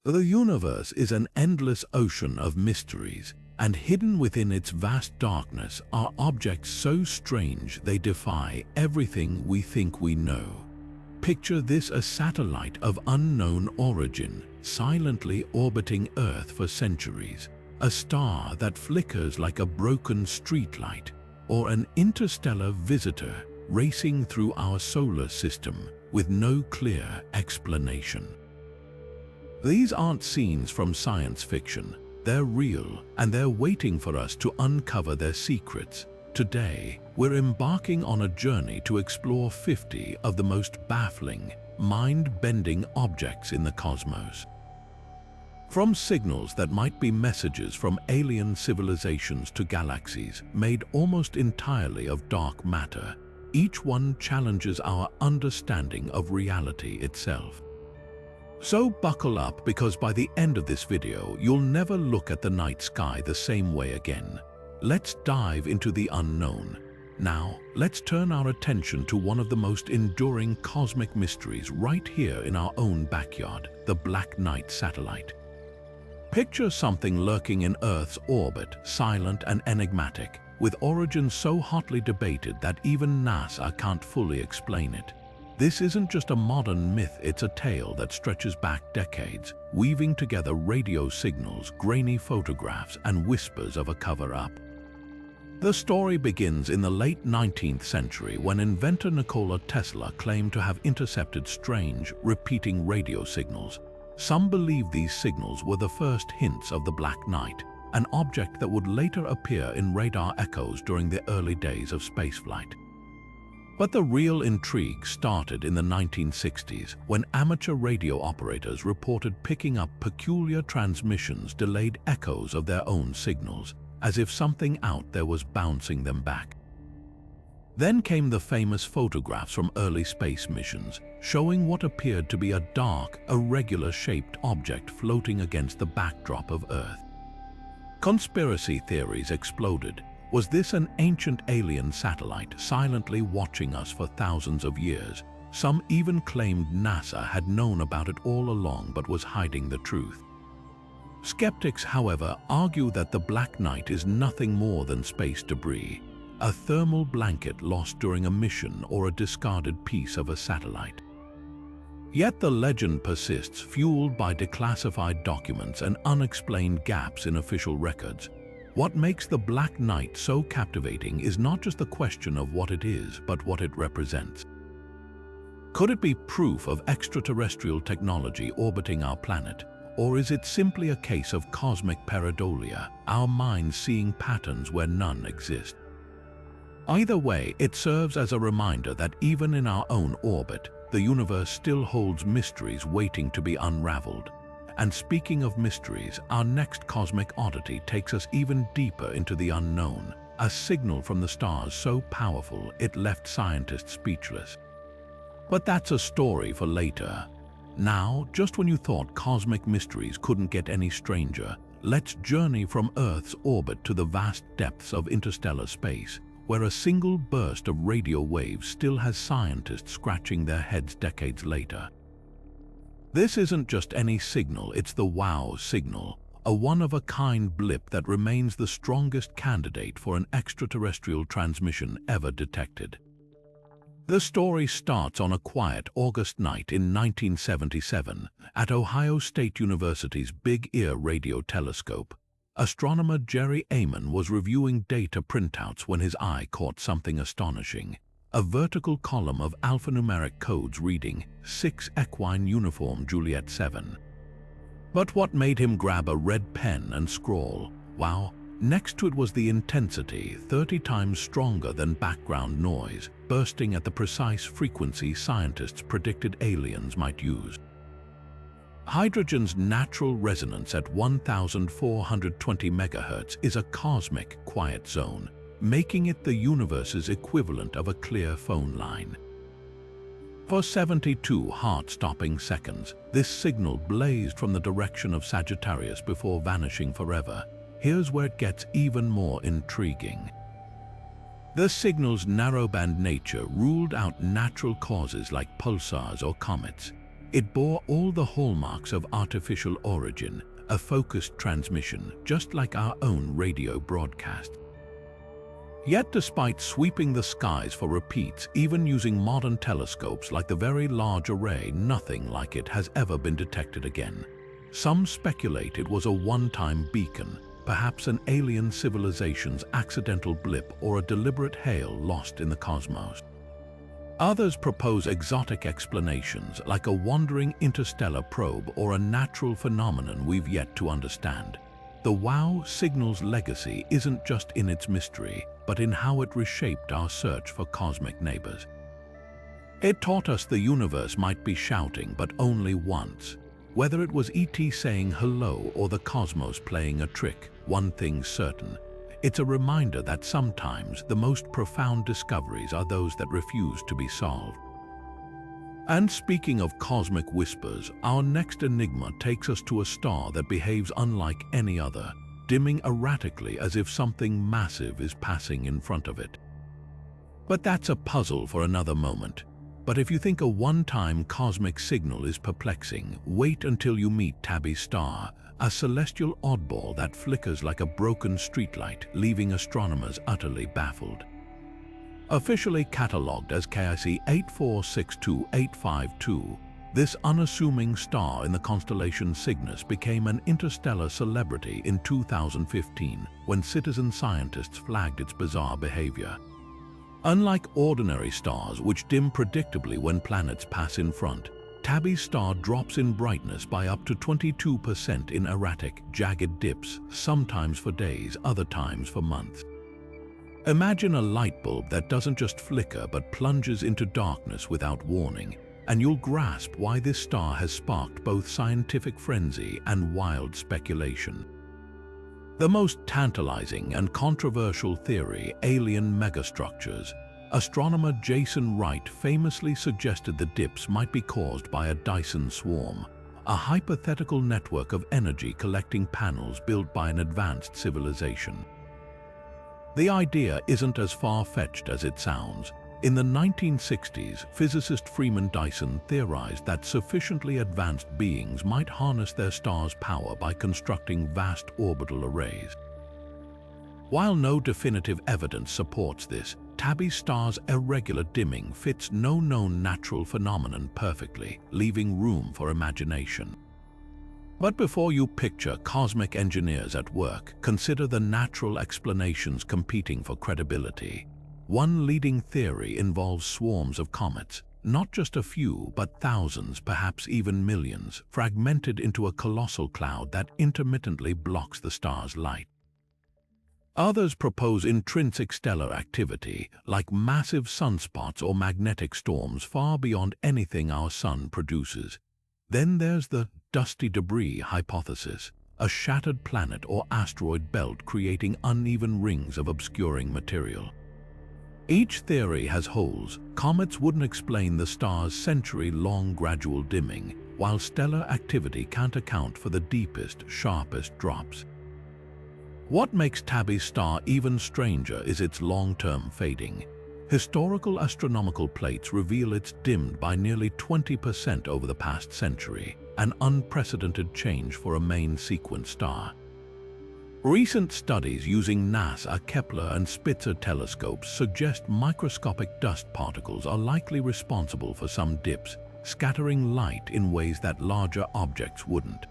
The universe is an endless ocean of mysteries, and hidden within its vast darkness are objects so strange they defy everything we think we know. Picture this: a satellite of unknown origin, silently orbiting Earth for centuries, a star that flickers like a broken streetlight, or an interstellar visitor racing through our solar system with no clear explanation. These aren't scenes from science fiction. They're real, and they're waiting for us to uncover their secrets. Today, we're embarking on a journey to explore 50 of the most baffling, mind-bending objects in the cosmos. From signals that might be messages from alien civilizations to galaxies made almost entirely of dark matter, each one challenges our understanding of reality itself. So buckle up, because by the end of this video, you'll never look at the night sky the same way again. Let's dive into the unknown. Now, let's turn our attention to one of the most enduring cosmic mysteries right here in our own backyard, the Black Knight satellite. Picture something lurking in Earth's orbit, silent and enigmatic, with origins so hotly debated that even NASA can't fully explain it. This isn't just a modern myth, it's a tale that stretches back decades, weaving together radio signals, grainy photographs, and whispers of a cover-up. The story begins in the late 19th century when inventor Nikola Tesla claimed to have intercepted strange, repeating radio signals. Some believe these signals were the first hints of the Black Knight, an object that would later appear in radar echoes during the early days of spaceflight. But the real intrigue started in the 1960s when amateur radio operators reported picking up peculiar transmissions, delayed echoes of their own signals, as if something out there was bouncing them back. Then came the famous photographs from early space missions, showing what appeared to be a dark, irregular-shaped object floating against the backdrop of Earth. Conspiracy theories exploded. Was this an ancient alien satellite silently watching us for thousands of years? Some even claimed NASA had known about it all along but was hiding the truth. Skeptics, however, argue that the Black Knight is nothing more than space debris, a thermal blanket lost during a mission or a discarded piece of a satellite. Yet the legend persists, fueled by declassified documents and unexplained gaps in official records. What makes the Black Knight so captivating is not just the question of what it is, but what it represents. Could it be proof of extraterrestrial technology orbiting our planet? Or is it simply a case of cosmic pareidolia, our minds seeing patterns where none exist? Either way, it serves as a reminder that even in our own orbit, the universe still holds mysteries waiting to be unraveled. And speaking of mysteries, our next cosmic oddity takes us even deeper into the unknown, a signal from the stars so powerful it left scientists speechless. But that's a story for later. Now, just when you thought cosmic mysteries couldn't get any stranger, let's journey from Earth's orbit to the vast depths of interstellar space, where a single burst of radio waves still has scientists scratching their heads decades later. This isn't just any signal, it's the WOW signal, a one-of-a-kind blip that remains the strongest candidate for an extraterrestrial transmission ever detected. The story starts on a quiet August night in 1977 at Ohio State University's Big Ear Radio Telescope. Astronomer Jerry Amon was reviewing data printouts when his eye caught something astonishing: a vertical column of alphanumeric codes reading 6 Equine Uniform Juliet 7. But what made him grab a red pen and scrawl? Wow! Next to it was the intensity, 30 times stronger than background noise, bursting at the precise frequency scientists predicted aliens might use. Hydrogen's natural resonance at 1,420 MHz is a cosmic quiet zone, making it the universe's equivalent of a clear phone line. For 72 heart-stopping seconds, this signal blazed from the direction of Sagittarius before vanishing forever. Here's where it gets even more intriguing. The signal's narrowband nature ruled out natural causes like pulsars or comets. It bore all the hallmarks of artificial origin, a focused transmission, just like our own radio broadcast. Yet despite sweeping the skies for repeats, even using modern telescopes like the Very Large Array, nothing like it has ever been detected again. Some speculate it was a one-time beacon, perhaps an alien civilization's accidental blip or a deliberate hail lost in the cosmos. Others propose exotic explanations like a wandering interstellar probe or a natural phenomenon we've yet to understand. The WOW signal's legacy isn't just in its mystery, but in how it reshaped our search for cosmic neighbors. It taught us the universe might be shouting, but only once. Whether it was ET saying hello or the cosmos playing a trick, one thing's certain. It's a reminder that sometimes the most profound discoveries are those that refuse to be solved. And speaking of cosmic whispers, our next enigma takes us to a star that behaves unlike any other, dimming erratically as if something massive is passing in front of it. But that's a puzzle for another moment. But if you think a one-time cosmic signal is perplexing, wait until you meet Tabby's star, a celestial oddball that flickers like a broken streetlight, leaving astronomers utterly baffled. Officially catalogued as KIC 8462852, this unassuming star in the constellation Cygnus became an interstellar celebrity in 2015 when citizen scientists flagged its bizarre behavior. Unlike ordinary stars, which dim predictably when planets pass in front, Tabby's star drops in brightness by up to 22% in erratic, jagged dips, sometimes for days, other times for months. Imagine a light bulb that doesn't just flicker but plunges into darkness without warning, and you'll grasp why this star has sparked both scientific frenzy and wild speculation. The most tantalizing and controversial theory, alien megastructures. Astronomer Jason Wright famously suggested the dips might be caused by a Dyson swarm, a hypothetical network of energy collecting panels built by an advanced civilization. The idea isn't as far-fetched as it sounds. In the 1960s, physicist Freeman Dyson theorized that sufficiently advanced beings might harness their star's power by constructing vast orbital arrays. While no definitive evidence supports this, Tabby's star's irregular dimming fits no known natural phenomenon perfectly, leaving room for imagination. But before you picture cosmic engineers at work, consider the natural explanations competing for credibility. One leading theory involves swarms of comets, not just a few, but thousands, perhaps even millions, fragmented into a colossal cloud that intermittently blocks the star's light. Others propose intrinsic stellar activity, like massive sunspots or magnetic storms far beyond anything our sun produces. Then there's the dusty debris hypothesis, a shattered planet or asteroid belt creating uneven rings of obscuring material. Each theory has holes. Comets wouldn't explain the star's century-long gradual dimming, while stellar activity can't account for the deepest, sharpest drops. What makes Tabby's star even stranger is its long-term fading. Historical astronomical plates reveal it's dimmed by nearly 20% over the past century, an unprecedented change for a main sequence star. Recent studies using NASA, Kepler, and Spitzer telescopes suggest microscopic dust particles are likely responsible for some dips, scattering light in ways that larger objects wouldn't.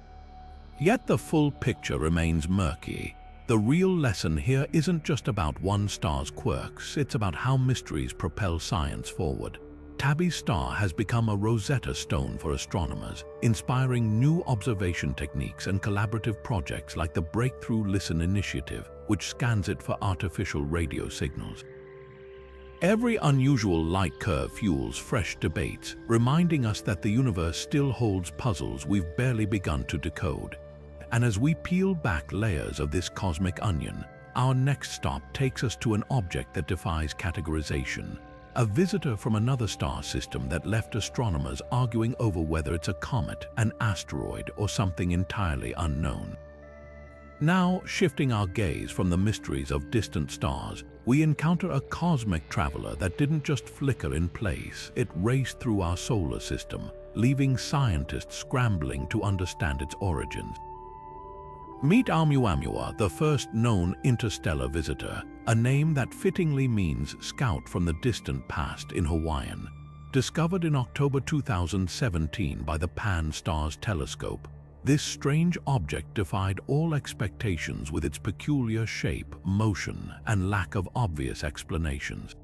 Yet the full picture remains murky. The real lesson here isn't just about one star's quirks, it's about how mysteries propel science forward. Tabby's star has become a Rosetta Stone for astronomers, inspiring new observation techniques and collaborative projects like the Breakthrough Listen initiative, which scans it for artificial radio signals. Every unusual light curve fuels fresh debates, reminding us that the universe still holds puzzles we've barely begun to decode. And as we peel back layers of this cosmic onion, our next stop takes us to an object that defies categorization, a visitor from another star system that left astronomers arguing over whether it's a comet, an asteroid, or something entirely unknown. Now, shifting our gaze from the mysteries of distant stars, we encounter a cosmic traveler that didn't just flicker in place, it raced through our solar system, leaving scientists scrambling to understand its origins. Meet Oumuamua, the first known interstellar visitor, a name that fittingly means scout from the distant past in Hawaiian. Discovered in October 2017 by the Pan-STARRS telescope, this strange object defied all expectations with its peculiar shape, motion, and lack of obvious explanations.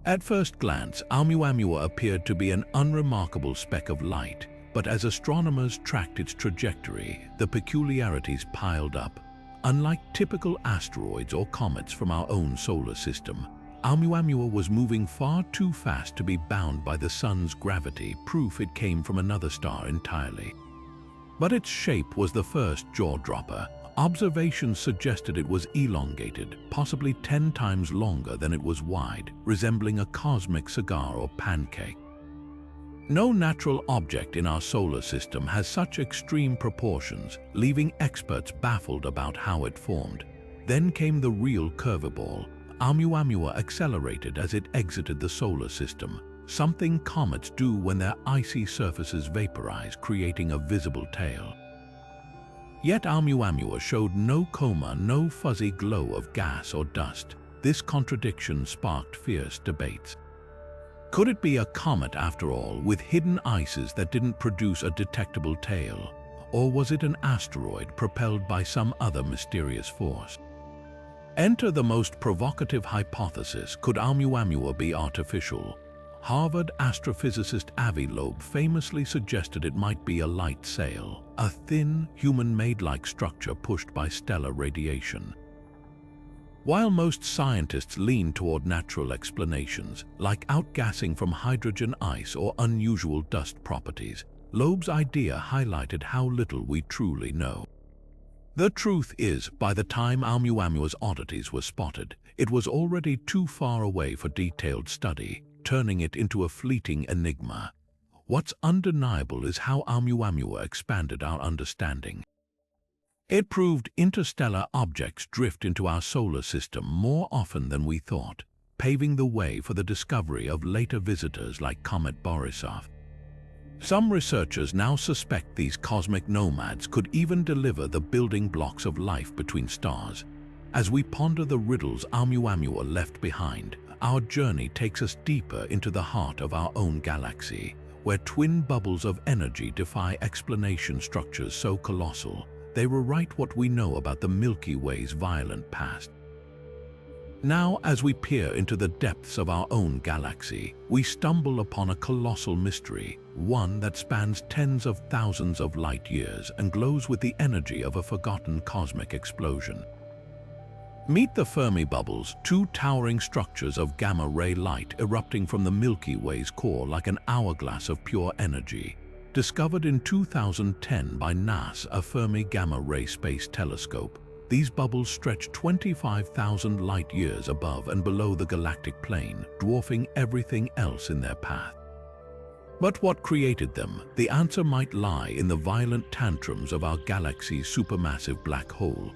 At first glance, Oumuamua appeared to be an unremarkable speck of light, but as astronomers tracked its trajectory, the peculiarities piled up. Unlike typical asteroids or comets from our own solar system, Oumuamua was moving far too fast to be bound by the sun's gravity, proof it came from another star entirely. But its shape was the first jaw-dropper. Observations suggested it was elongated, possibly 10 times longer than it was wide, resembling a cosmic cigar or pancake. No natural object in our solar system has such extreme proportions, leaving experts baffled about how it formed. Then came the real curveball. Oumuamua accelerated as it exited the solar system, something comets do when their icy surfaces vaporize, creating a visible tail. Yet Oumuamua showed no coma, no fuzzy glow of gas or dust. This contradiction sparked fierce debates. Could it be a comet after all, with hidden ices that didn't produce a detectable tail? Or was it an asteroid propelled by some other mysterious force? Enter the most provocative hypothesis: could Oumuamua be artificial? Harvard astrophysicist Avi Loeb famously suggested it might be a light sail, a thin, human-made-like structure pushed by stellar radiation. While most scientists lean toward natural explanations, like outgassing from hydrogen ice or unusual dust properties, Loeb's idea highlighted how little we truly know. The truth is, by the time Oumuamua's oddities were spotted, it was already too far away for detailed study, turning it into a fleeting enigma. What's undeniable is how Oumuamua expanded our understanding. It proved interstellar objects drift into our solar system more often than we thought, paving the way for the discovery of later visitors like Comet Borisov. Some researchers now suspect these cosmic nomads could even deliver the building blocks of life between stars. As we ponder the riddles Oumuamua left behind, our journey takes us deeper into the heart of our own galaxy, where twin bubbles of energy defy explanation. Structures so colossal, they rewrite what we know about the Milky Way's violent past. Now, as we peer into the depths of our own galaxy, we stumble upon a colossal mystery, one that spans tens of thousands of light years and glows with the energy of a forgotten cosmic explosion. Meet the Fermi bubbles, two towering structures of gamma-ray light erupting from the Milky Way's core like an hourglass of pure energy. Discovered in 2010 by NASA Fermi Gamma-Ray Space Telescope, these bubbles stretch 25,000 light-years above and below the galactic plane, dwarfing everything else in their path. But what created them? The answer might lie in the violent tantrums of our galaxy's supermassive black hole.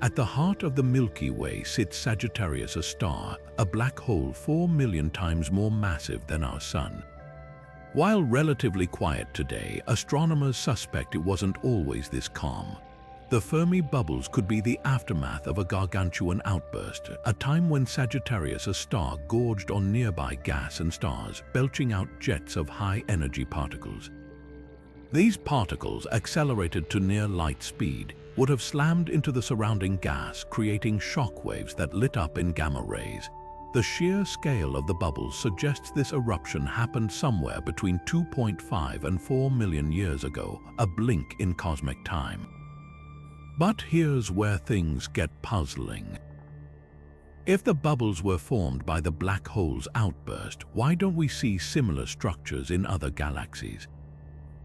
At the heart of the Milky Way sits Sagittarius, a star, a black hole 4 million times more massive than our Sun. While relatively quiet today, astronomers suspect it wasn't always this calm. The Fermi bubbles could be the aftermath of a gargantuan outburst, a time when Sagittarius, a star, gorged on nearby gas and stars, belching out jets of high-energy particles. These particles, accelerated to near light speed, would have slammed into the surrounding gas, creating shock waves that lit up in gamma rays. The sheer scale of the bubbles suggests this eruption happened somewhere between 2.5 and 4 million years ago, a blink in cosmic time. But here's where things get puzzling. If the bubbles were formed by the black hole's outburst, why don't we see similar structures in other galaxies?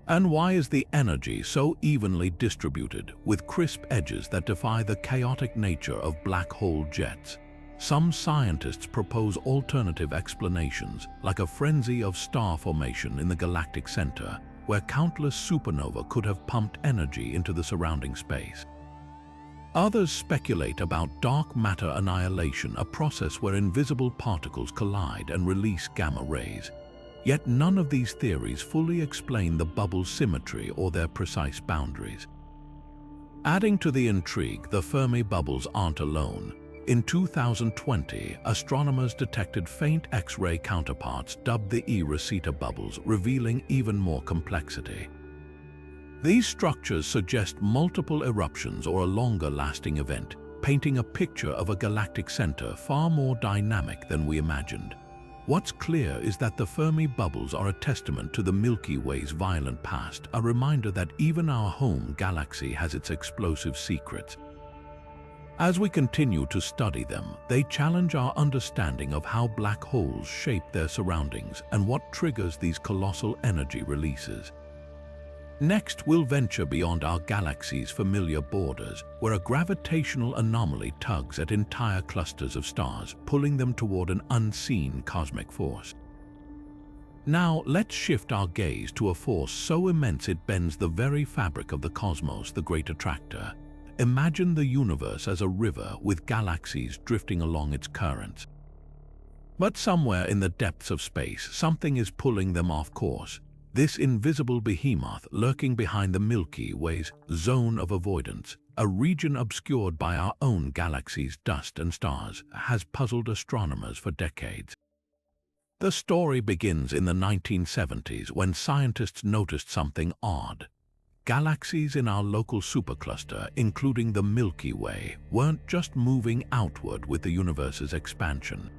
And why is the energy so evenly distributed, with crisp edges that defy the chaotic nature of black hole jets? Some scientists propose alternative explanations, like a frenzy of star formation in the galactic center, where countless supernovae could have pumped energy into the surrounding space. Others speculate about dark matter annihilation, a process where invisible particles collide and release gamma rays. Yet none of these theories fully explain the bubble's symmetry or their precise boundaries. Adding to the intrigue, the Fermi bubbles aren't alone. In 2020, astronomers detected faint X-ray counterparts dubbed the E-Rosetta bubbles, revealing even more complexity. These structures suggest multiple eruptions or a longer-lasting event, painting a picture of a galactic center far more dynamic than we imagined. What's clear is that the Fermi bubbles are a testament to the Milky Way's violent past, a reminder that even our home galaxy has its explosive secrets. As we continue to study them, they challenge our understanding of how black holes shape their surroundings and what triggers these colossal energy releases. Next, we'll venture beyond our galaxy's familiar borders, where a gravitational anomaly tugs at entire clusters of stars, pulling them toward an unseen cosmic force. Now, let's shift our gaze to a force so immense it bends the very fabric of the cosmos, the Great Attractor. Imagine the universe as a river with galaxies drifting along its currents. But somewhere in the depths of space, something is pulling them off course. This invisible behemoth lurking behind the Milky Way's zone of avoidance, a region obscured by our own galaxy's dust and stars, has puzzled astronomers for decades. The story begins in the 1970s when scientists noticed something odd. Galaxies in our local supercluster, including the Milky Way, weren't just moving outward with the universe's expansion.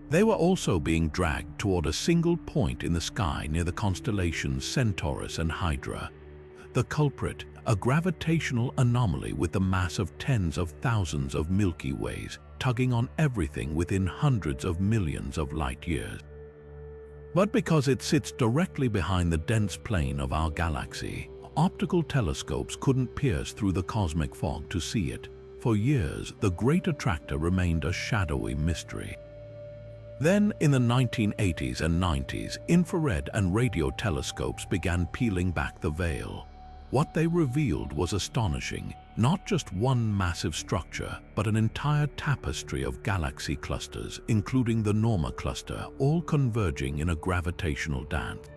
They were also being dragged toward a single point in the sky near the constellations Centaurus and Hydra. The culprit, a gravitational anomaly with the mass of tens of thousands of Milky Ways, tugging on everything within hundreds of millions of light years. But because it sits directly behind the dense plane of our galaxy, optical telescopes couldn't pierce through the cosmic fog to see it. For years, the Great Attractor remained a shadowy mystery. Then, in the 1980s and 90s, infrared and radio telescopes began peeling back the veil. What they revealed was astonishing. Not just one massive structure, but an entire tapestry of galaxy clusters, including the Norma cluster, all converging in a gravitational dance.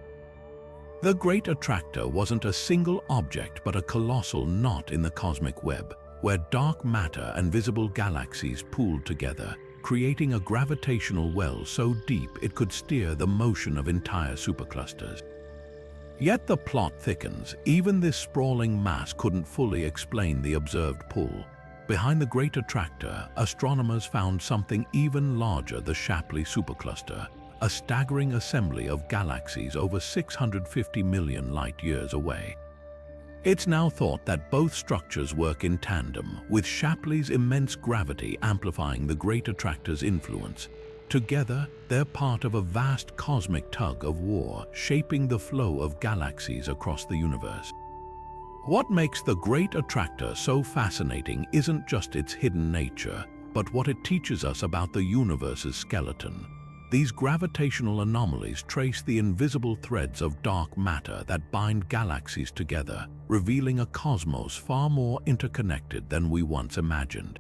The Great Attractor wasn't a single object, but a colossal knot in the cosmic web, where dark matter and visible galaxies pooled together, creating a gravitational well so deep it could steer the motion of entire superclusters. Yet the plot thickens. Even this sprawling mass couldn't fully explain the observed pull. Behind the Great Attractor, astronomers found something even larger: the Shapley supercluster, a staggering assembly of galaxies over 650 million light-years away. It's now thought that both structures work in tandem, with Shapley's immense gravity amplifying the Great Attractor's influence. Together, they're part of a vast cosmic tug-of-war, shaping the flow of galaxies across the universe. What makes the Great Attractor so fascinating isn't just its hidden nature, but what it teaches us about the universe's skeleton. These gravitational anomalies trace the invisible threads of dark matter that bind galaxies together, revealing a cosmos far more interconnected than we once imagined.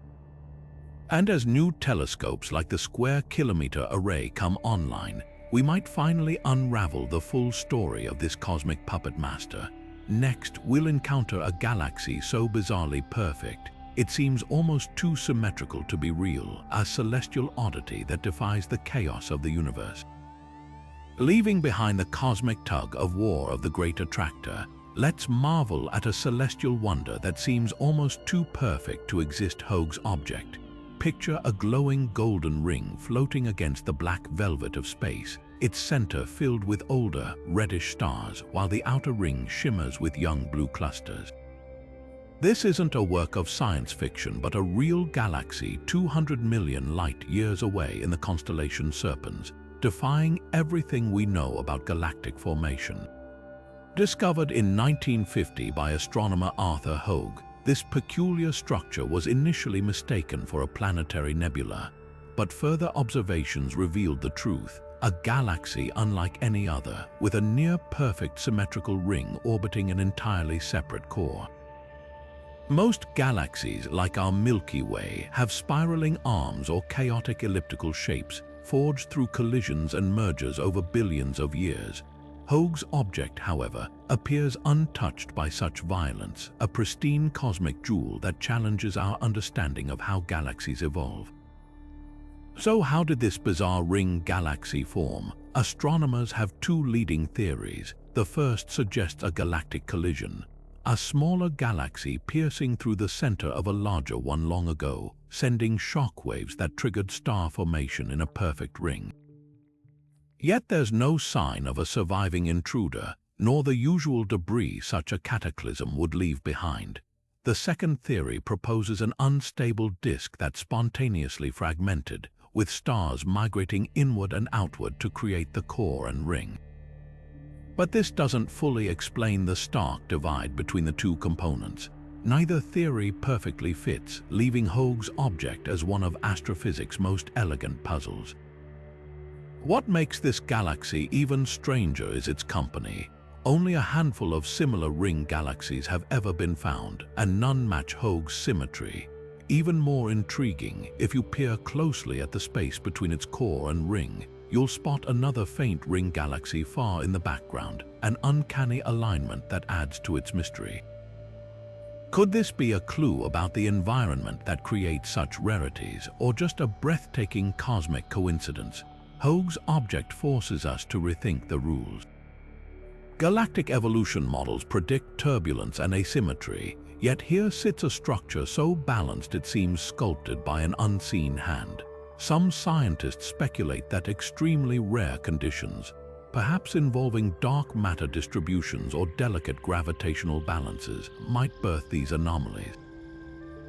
And as new telescopes like the Square Kilometre Array come online, we might finally unravel the full story of this cosmic puppet master. Next, we'll encounter a galaxy so bizarrely perfect, it seems almost too symmetrical to be real, a celestial oddity that defies the chaos of the universe. Leaving behind the cosmic tug-of-war of the Great Attractor, let's marvel at a celestial wonder that seems almost too perfect to exist. Hoag's object. Picture a glowing golden ring floating against the black velvet of space, its center filled with older, reddish stars, while the outer ring shimmers with young blue clusters. This isn't a work of science fiction, but a real galaxy 200 million light-years away in the constellation Serpens, defying everything we know about galactic formation. Discovered in 1950 by astronomer Arthur Hoag, this peculiar structure was initially mistaken for a planetary nebula, but further observations revealed the truth: a galaxy unlike any other, with a near-perfect symmetrical ring orbiting an entirely separate core. Most galaxies, like our Milky Way, have spiraling arms or chaotic elliptical shapes, forged through collisions and mergers over billions of years. Hogue's object, however, appears untouched by such violence, a pristine cosmic jewel that challenges our understanding of how galaxies evolve. So how did this bizarre ring galaxy form? Astronomers have two leading theories. The first suggests a galactic collision, a smaller galaxy piercing through the center of a larger one long ago, sending shock waves that triggered star formation in a perfect ring. Yet there's no sign of a surviving intruder, nor the usual debris such a cataclysm would leave behind. The second theory proposes an unstable disk that spontaneously fragmented, with stars migrating inward and outward to create the core and ring. But this doesn't fully explain the stark divide between the two components. Neither theory perfectly fits, leaving Hogue's object as one of astrophysics' most elegant puzzles. What makes this galaxy even stranger is its company. Only a handful of similar ring galaxies have ever been found, and none match Hogue's symmetry. Even more intriguing, if you peer closely at the space between its core and ring, you'll spot another faint ring galaxy far in the background, an uncanny alignment that adds to its mystery. Could this be a clue about the environment that creates such rarities, or just a breathtaking cosmic coincidence? Hogue's object forces us to rethink the rules. Galactic evolution models predict turbulence and asymmetry, yet here sits a structure so balanced it seems sculpted by an unseen hand. Some scientists speculate that extremely rare conditions, perhaps involving dark matter distributions or delicate gravitational balances, might birth these anomalies.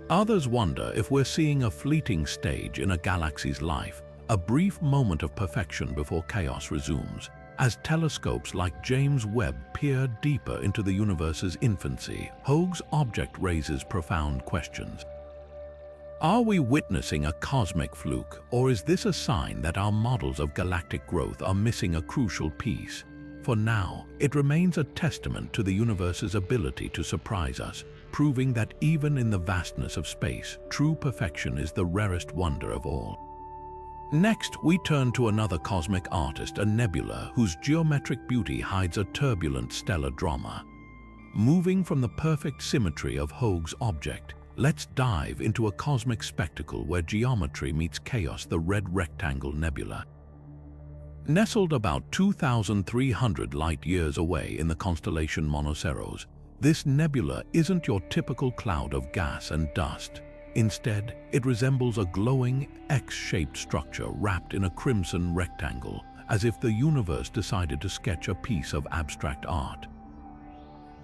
Others wonder if we're seeing a fleeting stage in a galaxy's life, a brief moment of perfection before chaos resumes. As telescopes like James Webb peer deeper into the universe's infancy, Hogue's object raises profound questions. Are we witnessing a cosmic fluke, or is this a sign that our models of galactic growth are missing a crucial piece? For now, it remains a testament to the universe's ability to surprise us, proving that even in the vastness of space, true perfection is the rarest wonder of all. Next, we turn to another cosmic artist, a nebula whose geometric beauty hides a turbulent stellar drama. Moving from the perfect symmetry of Hogue's object, let's dive into a cosmic spectacle where geometry meets chaos, the Red Rectangle Nebula. Nestled about 2,300 light-years away in the constellation Monoceros, this nebula isn't your typical cloud of gas and dust. Instead, it resembles a glowing, X-shaped structure wrapped in a crimson rectangle, as if the universe decided to sketch a piece of abstract art.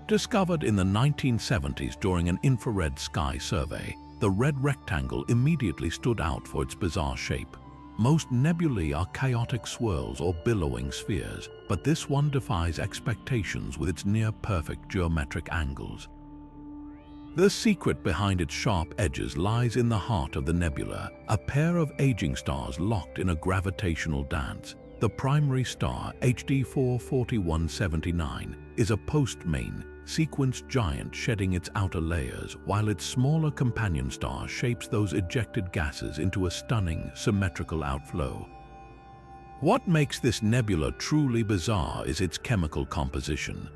Discovered in the 1970s during an infrared sky survey, the red rectangle immediately stood out for its bizarre shape. Most nebulae are chaotic swirls or billowing spheres, but this one defies expectations with its near-perfect geometric angles. The secret behind its sharp edges lies in the heart of the nebula, a pair of aging stars locked in a gravitational dance. The primary star, HD 44179, is a post-main, sequenced giant shedding its outer layers, while its smaller companion star shapes those ejected gases into a stunning, symmetrical outflow. What makes this nebula truly bizarre is its chemical composition.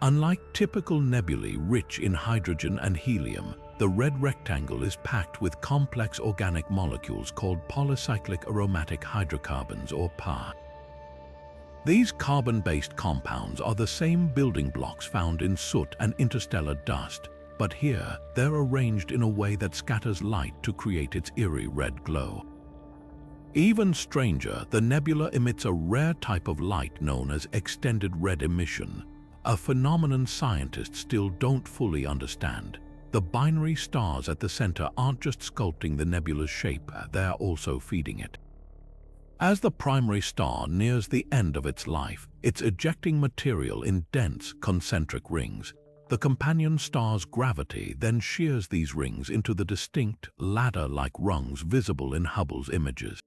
Unlike typical nebulae rich in hydrogen and helium, the red rectangle is packed with complex organic molecules called polycyclic aromatic hydrocarbons, or PAH. These carbon-based compounds are the same building blocks found in soot and interstellar dust, but here they're arranged in a way that scatters light to create its eerie red glow. Even stranger, the nebula emits a rare type of light known as extended red emission, a phenomenon scientists still don't fully understand. The binary stars at the center aren't just sculpting the nebula's shape, they're also feeding it. As the primary star nears the end of its life, it's ejecting material in dense, concentric rings. The companion star's gravity then shears these rings into the distinct, ladder-like rungs visible in Hubble's images.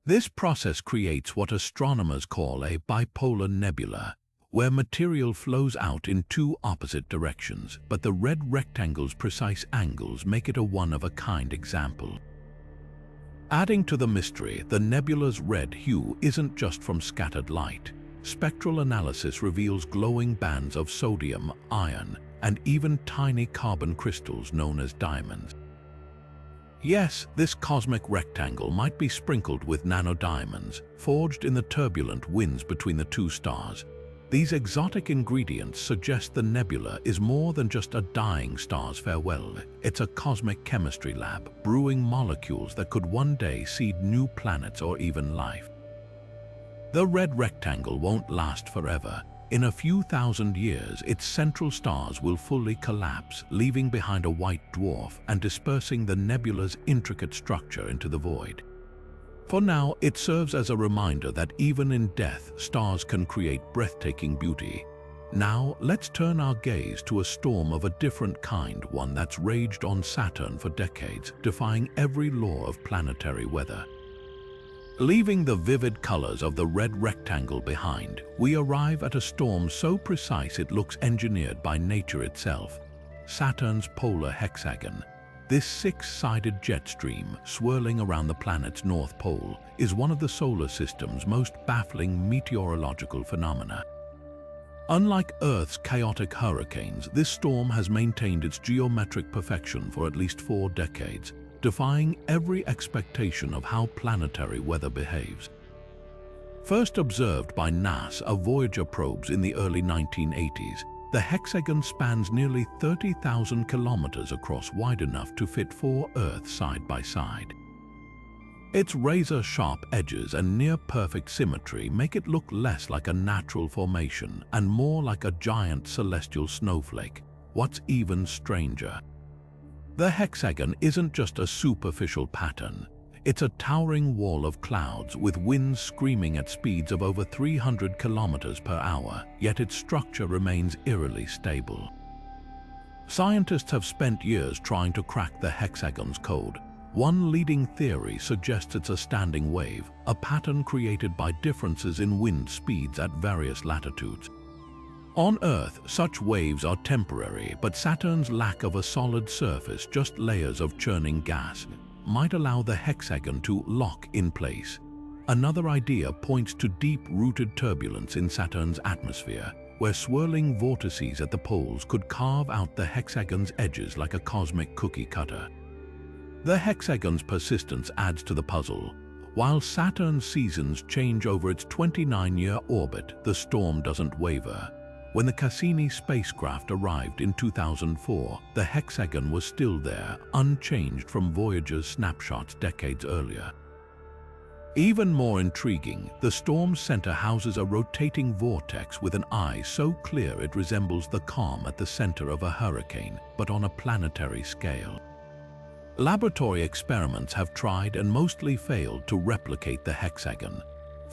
This process creates what astronomers call a bipolar nebula, where material flows out in two opposite directions, but the red rectangle's precise angles make it a one-of-a-kind example. Adding to the mystery, the nebula's red hue isn't just from scattered light. Spectral analysis reveals glowing bands of sodium, iron, and even tiny carbon crystals known as diamonds. Yes, this cosmic rectangle might be sprinkled with nanodiamonds, forged in the turbulent winds between the two stars. These exotic ingredients suggest the nebula is more than just a dying star's farewell. It's a cosmic chemistry lab, brewing molecules that could one day seed new planets or even life. The red rectangle won't last forever. In a few thousand years, its central stars will fully collapse, leaving behind a white dwarf and dispersing the nebula's intricate structure into the void. For now, it serves as a reminder that even in death, stars can create breathtaking beauty. Now, let's turn our gaze to a storm of a different kind, one that's raged on Saturn for decades, defying every law of planetary weather. Leaving the vivid colors of the red rectangle behind, we arrive at a storm so precise it looks engineered by nature itself. Saturn's polar hexagon. This six-sided jet stream, swirling around the planet's north pole, is one of the solar system's most baffling meteorological phenomena. Unlike Earth's chaotic hurricanes, this storm has maintained its geometric perfection for at least 4 decades, defying every expectation of how planetary weather behaves. First observed by NASA Voyager probes in the early 1980s, the hexagon spans nearly 30,000 kilometers across, wide enough to fit 4 Earths side by side. Its razor-sharp edges and near-perfect symmetry make it look less like a natural formation and more like a giant celestial snowflake. What's even stranger, the hexagon isn't just a superficial pattern. It's a towering wall of clouds with winds screaming at speeds of over 300 kilometers per hour, yet its structure remains eerily stable. Scientists have spent years trying to crack the hexagon's code. One leading theory suggests it's a standing wave, a pattern created by differences in wind speeds at various latitudes. On Earth, such waves are temporary, but Saturn's lack of a solid surface, just layers of churning gas, might allow the hexagon to lock in place. Another idea points to deep-rooted turbulence in Saturn's atmosphere, where swirling vortices at the poles could carve out the hexagon's edges like a cosmic cookie cutter. The hexagon's persistence adds to the puzzle. While Saturn's seasons change over its 29-year orbit, the storm doesn't waver. When the Cassini spacecraft arrived in 2004, the hexagon was still there, unchanged from Voyager's snapshots decades earlier. Even more intriguing, the storm's center houses a rotating vortex with an eye so clear it resembles the calm at the center of a hurricane, but on a planetary scale. Laboratory experiments have tried and mostly failed to replicate the hexagon.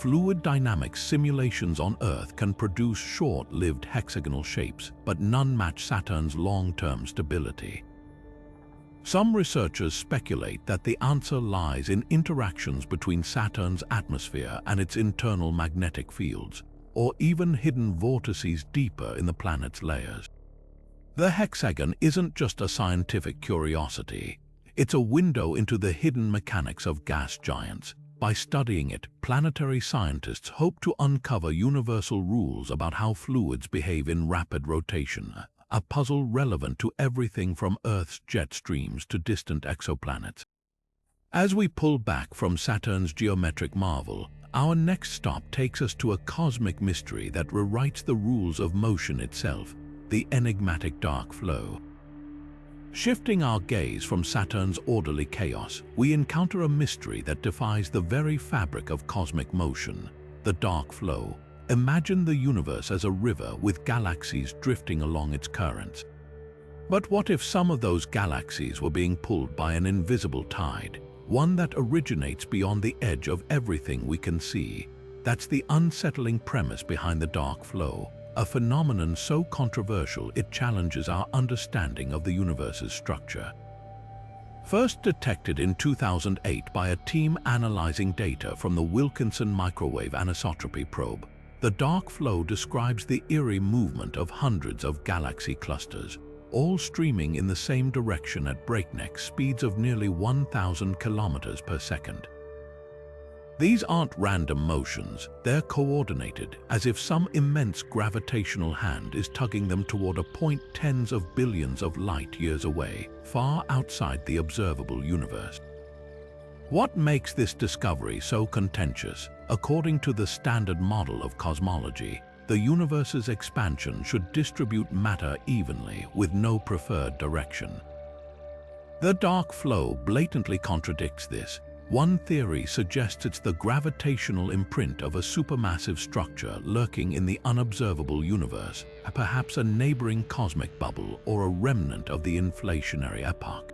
Fluid dynamics simulations on Earth can produce short-lived hexagonal shapes, but none match Saturn's long-term stability. Some researchers speculate that the answer lies in interactions between Saturn's atmosphere and its internal magnetic fields, or even hidden vortices deeper in the planet's layers. The hexagon isn't just a scientific curiosity. It's a window into the hidden mechanics of gas giants. By studying it, planetary scientists hope to uncover universal rules about how fluids behave in rapid rotation, a puzzle relevant to everything from Earth's jet streams to distant exoplanets. As we pull back from Saturn's geometric marvel, our next stop takes us to a cosmic mystery that rewrites the rules of motion itself, the enigmatic dark flow. Shifting our gaze from Saturn's orderly chaos, we encounter a mystery that defies the very fabric of cosmic motion, the dark flow. Imagine the universe as a river with galaxies drifting along its currents. But what if some of those galaxies were being pulled by an invisible tide, one that originates beyond the edge of everything we can see? That's the unsettling premise behind the dark flow. A phenomenon so controversial it challenges our understanding of the universe's structure. First detected in 2008 by a team analyzing data from the Wilkinson microwave anisotropy probe, the dark flow describes the eerie movement of hundreds of galaxy clusters. all streaming in the same direction at breakneck speeds of nearly 1,000 kilometers per second. These aren't random motions, they're coordinated, as if some immense gravitational hand is tugging them toward a point tens of billions of light years away, far outside the observable universe. What makes this discovery so contentious? According to the standard model of cosmology, the universe's expansion should distribute matter evenly with no preferred direction. The dark flow blatantly contradicts this. One theory suggests it's the gravitational imprint of a supermassive structure lurking in the unobservable universe, perhaps a neighboring cosmic bubble or a remnant of the inflationary epoch.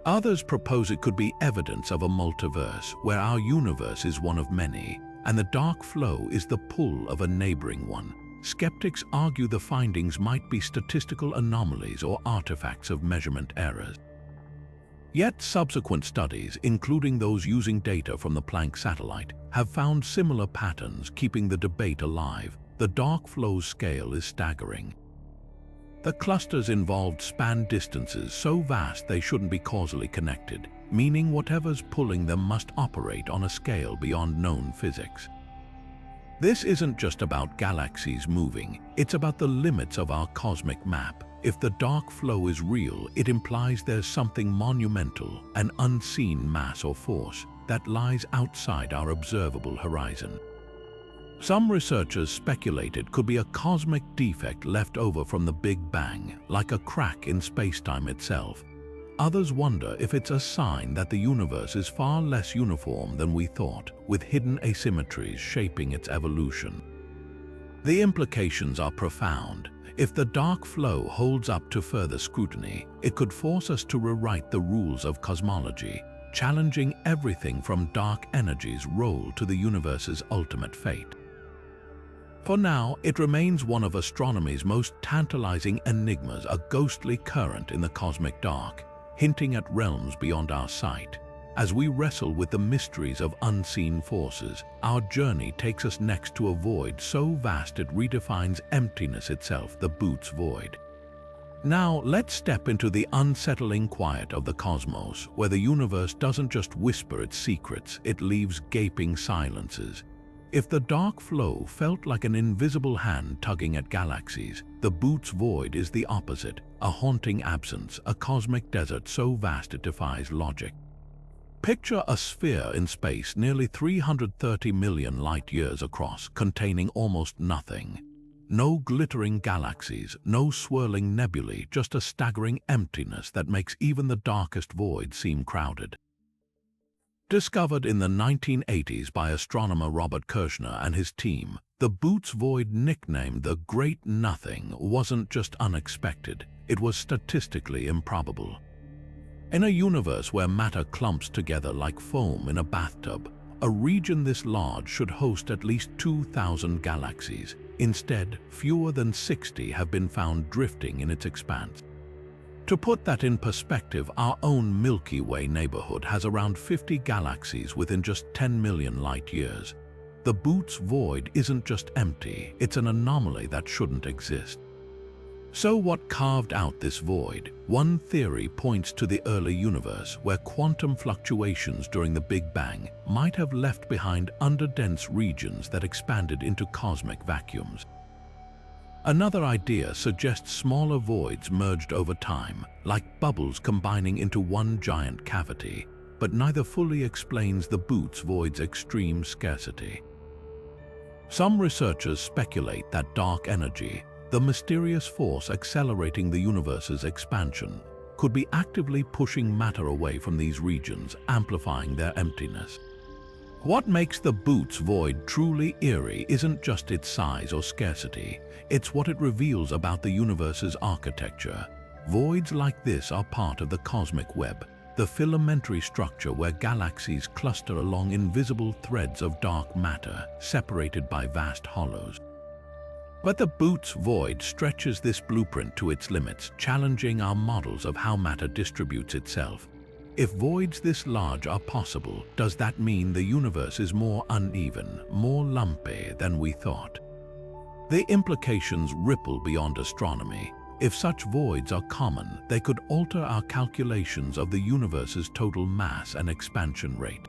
Others propose it could be evidence of a multiverse where our universe is one of many, and the dark flow is the pull of a neighboring one. Skeptics argue the findings might be statistical anomalies or artifacts of measurement errors. Yet subsequent studies, including those using data from the Planck satellite, have found similar patterns, keeping the debate alive. The dark flow's scale is staggering. The clusters involved span distances so vast they shouldn't be causally connected, meaning whatever's pulling them must operate on a scale beyond known physics. This isn't just about galaxies moving, it's about the limits of our cosmic map. If the dark flow is real, it implies there's something monumental, an unseen mass or force, that lies outside our observable horizon. Some researchers speculate it could be a cosmic defect left over from the Big Bang, like a crack in space-time itself. Others wonder if it's a sign that the universe is far less uniform than we thought, with hidden asymmetries shaping its evolution. The implications are profound. If the dark flow holds up to further scrutiny, it could force us to rewrite the rules of cosmology, challenging everything from dark energy's role to the universe's ultimate fate. For now, it remains one of astronomy's most tantalizing enigmas, a ghostly current in the cosmic dark, hinting at realms beyond our sight. As we wrestle with the mysteries of unseen forces, our journey takes us next to a void so vast it redefines emptiness itself, the Boots void. Now, let's step into the unsettling quiet of the cosmos, where the universe doesn't just whisper its secrets, it leaves gaping silences. If the dark flow felt like an invisible hand tugging at galaxies, the Boots void is the opposite, a haunting absence, a cosmic desert so vast it defies logic. Picture a sphere in space nearly 330 million light-years across, containing almost nothing. No glittering galaxies, no swirling nebulae, just a staggering emptiness that makes even the darkest void seem crowded. Discovered in the 1980s by astronomer Robert Kirshner and his team, the Boots void, nicknamed the Great Nothing, wasn't just unexpected, it was statistically improbable. In a universe where matter clumps together like foam in a bathtub, a region this large should host at least 2,000 galaxies. Instead, fewer than 60 have been found drifting in its expanse. To put that in perspective, our own Milky Way neighborhood has around 50 galaxies within just 10 million light-years. The Boots void isn't just empty, it's an anomaly that shouldn't exist. So what carved out this void? One theory points to the early universe, where quantum fluctuations during the Big Bang might have left behind underdense regions that expanded into cosmic vacuums. Another idea suggests smaller voids merged over time, like bubbles combining into one giant cavity, but neither fully explains the Boots void's extreme scarcity. Some researchers speculate that dark energy, the mysterious force accelerating the universe's expansion, could be actively pushing matter away from these regions, amplifying their emptiness. What makes the Boots void truly eerie isn't just its size or scarcity, it's what it reveals about the universe's architecture. Voids like this are part of the cosmic web, the filamentary structure where galaxies cluster along invisible threads of dark matter, separated by vast hollows. But the Boots void stretches this blueprint to its limits, challenging our models of how matter distributes itself. If voids this large are possible, does that mean the universe is more uneven, more lumpy than we thought? The implications ripple beyond astronomy. If such voids are common, they could alter our calculations of the universe's total mass and expansion rate.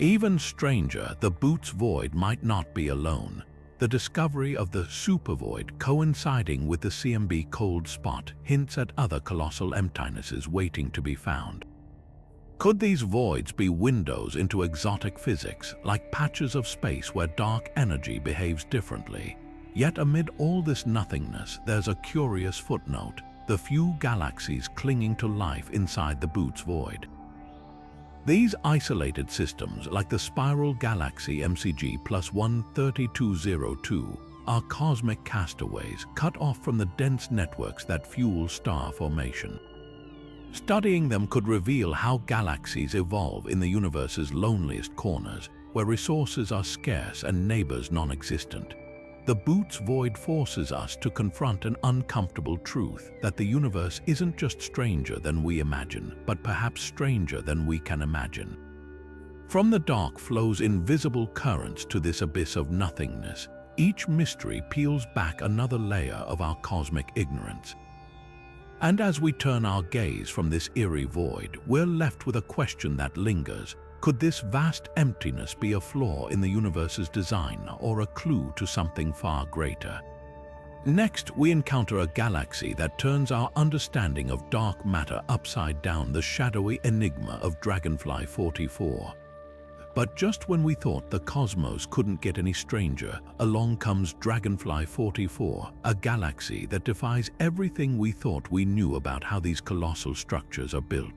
Even stranger, the Boots void might not be alone. The discovery of the supervoid coinciding with the CMB cold spot hints at other colossal emptinesses waiting to be found. Could these voids be windows into exotic physics, like patches of space where dark energy behaves differently? Yet amid all this nothingness, there's a curious footnote: the few galaxies clinging to life inside the Boots void. These isolated systems, like the spiral galaxy MCG +1 3202, are cosmic castaways cut off from the dense networks that fuel star formation. Studying them could reveal how galaxies evolve in the universe's loneliest corners, where resources are scarce and neighbors non-existent. The Boots void forces us to confront an uncomfortable truth: that the universe isn't just stranger than we imagine, but perhaps stranger than we can imagine. From the dark flows invisible currents to this abyss of nothingness. Each mystery peels back another layer of our cosmic ignorance. And as we turn our gaze from this eerie void, we're left with a question that lingers. Could this vast emptiness be a flaw in the universe's design, or a clue to something far greater? Next, we encounter a galaxy that turns our understanding of dark matter upside down: the shadowy enigma of Dragonfly 44. But just when we thought the cosmos couldn't get any stranger, along comes Dragonfly 44, a galaxy that defies everything we thought we knew about how these colossal structures are built.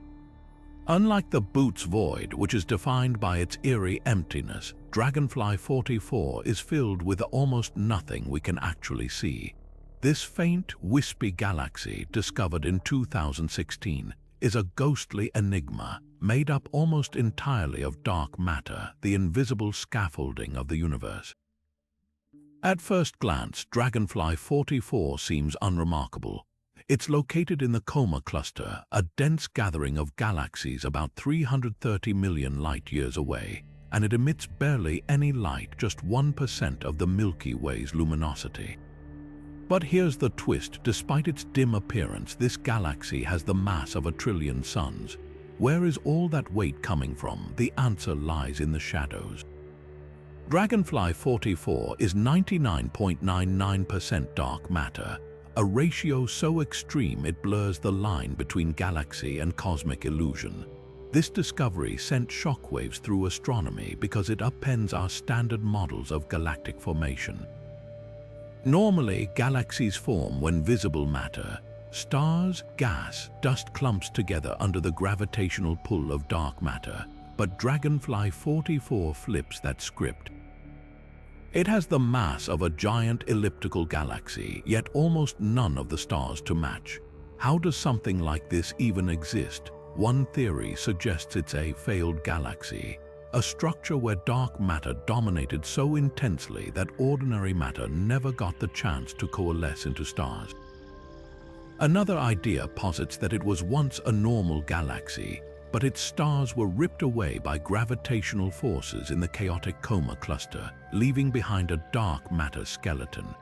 Unlike the Boots void, which is defined by its eerie emptiness, Dragonfly 44 is filled with almost nothing we can actually see. This faint, wispy galaxy, discovered in 2016, is a ghostly enigma, made up almost entirely of dark matter, the invisible scaffolding of the universe. At first glance, Dragonfly 44 seems unremarkable. It's located in the Coma cluster, a dense gathering of galaxies about 330 million light-years away, and it emits barely any light, just 1% of the Milky Way's luminosity. But here's the twist: despite its dim appearance, this galaxy has the mass of 1 trillion suns. Where is all that weight coming from? The answer lies in the shadows. Dragonfly 44 is 99.99% dark matter, a ratio so extreme it blurs the line between galaxy and cosmic illusion. This discovery sent shockwaves through astronomy because it upends our standard models of galactic formation. Normally, galaxies form when visible matter, stars, gas, dust clumps together under the gravitational pull of dark matter, but Dragonfly 44 flips that script. It has the mass of a giant elliptical galaxy, yet almost none of the stars to match. How does something like this even exist? One theory suggests it's a failed galaxy, a structure where dark matter dominated so intensely that ordinary matter never got the chance to coalesce into stars. Another idea posits that it was once a normal galaxy, but its stars were ripped away by gravitational forces in the chaotic Coma cluster, leaving behind a dark matter skeleton.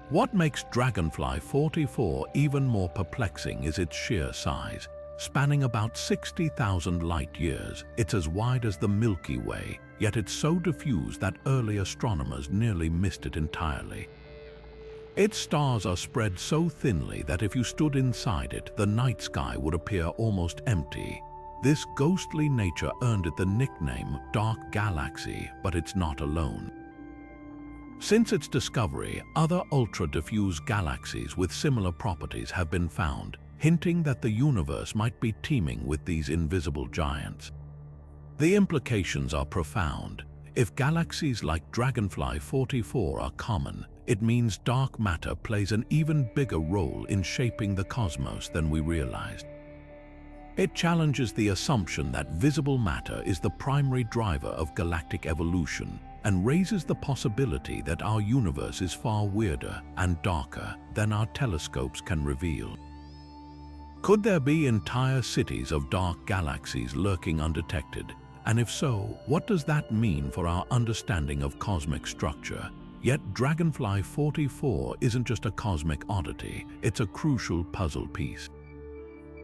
What makes Dragonfly 44 even more perplexing is its sheer size. Spanning about 60,000 light-years, it's as wide as the Milky Way, yet it's so diffuse that early astronomers nearly missed it entirely. Its stars are spread so thinly that if you stood inside it, the night sky would appear almost empty. This ghostly nature earned it the nickname Dark Galaxy, but it's not alone. Since its discovery, other ultra-diffuse galaxies with similar properties have been found, hinting that the universe might be teeming with these invisible giants. The implications are profound. If galaxies like Dragonfly 44 are common, it means dark matter plays an even bigger role in shaping the cosmos than we realized. It challenges the assumption that visible matter is the primary driver of galactic evolution and raises the possibility that our universe is far weirder and darker than our telescopes can reveal. Could there be entire cities of dark galaxies lurking undetected? And if so, what does that mean for our understanding of cosmic structure? Yet Dragonfly 44 isn't just a cosmic oddity, it's a crucial puzzle piece.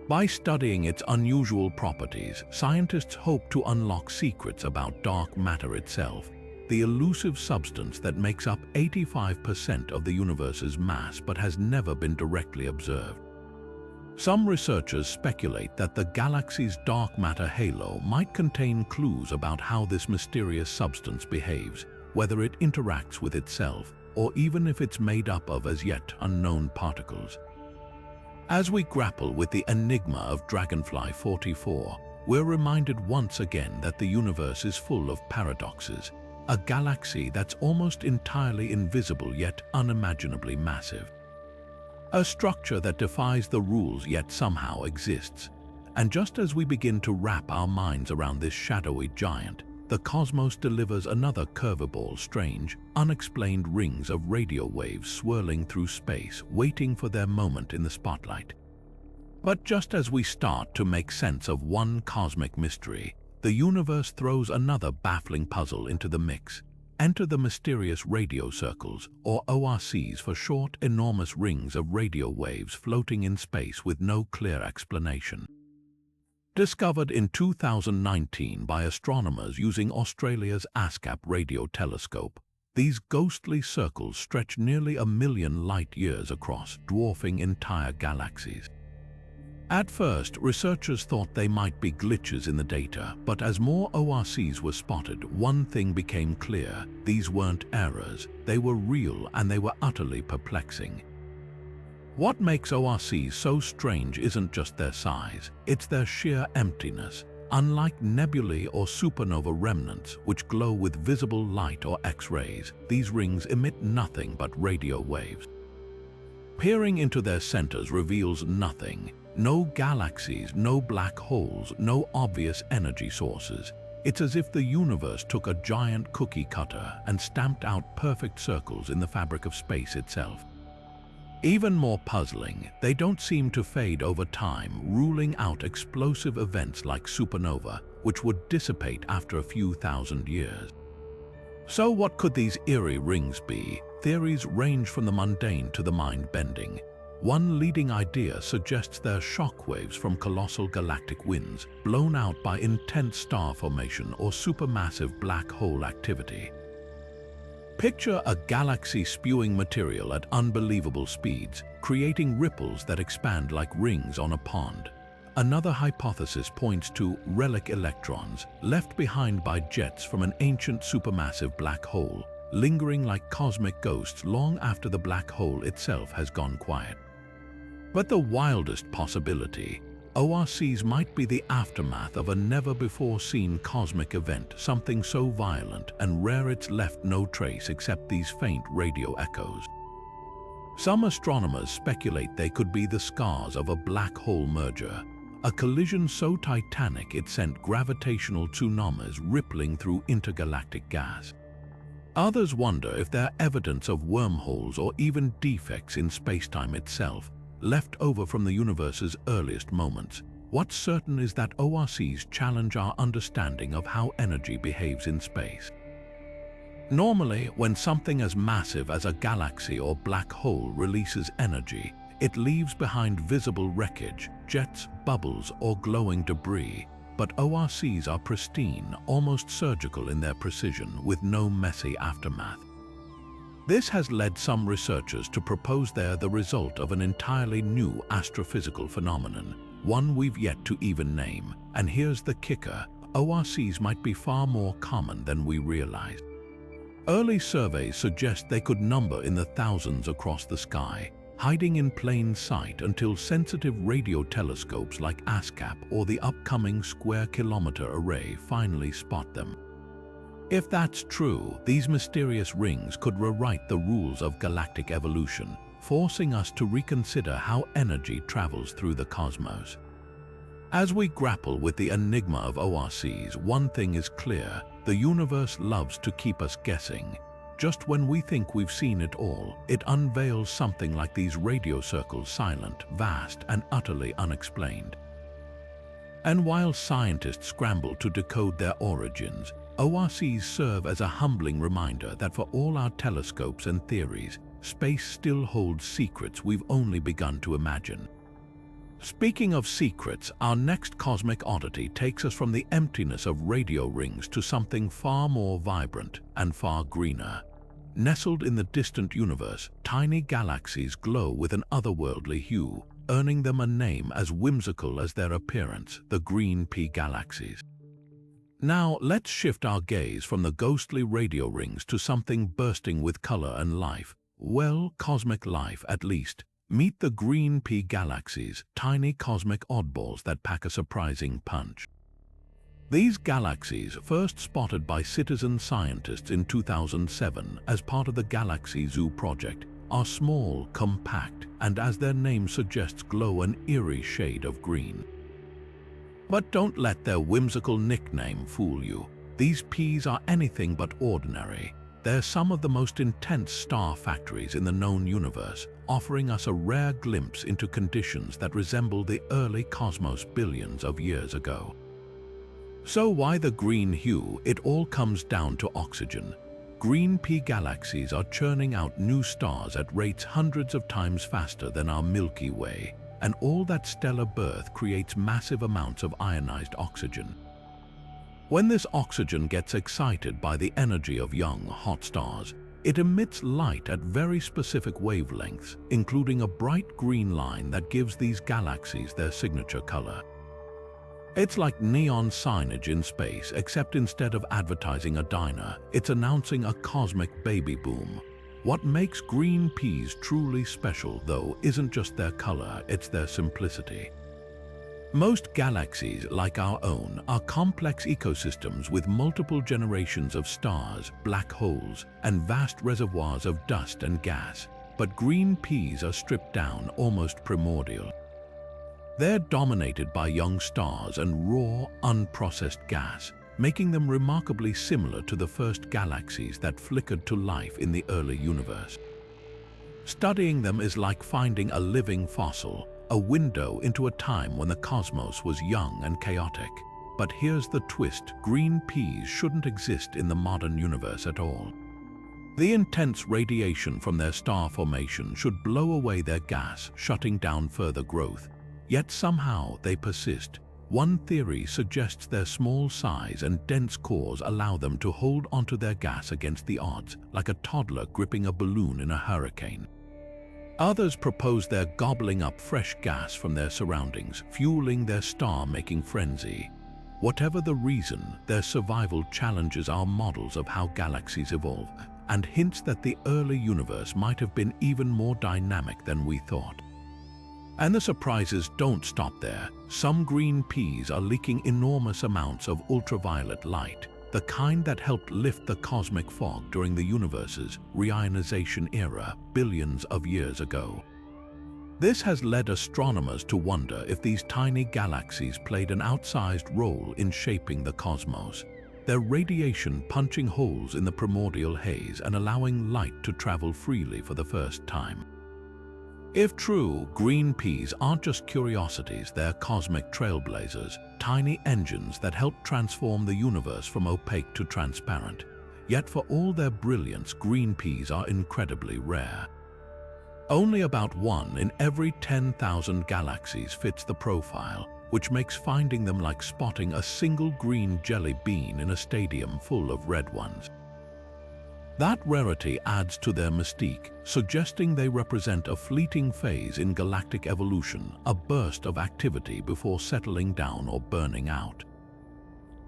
By studying its unusual properties, scientists hope to unlock secrets about dark matter itself, the elusive substance that makes up 85% of the universe's mass but has never been directly observed. Some researchers speculate that the galaxy's dark matter halo might contain clues about how this mysterious substance behaves, whether it interacts with itself, or even if it's made up of as yet unknown particles. As we grapple with the enigma of Dragonfly 44, we're reminded once again that the universe is full of paradoxes, a galaxy that's almost entirely invisible yet unimaginably massive. A structure that defies the rules yet somehow exists. And just as we begin to wrap our minds around this shadowy giant, the cosmos delivers another curveball: strange, unexplained rings of radio waves swirling through space, waiting for their moment in the spotlight. But just as we start to make sense of one cosmic mystery, the universe throws another baffling puzzle into the mix. Enter the mysterious radio circles, or ORCs for short, enormous rings of radio waves floating in space with no clear explanation. Discovered in 2019 by astronomers using Australia's ASCAP radio telescope, these ghostly circles stretch nearly 1 million light-years across, dwarfing entire galaxies. At first, researchers thought they might be glitches in the data, but as more ORCs were spotted, one thing became clear: these weren't errors, they were real, and they were utterly perplexing. What makes ORCs so strange isn't just their size, it's their sheer emptiness. Unlike nebulae or supernova remnants, which glow with visible light or X-rays, these rings emit nothing but radio waves. Peering into their centers reveals nothing. No galaxies, no black holes, no obvious energy sources. It's as if the universe took a giant cookie cutter and stamped out perfect circles in the fabric of space itself. Even more puzzling, they don't seem to fade over time, ruling out explosive events like supernova, which would dissipate after a few thousand years. So what could these eerie rings be? Theories range from the mundane to the mind-bending. One leading idea suggests they're shockwaves from colossal galactic winds, blown out by intense star formation or supermassive black hole activity. Picture a galaxy spewing material at unbelievable speeds, creating ripples that expand like rings on a pond. Another hypothesis points to relic electrons, left behind by jets from an ancient supermassive black hole, lingering like cosmic ghosts long after the black hole itself has gone quiet. But the wildest possibility: ORCs might be the aftermath of a never-before-seen cosmic event, something so violent and rare it's left no trace except these faint radio echoes. Some astronomers speculate they could be the scars of a black hole merger, a collision so titanic it sent gravitational tsunamis rippling through intergalactic gas. Others wonder if they're evidence of wormholes or even defects in spacetime itself, left over from the universe's earliest moments. What's certain is that ORCs challenge our understanding of how energy behaves in space. Normally, when something as massive as a galaxy or black hole releases energy, it leaves behind visible wreckage, jets, bubbles, or glowing debris. But ORCs are pristine, almost surgical in their precision, with no messy aftermath. This has led some researchers to propose they're the result of an entirely new astrophysical phenomenon, one we've yet to even name. And here's the kicker: ORCs might be far more common than we realized. Early surveys suggest they could number in the thousands across the sky, hiding in plain sight until sensitive radio telescopes like ASCAP or the upcoming Square Kilometre Array finally spot them. If that's true, these mysterious rings could rewrite the rules of galactic evolution, forcing us to reconsider how energy travels through the cosmos. As we grapple with the enigma of ORCs, one thing is clear: the universe loves to keep us guessing. Just when we think we've seen it all, it unveils something like these radio circles, silent, vast, and utterly unexplained. And while scientists scramble to decode their origins, ORCs serve as a humbling reminder that for all our telescopes and theories, space still holds secrets we've only begun to imagine. Speaking of secrets, our next cosmic oddity takes us from the emptiness of radio rings to something far more vibrant and far greener. Nestled in the distant universe, tiny galaxies glow with an otherworldly hue, earning them a name as whimsical as their appearance, the green pea galaxies. Now, let's shift our gaze from the ghostly radio rings to something bursting with color and life. Well, cosmic life at least. Meet the green pea galaxies, tiny cosmic oddballs that pack a surprising punch. These galaxies, first spotted by citizen scientists in 2007 as part of the Galaxy Zoo project, are small, compact, and as their name suggests, glow an eerie shade of green. But don't let their whimsical nickname fool you. These peas are anything but ordinary. They're some of the most intense star factories in the known universe, offering us a rare glimpse into conditions that resemble the early cosmos billions of years ago. So why the green hue? It all comes down to oxygen. Green pea galaxies are churning out new stars at rates hundreds of times faster than our Milky Way, and all that stellar birth creates massive amounts of ionized oxygen. When this oxygen gets excited by the energy of young, hot stars, it emits light at very specific wavelengths, including a bright green line that gives these galaxies their signature color. It's like neon signage in space, except instead of advertising a diner, it's announcing a cosmic baby boom. What makes green peas truly special, though, isn't just their color, it's their simplicity. Most galaxies, like our own, are complex ecosystems with multiple generations of stars, black holes, and vast reservoirs of dust and gas. But green peas are stripped down, almost primordial. They're dominated by young stars and raw, unprocessed gas, making them remarkably similar to the first galaxies that flickered to life in the early universe. Studying them is like finding a living fossil, a window into a time when the cosmos was young and chaotic. But here's the twist: green peas shouldn't exist in the modern universe at all. The intense radiation from their star formation should blow away their gas, shutting down further growth. Yet somehow they persist. One theory suggests their small size and dense cores allow them to hold onto their gas against the odds, like a toddler gripping a balloon in a hurricane. Others propose they're gobbling up fresh gas from their surroundings, fueling their star-making frenzy. Whatever the reason, their survival challenges our models of how galaxies evolve, and hints that the early universe might have been even more dynamic than we thought. And the surprises don't stop there. Some green peas are leaking enormous amounts of ultraviolet light, the kind that helped lift the cosmic fog during the universe's reionization era billions of years ago. This has led astronomers to wonder if these tiny galaxies played an outsized role in shaping the cosmos, their radiation punching holes in the primordial haze and allowing light to travel freely for the first time. If true, green peas aren't just curiosities, they're cosmic trailblazers, tiny engines that help transform the universe from opaque to transparent. Yet for all their brilliance, green peas are incredibly rare. Only about 1 in every 10,000 galaxies fits the profile, which makes finding them like spotting a single green jelly bean in a stadium full of red ones. That rarity adds to their mystique, suggesting they represent a fleeting phase in galactic evolution, a burst of activity before settling down or burning out.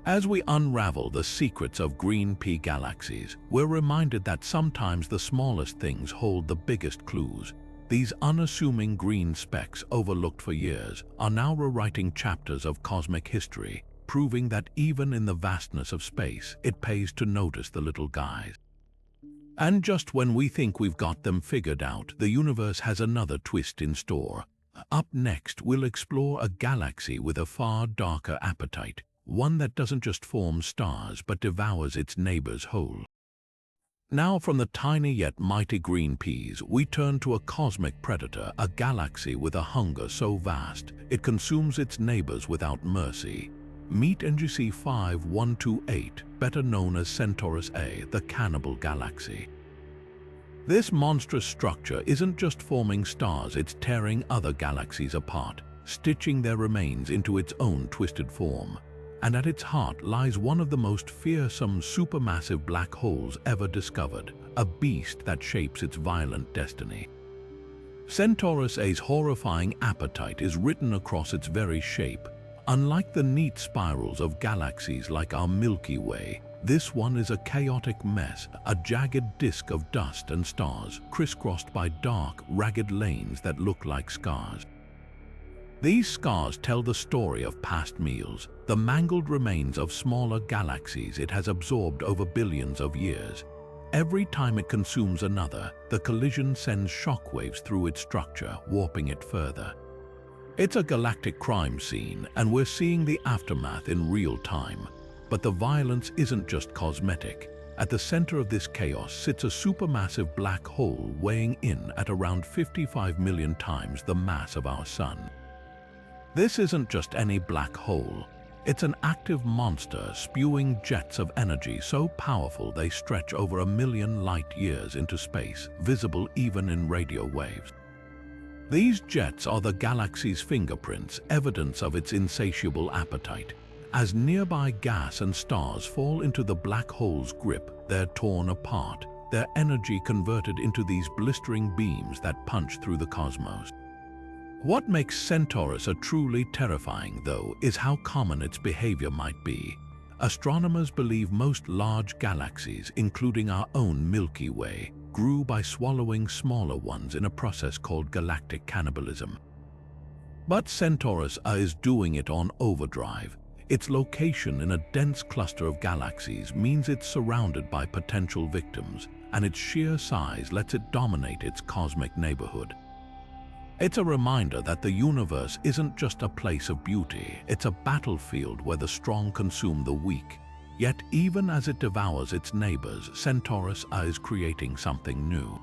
As we unravel the secrets of green pea galaxies, we're reminded that sometimes the smallest things hold the biggest clues. These unassuming green specks, overlooked for years, are now rewriting chapters of cosmic history, proving that even in the vastness of space, it pays to notice the little guys. And just when we think we've got them figured out, the universe has another twist in store. Up next, we'll explore a galaxy with a far darker appetite, one that doesn't just form stars but devours its neighbors whole. Now, from the tiny yet mighty green peas, we turn to a cosmic predator, a galaxy with a hunger so vast it consumes its neighbors without mercy. meet NGC 5128, better known as Centaurus A, the cannibal galaxy. This monstrous structure isn't just forming stars, it's tearing other galaxies apart, stitching their remains into its own twisted form. And at its heart lies one of the most fearsome supermassive black holes ever discovered, a beast that shapes its violent destiny. Centaurus A's horrifying appetite is written across its very shape. Unlike the neat spirals of galaxies like our Milky Way, this one is a chaotic mess, a jagged disk of dust and stars, crisscrossed by dark, ragged lanes that look like scars. These scars tell the story of past meals, the mangled remains of smaller galaxies it has absorbed over billions of years. Every time it consumes another, the collision sends shockwaves through its structure, warping it further. It's a galactic crime scene, and we're seeing the aftermath in real time. But the violence isn't just cosmetic. At the center of this chaos sits a supermassive black hole weighing in at around 55 million times the mass of our Sun. This isn't just any black hole. It's an active monster spewing jets of energy so powerful they stretch over 1 million light-years into space, visible even in radio waves. These jets are the galaxy's fingerprints, evidence of its insatiable appetite. As nearby gas and stars fall into the black hole's grip, they're torn apart, their energy converted into these blistering beams that punch through the cosmos. What makes Centaurus a truly terrifying, though, is how common its behavior might be. Astronomers believe most large galaxies, including our own Milky Way, grew by swallowing smaller ones in a process called galactic cannibalism. But Centaurus A is doing it on overdrive. Its location in a dense cluster of galaxies means it's surrounded by potential victims, and its sheer size lets it dominate its cosmic neighborhood. It's a reminder that the universe isn't just a place of beauty, it's a battlefield where the strong consume the weak. Yet even as it devours its neighbors, Centaurus A is creating something new.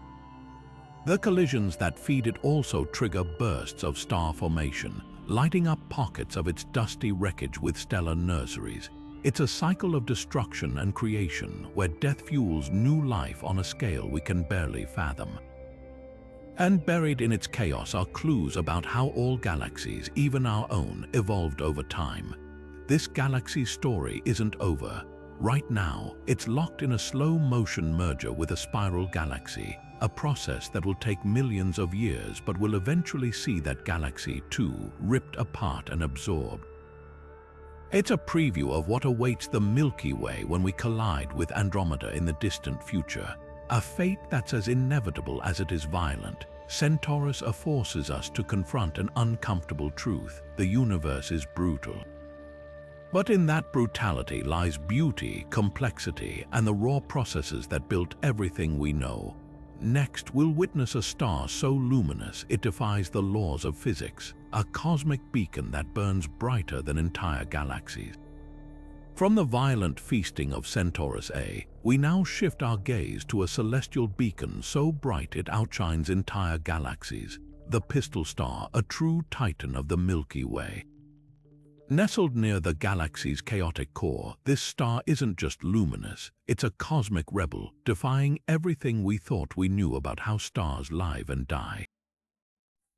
The collisions that feed it also trigger bursts of star formation, lighting up pockets of its dusty wreckage with stellar nurseries. It's a cycle of destruction and creation where death fuels new life on a scale we can barely fathom. And buried in its chaos are clues about how all galaxies, even our own, evolved over time. This galaxy's story isn't over. Right now, it's locked in a slow-motion merger with a spiral galaxy, a process that will take millions of years but will eventually see that galaxy, too, ripped apart and absorbed. It's a preview of what awaits the Milky Way when we collide with Andromeda in the distant future. A fate that's as inevitable as it is violent. Centaurus A forces us to confront an uncomfortable truth: the universe is brutal. But in that brutality lies beauty, complexity, and the raw processes that built everything we know. Next, we'll witness a star so luminous it defies the laws of physics, a cosmic beacon that burns brighter than entire galaxies. From the violent feasting of Centaurus A, we now shift our gaze to a celestial beacon so bright it outshines entire galaxies, the Pistol Star, a true titan of the Milky Way. Nestled near the galaxy's chaotic core, this star isn't just luminous, it's a cosmic rebel, defying everything we thought we knew about how stars live and die.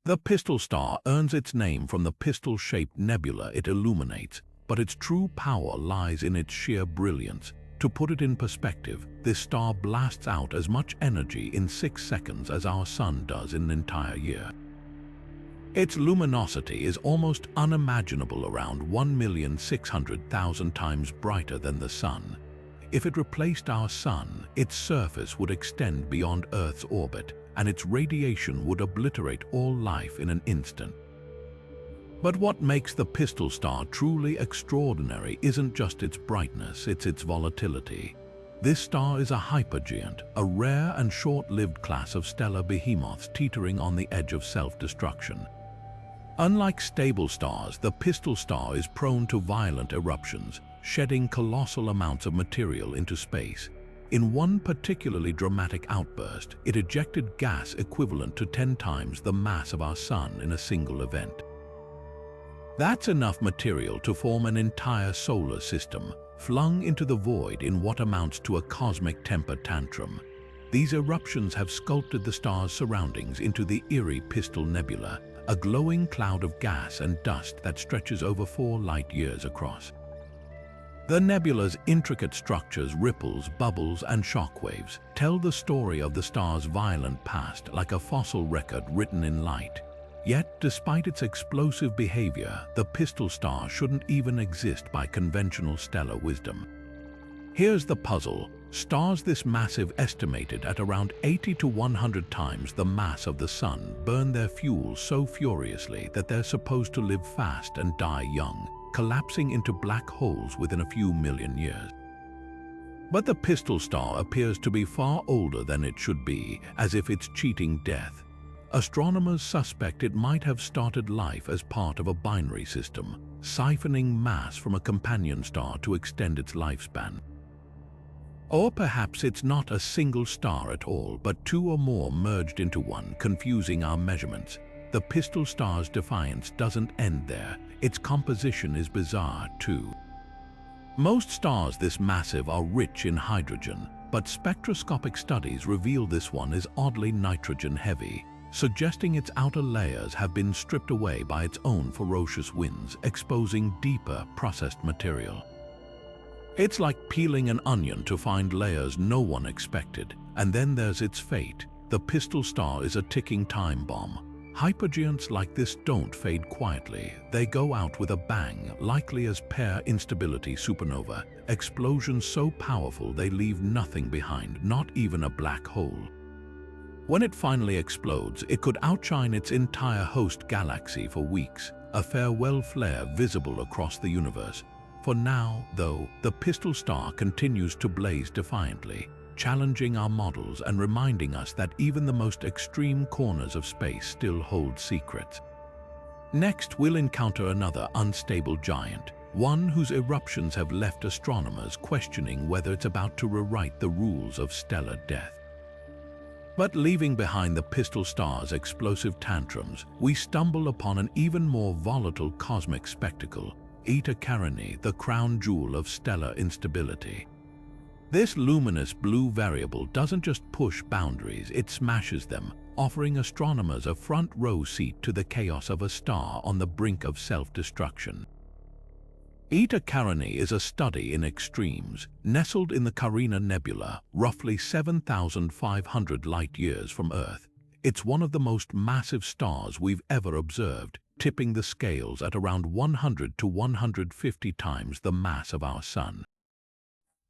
The Pistol Star earns its name from the pistol-shaped nebula it illuminates, but its true power lies in its sheer brilliance. To put it in perspective, this star blasts out as much energy in 6 seconds as our Sun does in an entire year. Its luminosity is almost unimaginable, around 1,600,000 times brighter than the Sun. If it replaced our Sun, its surface would extend beyond Earth's orbit, and its radiation would obliterate all life in an instant. But what makes the Pistol Star truly extraordinary isn't just its brightness, it's its volatility. This star is a hypergiant, a rare and short-lived class of stellar behemoths teetering on the edge of self-destruction. Unlike stable stars, the Pistol Star is prone to violent eruptions, shedding colossal amounts of material into space. In one particularly dramatic outburst, it ejected gas equivalent to 10 times the mass of our Sun in a single event. That's enough material to form an entire solar system, flung into the void in what amounts to a cosmic temper tantrum. These eruptions have sculpted the star's surroundings into the eerie Pistol Nebula, a glowing cloud of gas and dust that stretches over 4 light-years across. The nebula's intricate structures, ripples, bubbles, and shockwaves tell the story of the star's violent past like a fossil record written in light. Yet, despite its explosive behavior, the Pistol Star shouldn't even exist by conventional stellar wisdom. Here's the puzzle. Stars this massive, estimated at around 80 to 100 times the mass of the Sun, burn their fuel so furiously that they're supposed to live fast and die young, collapsing into black holes within a few million years. But the Pistol Star appears to be far older than it should be, as if it's cheating death. Astronomers suspect it might have started life as part of a binary system, siphoning mass from a companion star to extend its lifespan. Or perhaps it's not a single star at all, but 2 or more merged into one, confusing our measurements. The Pistol Star's defiance doesn't end there. Its composition is bizarre too. Most stars this massive are rich in hydrogen, but spectroscopic studies reveal this one is oddly nitrogen-heavy, suggesting its outer layers have been stripped away by its own ferocious winds, exposing deeper, processed material. It's like peeling an onion to find layers no one expected. And then there's its fate. The Pistol Star is a ticking time bomb. Hypergiants like this don't fade quietly. They go out with a bang, likely as pair instability supernova, explosions so powerful they leave nothing behind, not even a black hole. When it finally explodes, it could outshine its entire host galaxy for weeks, a farewell flare visible across the universe. For now, though, the Pistol Star continues to blaze defiantly, challenging our models and reminding us that even the most extreme corners of space still hold secrets. Next, we'll encounter another unstable giant, one whose eruptions have left astronomers questioning whether it's about to rewrite the rules of stellar death. But leaving behind the Pistol Star's explosive tantrums, we stumble upon an even more volatile cosmic spectacle, Eta Carinii, the crown jewel of stellar instability. This luminous blue variable doesn't just push boundaries, it smashes them, offering astronomers a front-row seat to the chaos of a star on the brink of self-destruction. Eta Carinii is a study in extremes, nestled in the Carina Nebula, roughly 7,500 light-years from Earth. It's one of the most massive stars we've ever observed, tipping the scales at around 100 to 150 times the mass of our Sun.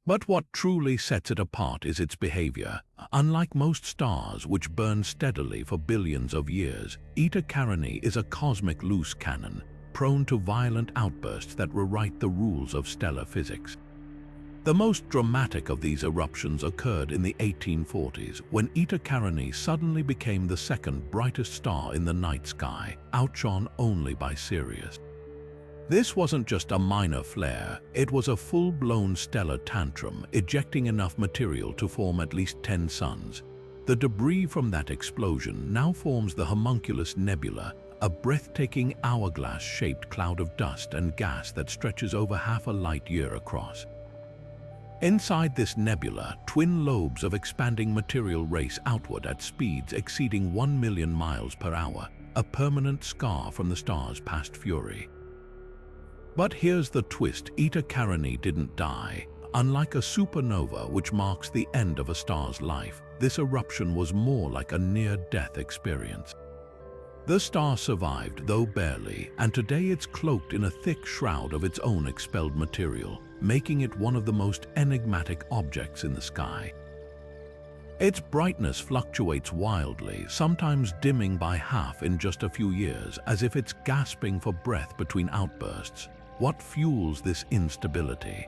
But what truly sets it apart is its behavior. Unlike most stars which burn steadily for billions of years, Eta Carinii is a cosmic loose cannon, prone to violent outbursts that rewrite the rules of stellar physics. The most dramatic of these eruptions occurred in the 1840s, when Eta Carinii suddenly became the second brightest star in the night sky, outshone only by Sirius. This wasn't just a minor flare, it was a full-blown stellar tantrum, ejecting enough material to form at least 10 suns. The debris from that explosion now forms the Homunculus Nebula, a breathtaking hourglass-shaped cloud of dust and gas that stretches over half a light-year across. Inside this nebula, twin lobes of expanding material race outward at speeds exceeding 1 million miles per hour, a permanent scar from the star's past fury. But here's the twist: Eta Carinii didn't die. Unlike a supernova which marks the end of a star's life, this eruption was more like a near-death experience. The star survived, though barely, and today it's cloaked in a thick shroud of its own expelled material, making it one of the most enigmatic objects in the sky. Its brightness fluctuates wildly, sometimes dimming by half in just a few years, as if it's gasping for breath between outbursts. What fuels this instability?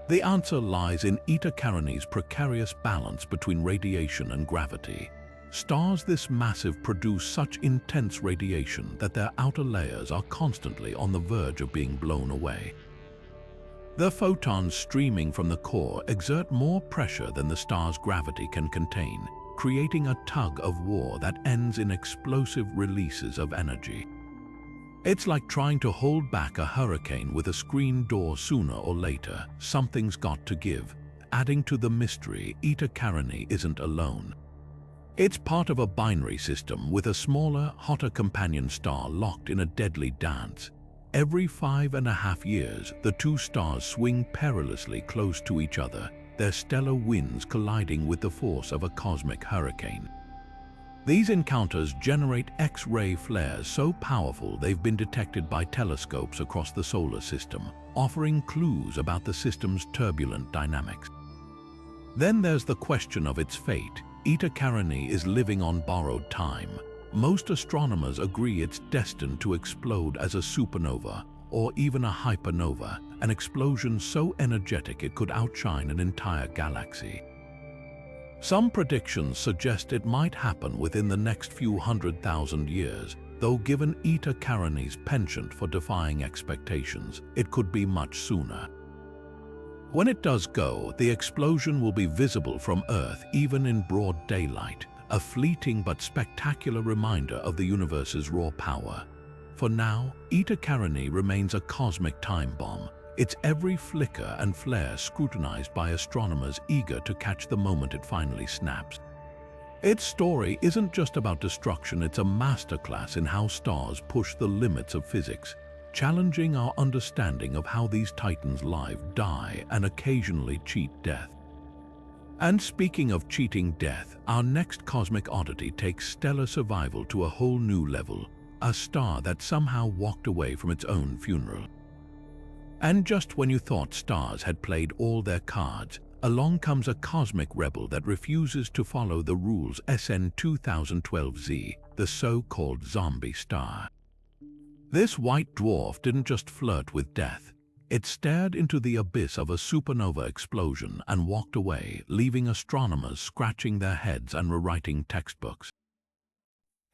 The answer lies in Eta Carinii's precarious balance between radiation and gravity. Stars this massive produce such intense radiation that their outer layers are constantly on the verge of being blown away. The photons streaming from the core exert more pressure than the star's gravity can contain, creating a tug of war that ends in explosive releases of energy. It's like trying to hold back a hurricane with a screen door. Sooner or later, something's got to give. Adding to the mystery, Eta Carinii isn't alone. It's part of a binary system with a smaller, hotter companion star locked in a deadly dance. Every 5.5 years, the two stars swing perilously close to each other, their stellar winds colliding with the force of a cosmic hurricane. These encounters generate X-ray flares so powerful they've been detected by telescopes across the solar system, offering clues about the system's turbulent dynamics. Then there's the question of its fate. Eta Carinii is living on borrowed time. Most astronomers agree it's destined to explode as a supernova or even a hypernova, an explosion so energetic it could outshine an entire galaxy. Some predictions suggest it might happen within the next few 100,000 years, though given Eta Carinii's penchant for defying expectations, it could be much sooner. When it does go, the explosion will be visible from Earth even in broad daylight, a fleeting but spectacular reminder of the universe's raw power. For now, Eta Carinii remains a cosmic time bomb, its every flicker and flare scrutinized by astronomers eager to catch the moment it finally snaps. Its story isn't just about destruction, it's a masterclass in how stars push the limits of physics, challenging our understanding of how these titans live, die, and occasionally cheat death. And speaking of cheating death, our next cosmic oddity takes stellar survival to a whole new level, a star that somehow walked away from its own funeral. And just when you thought stars had played all their cards, along comes a cosmic rebel that refuses to follow the rules. SN 2012Z, the so-called zombie star. This white dwarf didn't just flirt with death. It stared into the abyss of a supernova explosion and walked away, leaving astronomers scratching their heads and rewriting textbooks.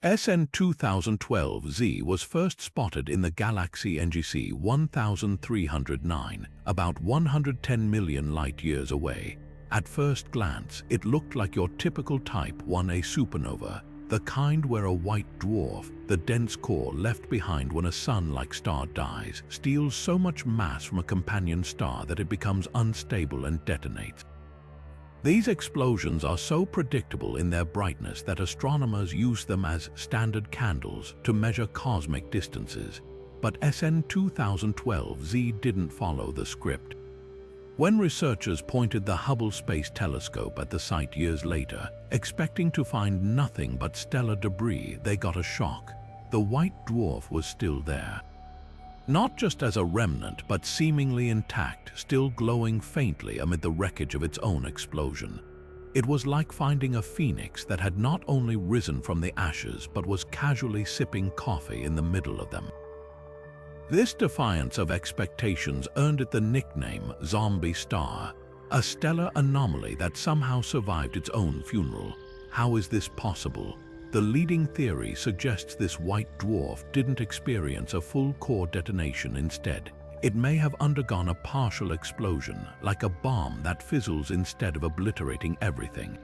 SN 2012Z was first spotted in the galaxy NGC 1309, about 110 million light-years away. At first glance, it looked like your typical Type 1a supernova, the kind where a white dwarf, the dense core left behind when a sun-like star dies, steals so much mass from a companion star that it becomes unstable and detonates. These explosions are so predictable in their brightness that astronomers use them as standard candles to measure cosmic distances. But SN 2012Z didn't follow the script. When researchers pointed the Hubble Space Telescope at the site years later, expecting to find nothing but stellar debris, they got a shock. The white dwarf was still there. Not just as a remnant, but seemingly intact, still glowing faintly amid the wreckage of its own explosion. It was like finding a phoenix that had not only risen from the ashes, but was casually sipping coffee in the middle of them. This defiance of expectations earned it the nickname Zombie Star, a stellar anomaly that somehow survived its own funeral. How is this possible? The leading theory suggests this white dwarf didn't experience a full core detonation. Instead, it may have undergone a partial explosion, like a bomb that fizzles instead of obliterating everything.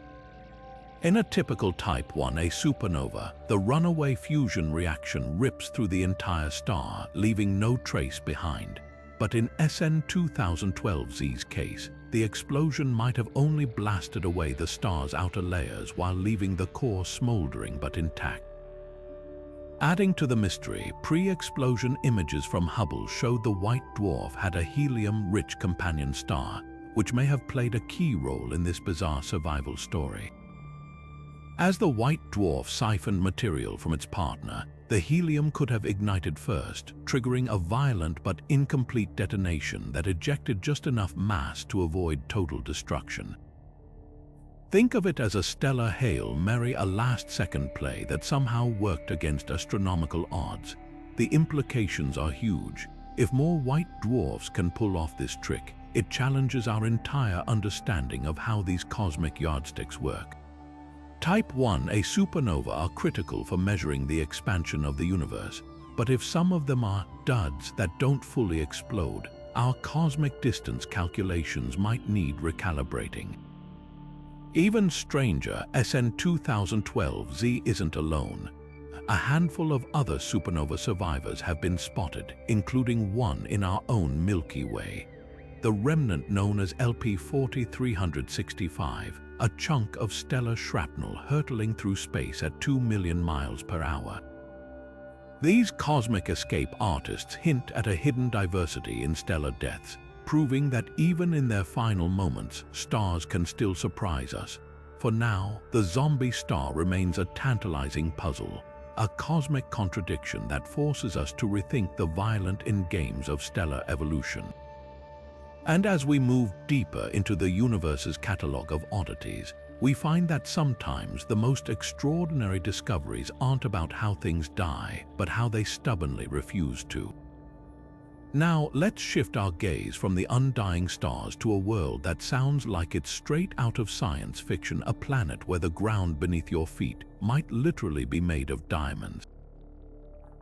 In a typical Type 1a supernova, the runaway fusion reaction rips through the entire star, leaving no trace behind. But in SN 2012Z's case, the explosion might have only blasted away the star's outer layers while leaving the core smoldering but intact. Adding to the mystery, pre-explosion images from Hubble showed the white dwarf had a helium-rich companion star, which may have played a key role in this bizarre survival story. As the white dwarf siphoned material from its partner, the helium could have ignited first, triggering a violent but incomplete detonation that ejected just enough mass to avoid total destruction. Think of it as a stellar Hail Mary, a last-second play that somehow worked against astronomical odds. The implications are huge. If more white dwarfs can pull off this trick, it challenges our entire understanding of how these cosmic yardsticks work. Type 1a supernova are critical for measuring the expansion of the universe, but if some of them are duds that don't fully explode, our cosmic distance calculations might need recalibrating. Even stranger, SN 2012Z isn't alone. a handful of other supernova survivors have been spotted, including one in our own Milky Way. The remnant known as LP 4365, a chunk of stellar shrapnel hurtling through space at 2 million miles per hour. These cosmic escape artists hint at a hidden diversity in stellar deaths, proving that even in their final moments, stars can still surprise us. For now, the zombie star remains a tantalizing puzzle, a cosmic contradiction that forces us to rethink the violent endgames of stellar evolution. And as we move deeper into the universe's catalogue of oddities, we find that sometimes the most extraordinary discoveries aren't about how things die, but how they stubbornly refuse to. Now, let's shift our gaze from the undying stars to a world that sounds like it's straight out of science fiction, a planet where the ground beneath your feet might literally be made of diamonds.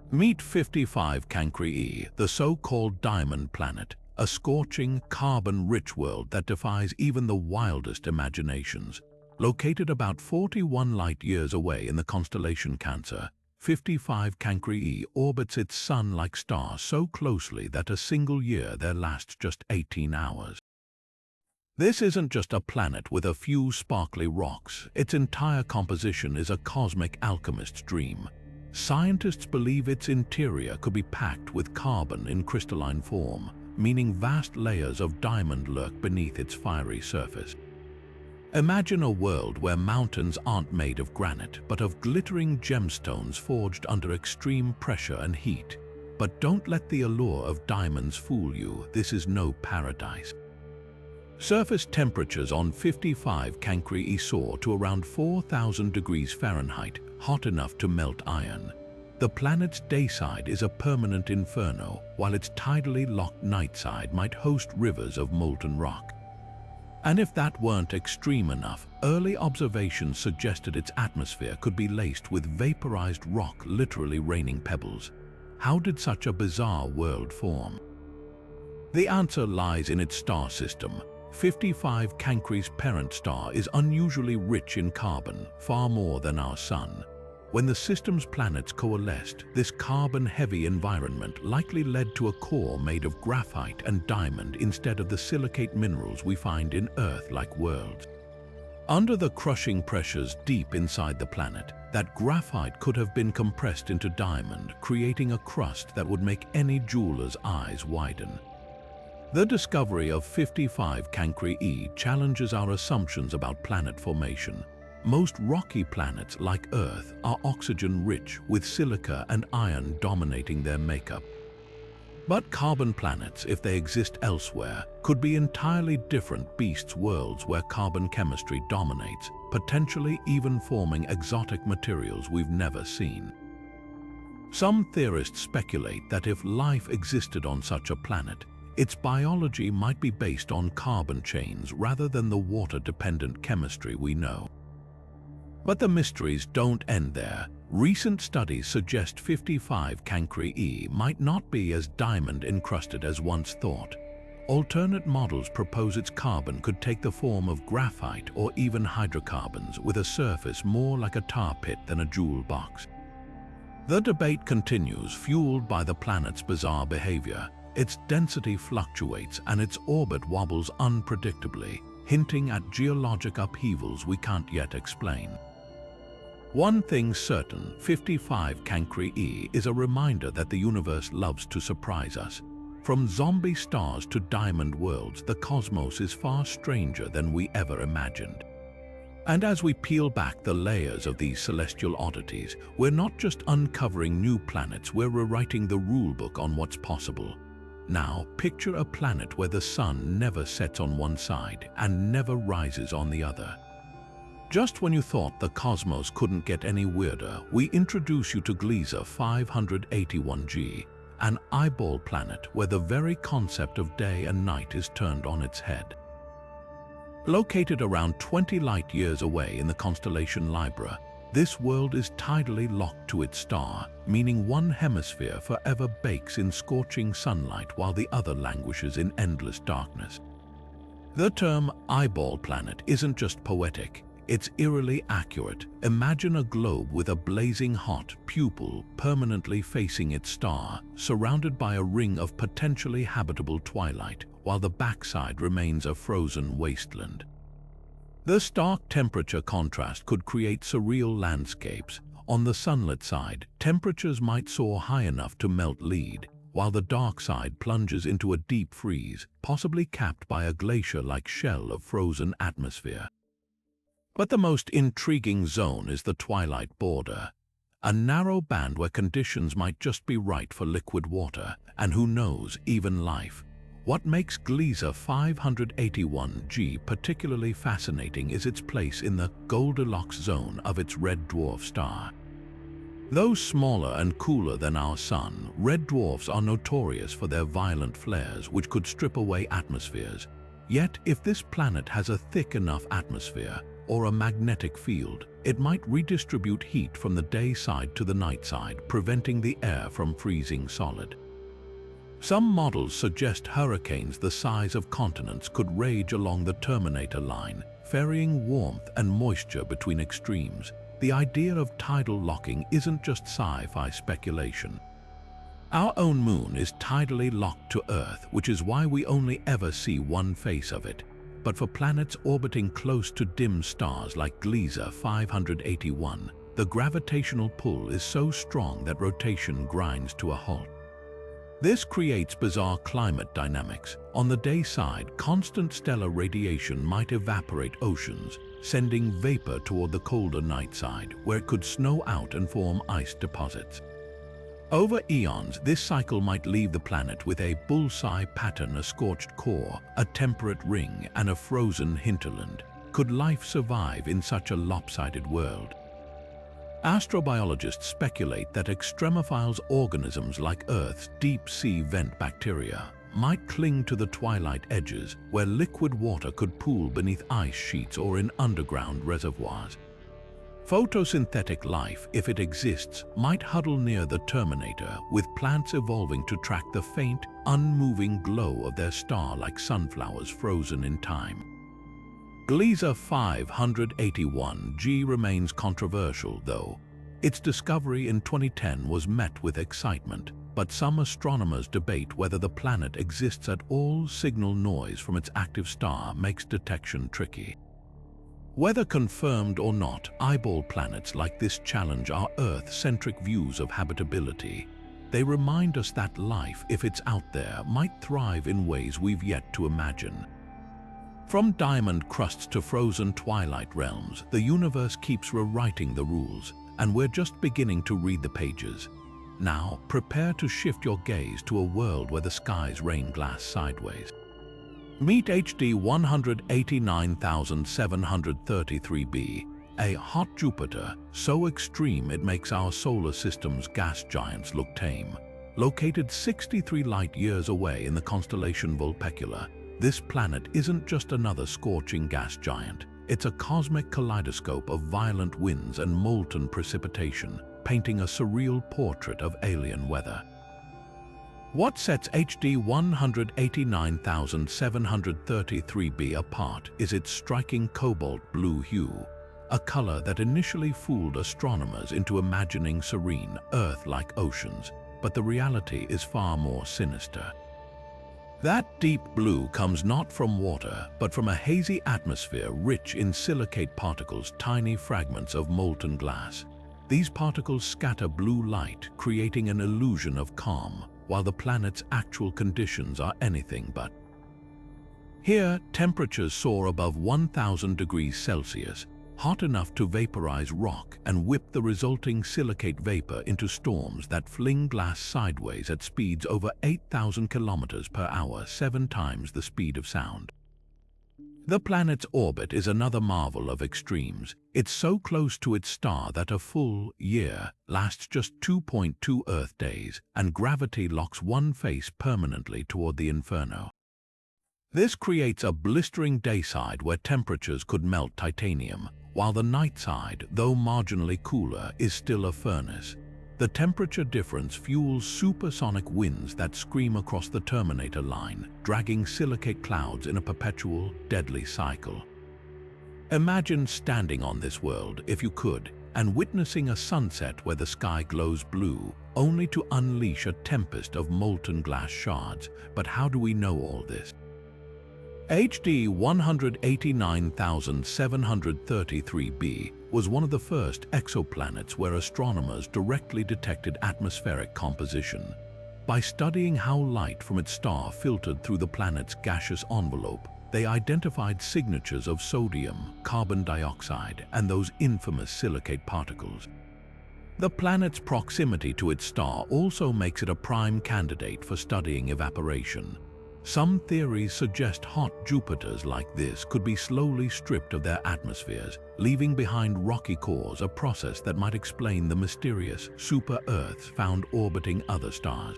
Meet 55 Cancri, the so-called diamond planet, a scorching, carbon-rich world that defies even the wildest imaginations. Located about 41 light-years away in the constellation Cancer, 55 Cancri orbits its sun-like star so closely that a single year there lasts just 18 hours. This isn't just a planet with a few sparkly rocks. Its entire composition is a cosmic alchemist's dream. Scientists believe its interior could be packed with carbon in crystalline form, meaning vast layers of diamond lurk beneath its fiery surface. Imagine a world where mountains aren't made of granite, but of glittering gemstones forged under extreme pressure and heat. But don't let the allure of diamonds fool you. This is no paradise. Surface temperatures on 55 Cancri soar to around 4,000 degrees Fahrenheit, hot enough to melt iron. The planet's dayside is a permanent inferno, while its tidally locked nightside might host rivers of molten rock. And if that weren't extreme enough, early observations suggested its atmosphere could be laced with vaporized rock, literally raining pebbles. How did such a bizarre world form? The answer lies in its star system. 55 Cancri's parent star is unusually rich in carbon, far more than our Sun. When the system's planets coalesced, this carbon-heavy environment likely led to a core made of graphite and diamond instead of the silicate minerals we find in Earth-like worlds. Under the crushing pressures deep inside the planet, that graphite could have been compressed into diamond, creating a crust that would make any jeweler's eyes widen. The discovery of 55 Cancri challenges our assumptions about planet formation. Most rocky planets, like Earth, are oxygen-rich, with silica and iron dominating their makeup. But carbon planets, if they exist elsewhere, could be entirely different beasts, worlds where carbon chemistry dominates, potentially even forming exotic materials we've never seen. Some theorists speculate that if life existed on such a planet, its biology might be based on carbon chains rather than the water-dependent chemistry we know. But the mysteries don't end there. Recent studies suggest 55 Cancri might not be as diamond-encrusted as once thought. Alternate models propose its carbon could take the form of graphite or even hydrocarbons, with a surface more like a tar pit than a jewel box. The debate continues, fueled by the planet's bizarre behavior. Its density fluctuates and its orbit wobbles unpredictably, hinting at geologic upheavals we can't yet explain. One thing's certain, 55 Cancri is a reminder that the universe loves to surprise us. From zombie stars to diamond worlds, the cosmos is far stranger than we ever imagined. And as we peel back the layers of these celestial oddities, we're not just uncovering new planets, we're rewriting the rulebook on what's possible. Now, picture a planet where the sun never sets on one side and never rises on the other. Just when you thought the cosmos couldn't get any weirder, we introduce you to Gliese 581g, an eyeball planet where the very concept of day and night is turned on its head. Located around 20 light-years away in the constellation Libra, this world is tidally locked to its star, meaning one hemisphere forever bakes in scorching sunlight while the other languishes in endless darkness. The term eyeball planet isn't just poetic. It's eerily accurate. Imagine a globe with a blazing hot pupil permanently facing its star, surrounded by a ring of potentially habitable twilight, while the backside remains a frozen wasteland. The stark temperature contrast could create surreal landscapes. On the sunlit side, temperatures might soar high enough to melt lead, while the dark side plunges into a deep freeze, possibly capped by a glacier-like shell of frozen atmosphere. But the most intriguing zone is the twilight border, a narrow band where conditions might just be right for liquid water, and who knows, even life. What makes Gliese 581g particularly fascinating is its place in the Goldilocks zone of its red dwarf star. Though smaller and cooler than our Sun, red dwarfs are notorious for their violent flares which could strip away atmospheres. Yet, if this planet has a thick enough atmosphere or a magnetic field, it might redistribute heat from the day side to the night side, preventing the air from freezing solid. Some models suggest hurricanes the size of continents could rage along the Terminator line, ferrying warmth and moisture between extremes. The idea of tidal locking isn't just sci-fi speculation. Our own moon is tidally locked to Earth, which is why we only ever see one face of it. But for planets orbiting close to dim stars like Gliese 581, the gravitational pull is so strong that rotation grinds to a halt. This creates bizarre climate dynamics. On the day side, constant stellar radiation might evaporate oceans, sending vapor toward the colder night side, where it could snow out and form ice deposits. Over eons, this cycle might leave the planet with a bullseye pattern, a scorched core, a temperate ring, and a frozen hinterland. Could life survive in such a lopsided world? Astrobiologists speculate that extremophiles organisms like Earth's deep-sea vent bacteria might cling to the twilight edges, where liquid water could pool beneath ice sheets or in underground reservoirs. Photosynthetic life, if it exists, might huddle near the Terminator, with plants evolving to track the faint, unmoving glow of their star like sunflowers frozen in time. Gliese 581g remains controversial, though. Its discovery in 2010 was met with excitement, but some astronomers debate whether the planet exists at all. Signal noise from its active star makes detection tricky. Whether confirmed or not, eyeball planets like this challenge our Earth-centric views of habitability. They remind us that life, if it's out there, might thrive in ways we've yet to imagine. From diamond crusts to frozen twilight realms, the universe keeps rewriting the rules, and we're just beginning to read the pages. Now, prepare to shift your gaze to a world where the skies rain glass sideways. Meet HD 189,733b, a hot Jupiter so extreme it makes our solar system's gas giants look tame. Located 63 light-years away in the constellation Vulpecula, this planet isn't just another scorching gas giant. It's a cosmic kaleidoscope of violent winds and molten precipitation, painting a surreal portrait of alien weather. What sets HD 189,733b apart is its striking cobalt blue hue, a color that initially fooled astronomers into imagining serene, Earth-like oceans, but the reality is far more sinister. That deep blue comes not from water, but from a hazy atmosphere rich in silicate particles, tiny fragments of molten glass. These particles scatter blue light, creating an illusion of calm, while the planet's actual conditions are anything but. Here, temperatures soar above 1,000 degrees Celsius, hot enough to vaporize rock and whip the resulting silicate vapor into storms that fling glass sideways at speeds over 8,000 kilometers per hour, 7 times the speed of sound. The planet's orbit is another marvel of extremes. It's so close to its star that a full year lasts just 2.2 Earth days, and gravity locks one face permanently toward the inferno. This creates a blistering day side where temperatures could melt titanium, while the night side, though marginally cooler, is still a furnace. The temperature difference fuels supersonic winds that scream across the Terminator line, dragging silicate clouds in a perpetual, deadly cycle. Imagine standing on this world, if you could, and witnessing a sunset where the sky glows blue, only to unleash a tempest of molten glass shards. But how do we know all this? HD 189733b was one of the first exoplanets where astronomers directly detected atmospheric composition. By studying how light from its star filtered through the planet's gaseous envelope, they identified signatures of sodium, carbon dioxide, and those infamous silicate particles. The planet's proximity to its star also makes it a prime candidate for studying evaporation. Some theories suggest hot Jupiters like this could be slowly stripped of their atmospheres, leaving behind rocky cores, a process that might explain the mysterious super-Earths found orbiting other stars.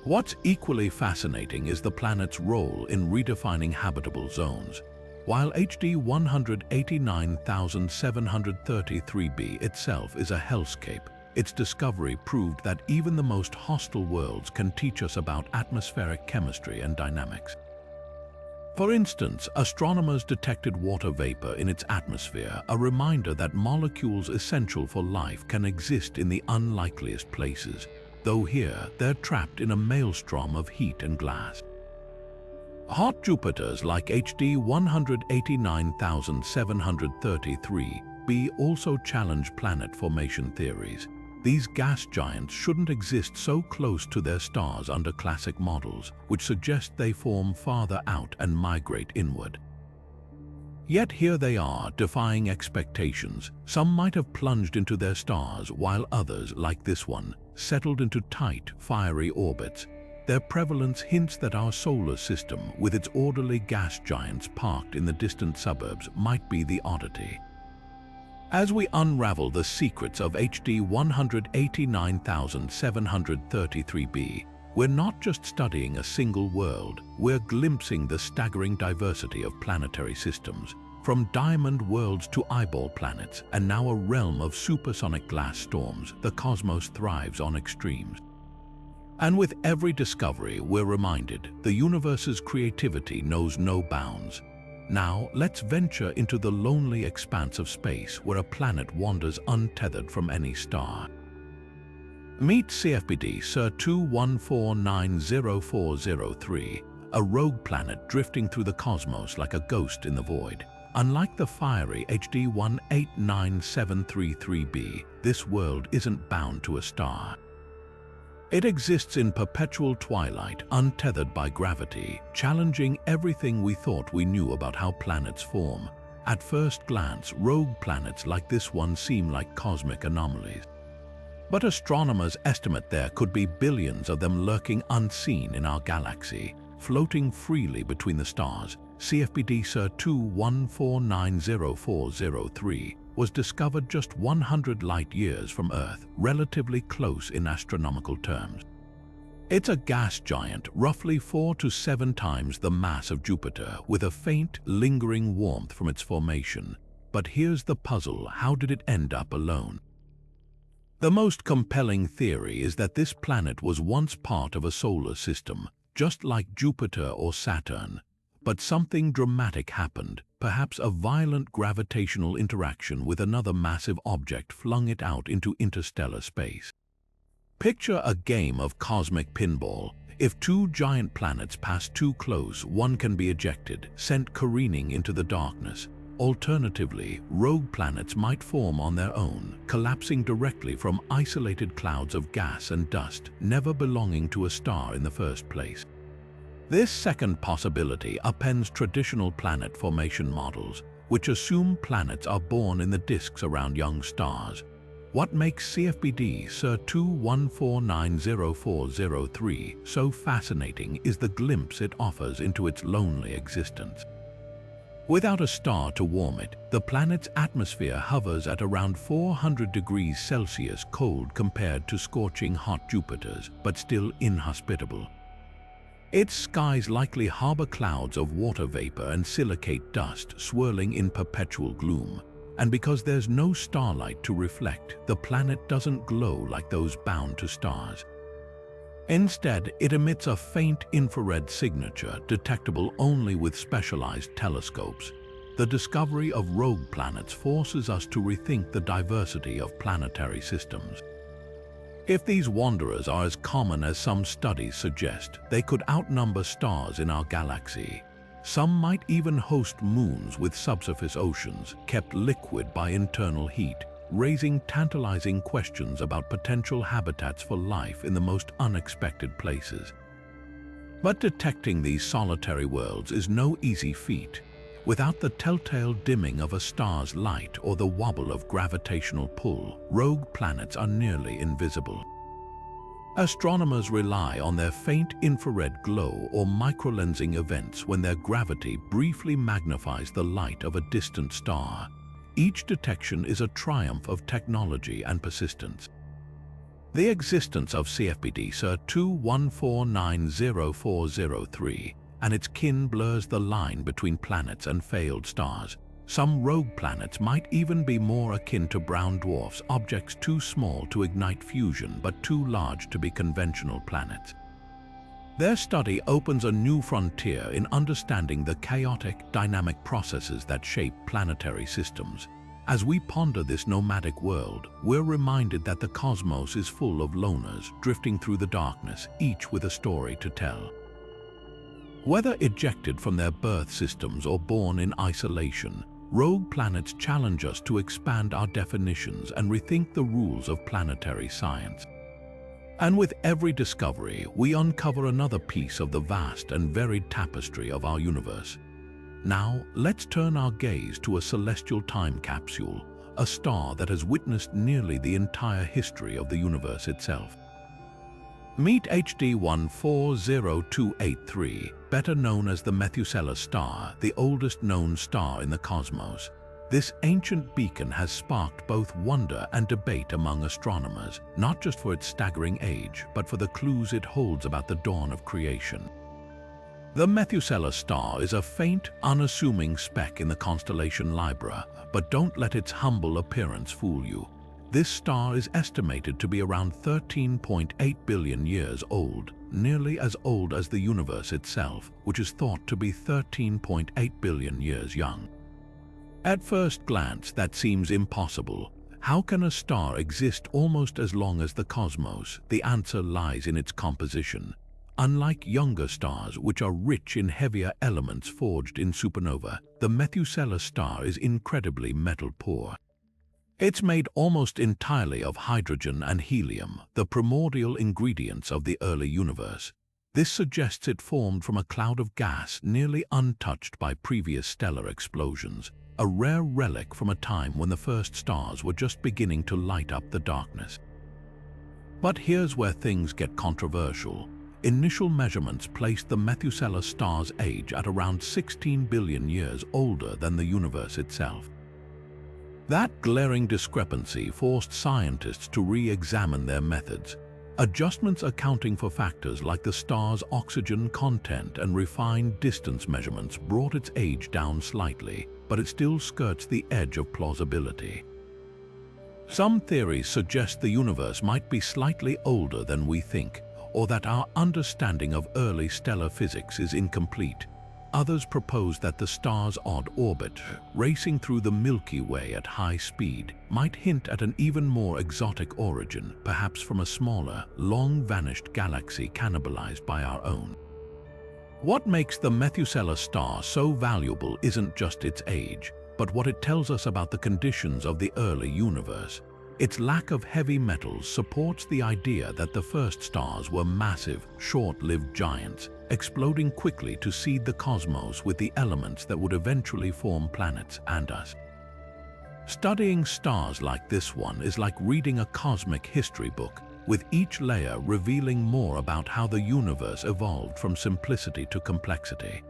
What's equally fascinating is the planet's role in redefining habitable zones. While HD 189733b itself is a hellscape, its discovery proved that even the most hostile worlds can teach us about atmospheric chemistry and dynamics. For instance, astronomers detected water vapor in its atmosphere, a reminder that molecules essential for life can exist in the unlikeliest places, though here they're trapped in a maelstrom of heat and glass. Hot Jupiters like HD 189733b also challenge planet formation theories. These gas giants shouldn't exist so close to their stars under classic models, which suggest they form farther out and migrate inward. Yet here they are, defying expectations. Some might have plunged into their stars, while others, like this one, settled into tight, fiery orbits. Their prevalence hints that our solar system, with its orderly gas giants parked in the distant suburbs, might be the oddity. As we unravel the secrets of HD 189733b, we're not just studying a single world, we're glimpsing the staggering diversity of planetary systems, from diamond worlds to eyeball planets, and now a realm of supersonic glass storms. The cosmos thrives on extremes. And with every discovery, we're reminded the universe's creativity knows no bounds. Now, let's venture into the lonely expanse of space where a planet wanders untethered from any star. Meet CFBD Sir 214904003, a rogue planet drifting through the cosmos like a ghost in the void. Unlike the fiery HD 189733b, this world isn't bound to a star. It exists in perpetual twilight, untethered by gravity, challenging everything we thought we knew about how planets form. At first glance, rogue planets like this one seem like cosmic anomalies. But astronomers estimate there could be billions of them lurking unseen in our galaxy, floating freely between the stars. CFBD Sir 214904003 was discovered just 100 light-years from Earth, relatively close in astronomical terms. It's a gas giant, roughly 4 to 7 times the mass of Jupiter, with a faint, lingering warmth from its formation. But here's the puzzle: how did it end up alone? The most compelling theory is that this planet was once part of a solar system, just like Jupiter or Saturn. But something dramatic happened. Perhaps a violent gravitational interaction with another massive object flung it out into interstellar space. Picture a game of cosmic pinball. If two giant planets pass too close, one can be ejected, sent careening into the darkness. Alternatively, rogue planets might form on their own, collapsing directly from isolated clouds of gas and dust, never belonging to a star in the first place. This second possibility upends traditional planet formation models, which assume planets are born in the disks around young stars. What makes CFBD Sir 214904003 so fascinating is the glimpse it offers into its lonely existence. Without a star to warm it, the planet's atmosphere hovers at around 400 degrees Celsius cold compared to scorching hot Jupiter's, but still inhospitable. Its skies likely harbor clouds of water vapor and silicate dust swirling in perpetual gloom. And because there's no starlight to reflect, the planet doesn't glow like those bound to stars. Instead, it emits a faint infrared signature detectable only with specialized telescopes. the discovery of rogue planets forces us to rethink the diversity of planetary systems. If these wanderers are as common as some studies suggest, they could outnumber stars in our galaxy. Some might even host moons with subsurface oceans kept liquid by internal heat, raising tantalizing questions about potential habitats for life in the most unexpected places. But detecting these solitary worlds is no easy feat. Without the telltale dimming of a star's light or the wobble of gravitational pull, rogue planets are nearly invisible. Astronomers rely on their faint infrared glow or microlensing events when their gravity briefly magnifies the light of a distant star. Each detection is a triumph of technology and persistence. The existence of CFBD SIR 214900403 and its kin blurs the line between planets and failed stars. Some rogue planets might even be more akin to brown dwarfs, objects too small to ignite fusion but too large to be conventional planets. Their study opens a new frontier in understanding the chaotic, dynamic processes that shape planetary systems. As we ponder this nomadic world, we're reminded that the cosmos is full of loners drifting through the darkness, each with a story to tell. Whether ejected from their birth systems or born in isolation, rogue planets challenge us to expand our definitions and rethink the rules of planetary science. And with every discovery, we uncover another piece of the vast and varied tapestry of our universe. Now, let's turn our gaze to a celestial time capsule, a star that has witnessed nearly the entire history of the universe itself. Meet HD 140283, better known as the Methuselah star, the oldest known star in the cosmos. This ancient beacon has sparked both wonder and debate among astronomers, not just for its staggering age, but for the clues it holds about the dawn of creation. The Methuselah star is a faint, unassuming speck in the constellation Libra, but don't let its humble appearance fool you. This star is estimated to be around 13.8 billion years old, nearly as old as the universe itself, which is thought to be 13.8 billion years young. At first glance, that seems impossible. How can a star exist almost as long as the cosmos? The answer lies in its composition. Unlike younger stars, which are rich in heavier elements forged in supernova, the Methuselah star is incredibly metal-poor. It's made almost entirely of hydrogen and helium, the primordial ingredients of the early universe. This suggests it formed from a cloud of gas nearly untouched by previous stellar explosions, a rare relic from a time when the first stars were just beginning to light up the darkness. But here's where things get controversial. Initial measurements placed the Methuselah star's age at around 16 billion years older than the universe itself. That glaring discrepancy forced scientists to re-examine their methods. Adjustments accounting for factors like the star's oxygen content and refined distance measurements brought its age down slightly, but it still skirts the edge of plausibility. Some theories suggest the universe might be slightly older than we think, or that our understanding of early stellar physics is incomplete. Others propose that the star's odd orbit, racing through the Milky Way at high speed, might hint at an even more exotic origin, perhaps from a smaller, long-vanished galaxy cannibalized by our own. What makes the Methuselah star so valuable isn't just its age, but what it tells us about the conditions of the early universe. Its lack of heavy metals supports the idea that the first stars were massive, short-lived giants, exploding quickly to seed the cosmos with the elements that would eventually form planets and us. Studying stars like this one is like reading a cosmic history book, with each layer revealing more about how the universe evolved from simplicity to complexity.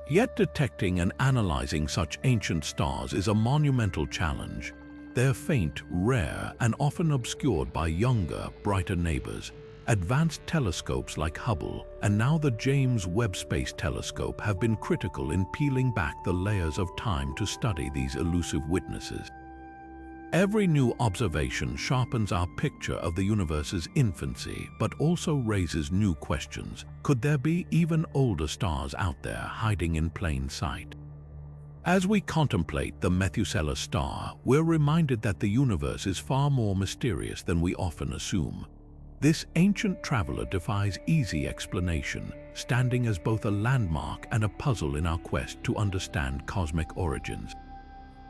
Yet detecting and analyzing such ancient stars is a monumental challenge. They're faint, rare, and often obscured by younger, brighter neighbors. Advanced telescopes like Hubble and now the James Webb Space Telescope have been critical in peeling back the layers of time to study these elusive witnesses. Every new observation sharpens our picture of the universe's infancy, but also raises new questions. Could there be even older stars out there hiding in plain sight? As we contemplate the Methuselah star, we're reminded that the universe is far more mysterious than we often assume. This ancient traveler defies easy explanation, standing as both a landmark and a puzzle in our quest to understand cosmic origins.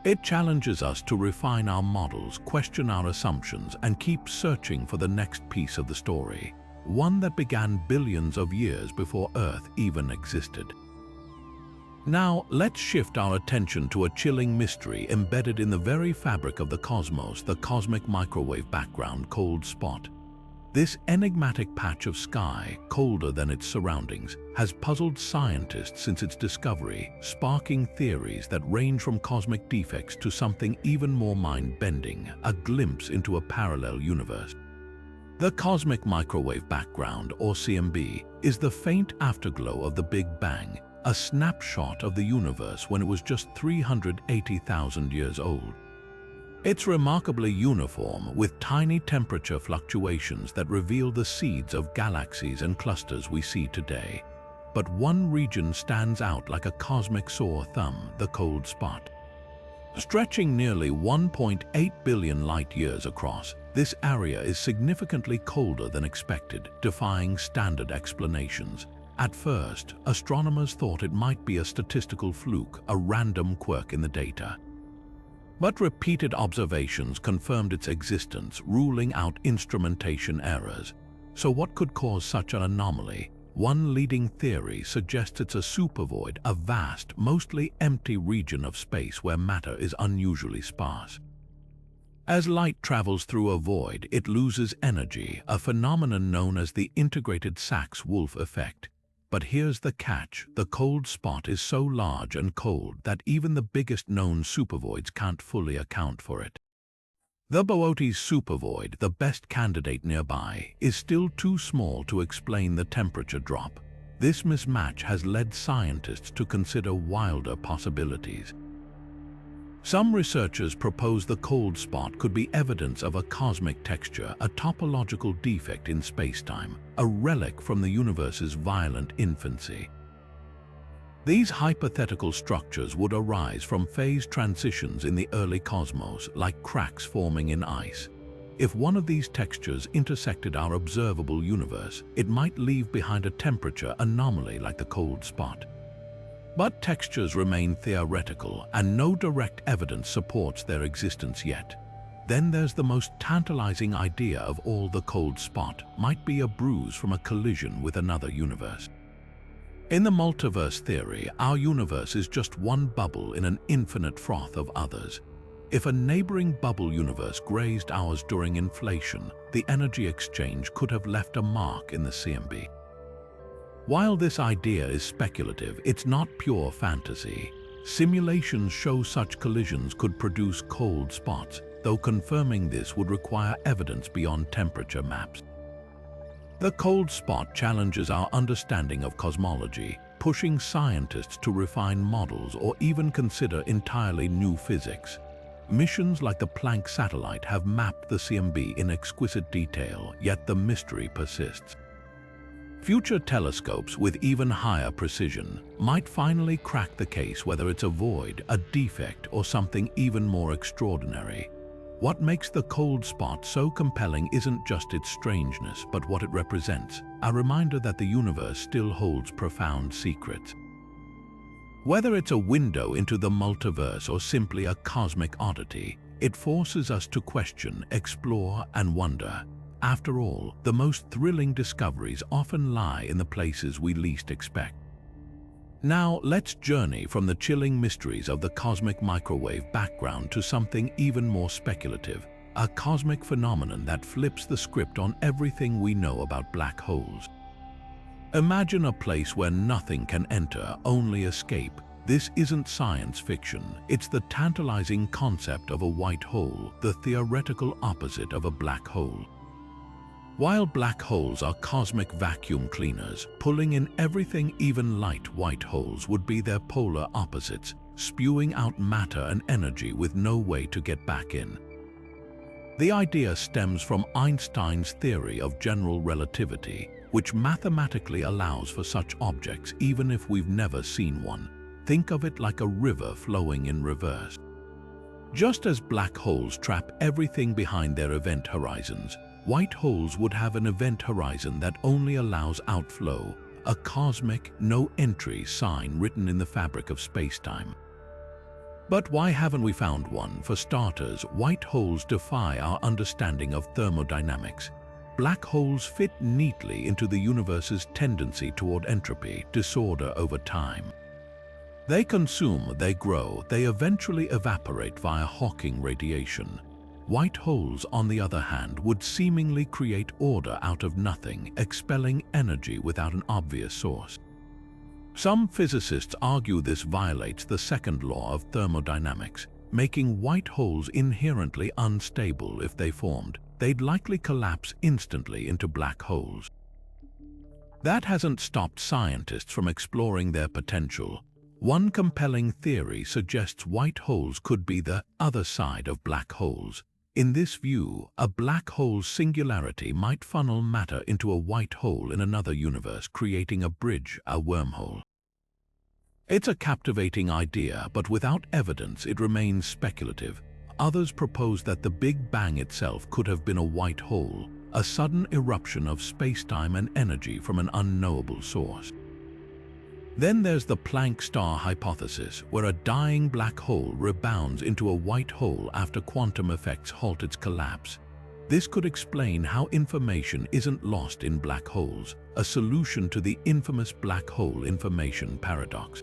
It challenges us to refine our models, question our assumptions, and keep searching for the next piece of the story, one that began billions of years before Earth even existed. Now, let's shift our attention to a chilling mystery embedded in the very fabric of the cosmos, the cosmic microwave background cold spot. This enigmatic patch of sky, colder than its surroundings, has puzzled scientists since its discovery, sparking theories that range from cosmic defects to something even more mind-bending, a glimpse into a parallel universe. The cosmic microwave background, or CMB, is the faint afterglow of the Big Bang, a snapshot of the universe when it was just 380,000 years old. It's remarkably uniform, with tiny temperature fluctuations that reveal the seeds of galaxies and clusters we see today. But one region stands out like a cosmic sore thumb, the cold spot. Stretching nearly 1.8 billion light-years across, this area is significantly colder than expected, defying standard explanations. At first, astronomers thought it might be a statistical fluke, a random quirk in the data. But repeated observations confirmed its existence, ruling out instrumentation errors. So what could cause such an anomaly? One leading theory suggests it's a supervoid, a vast, mostly empty region of space where matter is unusually sparse. As light travels through a void, it loses energy, a phenomenon known as the integrated Sachs-Wolfe effect. But here's the catch: the cold spot is so large and cold that even the biggest known supervoids can't fully account for it. The Boötes supervoid, the best candidate nearby, is still too small to explain the temperature drop. This mismatch has led scientists to consider wilder possibilities. Some researchers propose the cold spot could be evidence of a cosmic texture, a topological defect in spacetime, a relic from the universe's violent infancy. These hypothetical structures would arise from phase transitions in the early cosmos, like cracks forming in ice. If one of these textures intersected our observable universe, it might leave behind a temperature anomaly like the cold spot. But textures remain theoretical, and no direct evidence supports their existence yet. Then there's the most tantalizing idea of all: the cold spot might be a bruise from a collision with another universe. In the multiverse theory, our universe is just one bubble in an infinite froth of others. If a neighboring bubble universe grazed ours during inflation, the energy exchange could have left a mark in the CMB. While this idea is speculative, it's not pure fantasy. Simulations show such collisions could produce cold spots, though confirming this would require evidence beyond temperature maps. The cold spot challenges our understanding of cosmology, pushing scientists to refine models or even consider entirely new physics. Missions like the Planck satellite have mapped the CMB in exquisite detail, yet the mystery persists. Future telescopes with even higher precision might finally crack the case whether it's a void, a defect, or something even more extraordinary. What makes the cold spot so compelling isn't just its strangeness, but what it represents, a reminder that the universe still holds profound secrets. Whether it's a window into the multiverse or simply a cosmic oddity, it forces us to question, explore, and wonder. After all, the most thrilling discoveries often lie in the places we least expect. Now, let's journey from the chilling mysteries of the cosmic microwave background to something even more speculative, a cosmic phenomenon that flips the script on everything we know about black holes. Imagine a place where nothing can enter, only escape. This isn't science fiction, it's the tantalizing concept of a white hole, the theoretical opposite of a black hole. While black holes are cosmic vacuum cleaners, pulling in everything, even light, white holes would be their polar opposites, spewing out matter and energy with no way to get back in. The idea stems from Einstein's theory of general relativity, which mathematically allows for such objects even if we've never seen one. Think of it like a river flowing in reverse. Just as black holes trap everything behind their event horizons, white holes would have an event horizon that only allows outflow, a cosmic no-entry sign written in the fabric of space-time. But why haven't we found one? For starters, white holes defy our understanding of thermodynamics. Black holes fit neatly into the universe's tendency toward entropy, disorder over time. They consume, they grow, they eventually evaporate via Hawking radiation. White holes, on the other hand, would seemingly create order out of nothing, expelling energy without an obvious source. Some physicists argue this violates the second law of thermodynamics, making white holes inherently unstable. If they formed, they'd likely collapse instantly into black holes. That hasn't stopped scientists from exploring their potential. One compelling theory suggests white holes could be the other side of black holes. In this view, a black hole's singularity might funnel matter into a white hole in another universe, creating a bridge, a wormhole. It's a captivating idea, but without evidence it remains speculative. Others propose that the Big Bang itself could have been a white hole, a sudden eruption of space-time and energy from an unknowable source. Then there's the Planck star hypothesis, where a dying black hole rebounds into a white hole after quantum effects halt its collapse. This could explain how information isn't lost in black holes, a solution to the infamous black hole information paradox.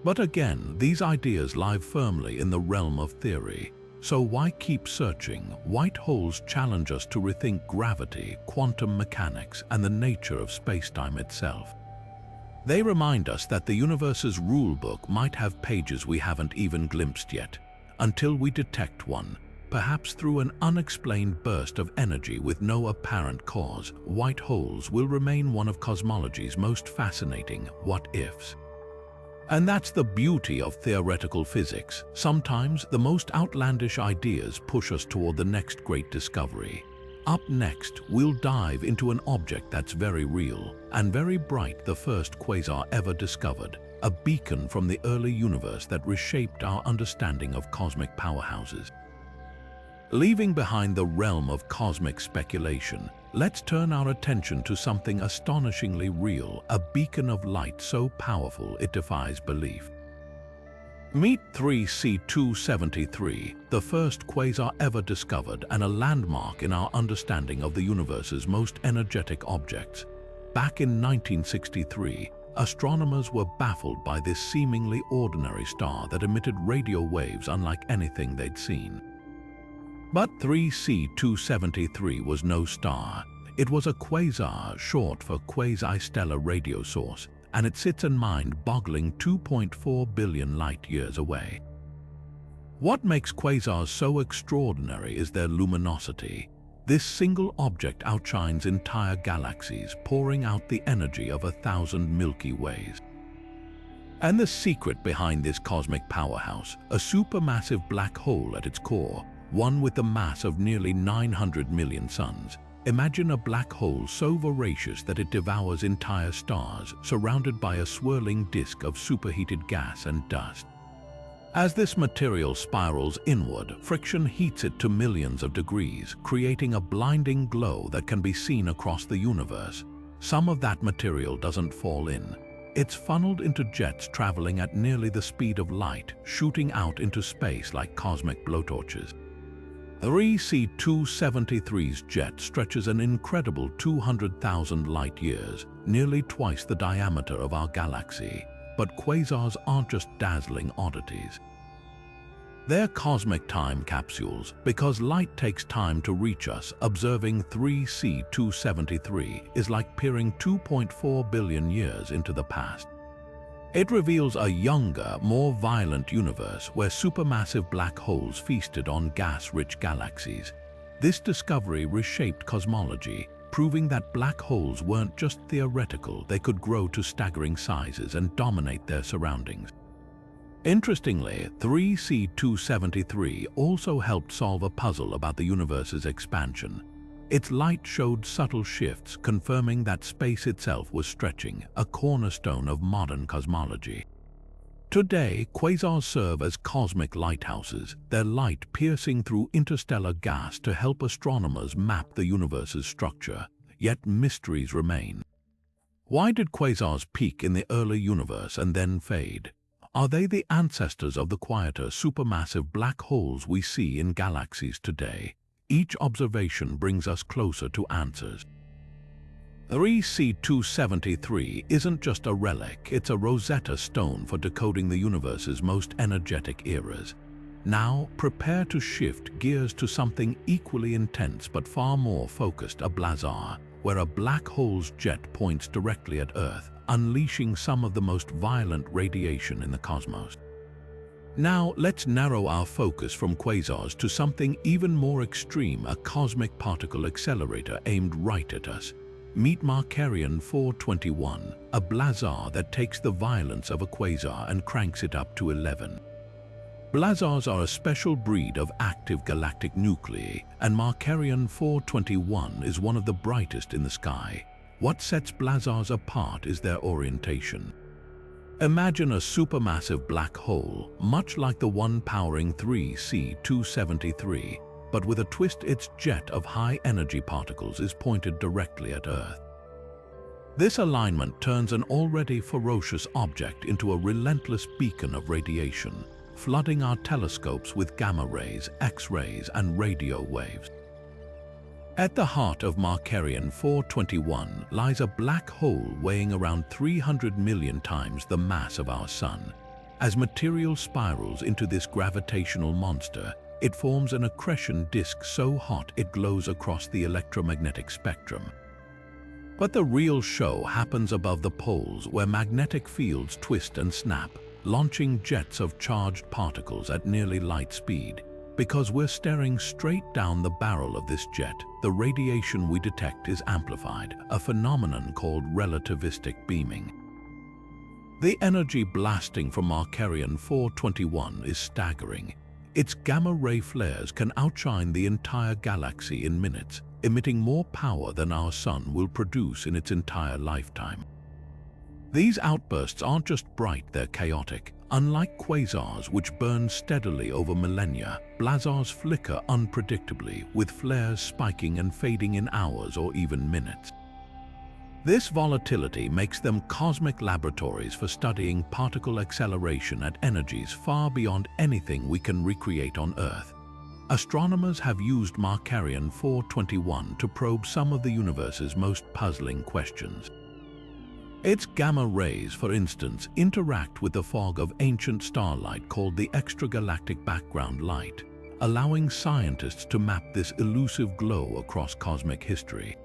But again, these ideas lie firmly in the realm of theory. So why keep searching? White holes challenge us to rethink gravity, quantum mechanics, and the nature of space-time itself. They remind us that the universe's rulebook might have pages we haven't even glimpsed yet, until we detect one, perhaps through an unexplained burst of energy with no apparent cause. White holes will remain one of cosmology's most fascinating what-ifs. And that's the beauty of theoretical physics. Sometimes the most outlandish ideas push us toward the next great discovery. Up next, we'll dive into an object that's very real and very bright, the first quasar ever discovered, a beacon from the early universe that reshaped our understanding of cosmic powerhouses. Leaving behind the realm of cosmic speculation, let's turn our attention to something astonishingly real, a beacon of light so powerful it defies belief. Meet 3C273, the first quasar ever discovered and a landmark in our understanding of the universe's most energetic objects. Back in 1963, astronomers were baffled by this seemingly ordinary star that emitted radio waves unlike anything they'd seen. But 3C273 was no star. It was a quasar, short for quasi-stellar radio source, and it sits a mind-boggling 2.4 billion light-years away. What makes quasars so extraordinary is their luminosity. This single object outshines entire galaxies, pouring out the energy of 1,000 Milky Ways. And the secret behind this cosmic powerhouse, a supermassive black hole at its core, one with the mass of nearly 900 million suns. Imagine a black hole so voracious that it devours entire stars, surrounded by a swirling disk of superheated gas and dust. As this material spirals inward, friction heats it to millions of degrees, creating a blinding glow that can be seen across the universe. Some of that material doesn't fall in. It's funneled into jets traveling at nearly the speed of light, shooting out into space like cosmic blowtorches. 3C273's jet stretches an incredible 200,000 light-years, nearly twice the diameter of our galaxy. But quasars aren't just dazzling oddities. They're cosmic time capsules. Because light takes time to reach us, observing 3C273 is like peering 2.4 billion years into the past. It reveals a younger, more violent universe where supermassive black holes feasted on gas-rich galaxies. This discovery reshaped cosmology, proving that black holes weren't just theoretical, they could grow to staggering sizes and dominate their surroundings. Interestingly, 3C273 also helped solve a puzzle about the universe's expansion. Its light showed subtle shifts, confirming that space itself was stretching, a cornerstone of modern cosmology. Today, quasars serve as cosmic lighthouses, their light piercing through interstellar gas to help astronomers map the universe's structure. Yet mysteries remain. Why did quasars peak in the early universe and then fade? Are they the ancestors of the quieter, supermassive black holes we see in galaxies today? Each observation brings us closer to answers. 3C273 isn't just a relic, it's a Rosetta Stone for decoding the universe's most energetic eras. Now, prepare to shift gears to something equally intense but far more focused, a blazar, where a black hole's jet points directly at Earth, unleashing some of the most violent radiation in the cosmos. Now, let's narrow our focus from quasars to something even more extreme, a cosmic particle accelerator aimed right at us. Meet Markarian 421, a blazar that takes the violence of a quasar and cranks it up to 11. Blazars are a special breed of active galactic nuclei, and Markarian 421 is one of the brightest in the sky. What sets blazars apart is their orientation. Imagine a supermassive black hole, much like the one powering 3C273, but with a twist. Its jet of high-energy particles is pointed directly at Earth. This alignment turns an already ferocious object into a relentless beacon of radiation, flooding our telescopes with gamma rays, X-rays, and radio waves. At the heart of Markarian 421 lies a black hole weighing around 300 million times the mass of our Sun. As material spirals into this gravitational monster, it forms an accretion disk so hot it glows across the electromagnetic spectrum. But the real show happens above the poles, where magnetic fields twist and snap, launching jets of charged particles at nearly light speed. Because we're staring straight down the barrel of this jet, the radiation we detect is amplified, a phenomenon called relativistic beaming. The energy blasting from Markarian 421 is staggering. Its gamma-ray flares can outshine the entire galaxy in minutes, emitting more power than our Sun will produce in its entire lifetime. These outbursts aren't just bright, they're chaotic. Unlike quasars, which burn steadily over millennia, blazars flicker unpredictably, with flares spiking and fading in hours or even minutes. This volatility makes them cosmic laboratories for studying particle acceleration at energies far beyond anything we can recreate on Earth. Astronomers have used Markarian 421 to probe some of the universe's most puzzling questions. Its gamma rays, for instance, interact with the fog of ancient starlight called the extragalactic background light, allowing scientists to map this elusive glow across cosmic history.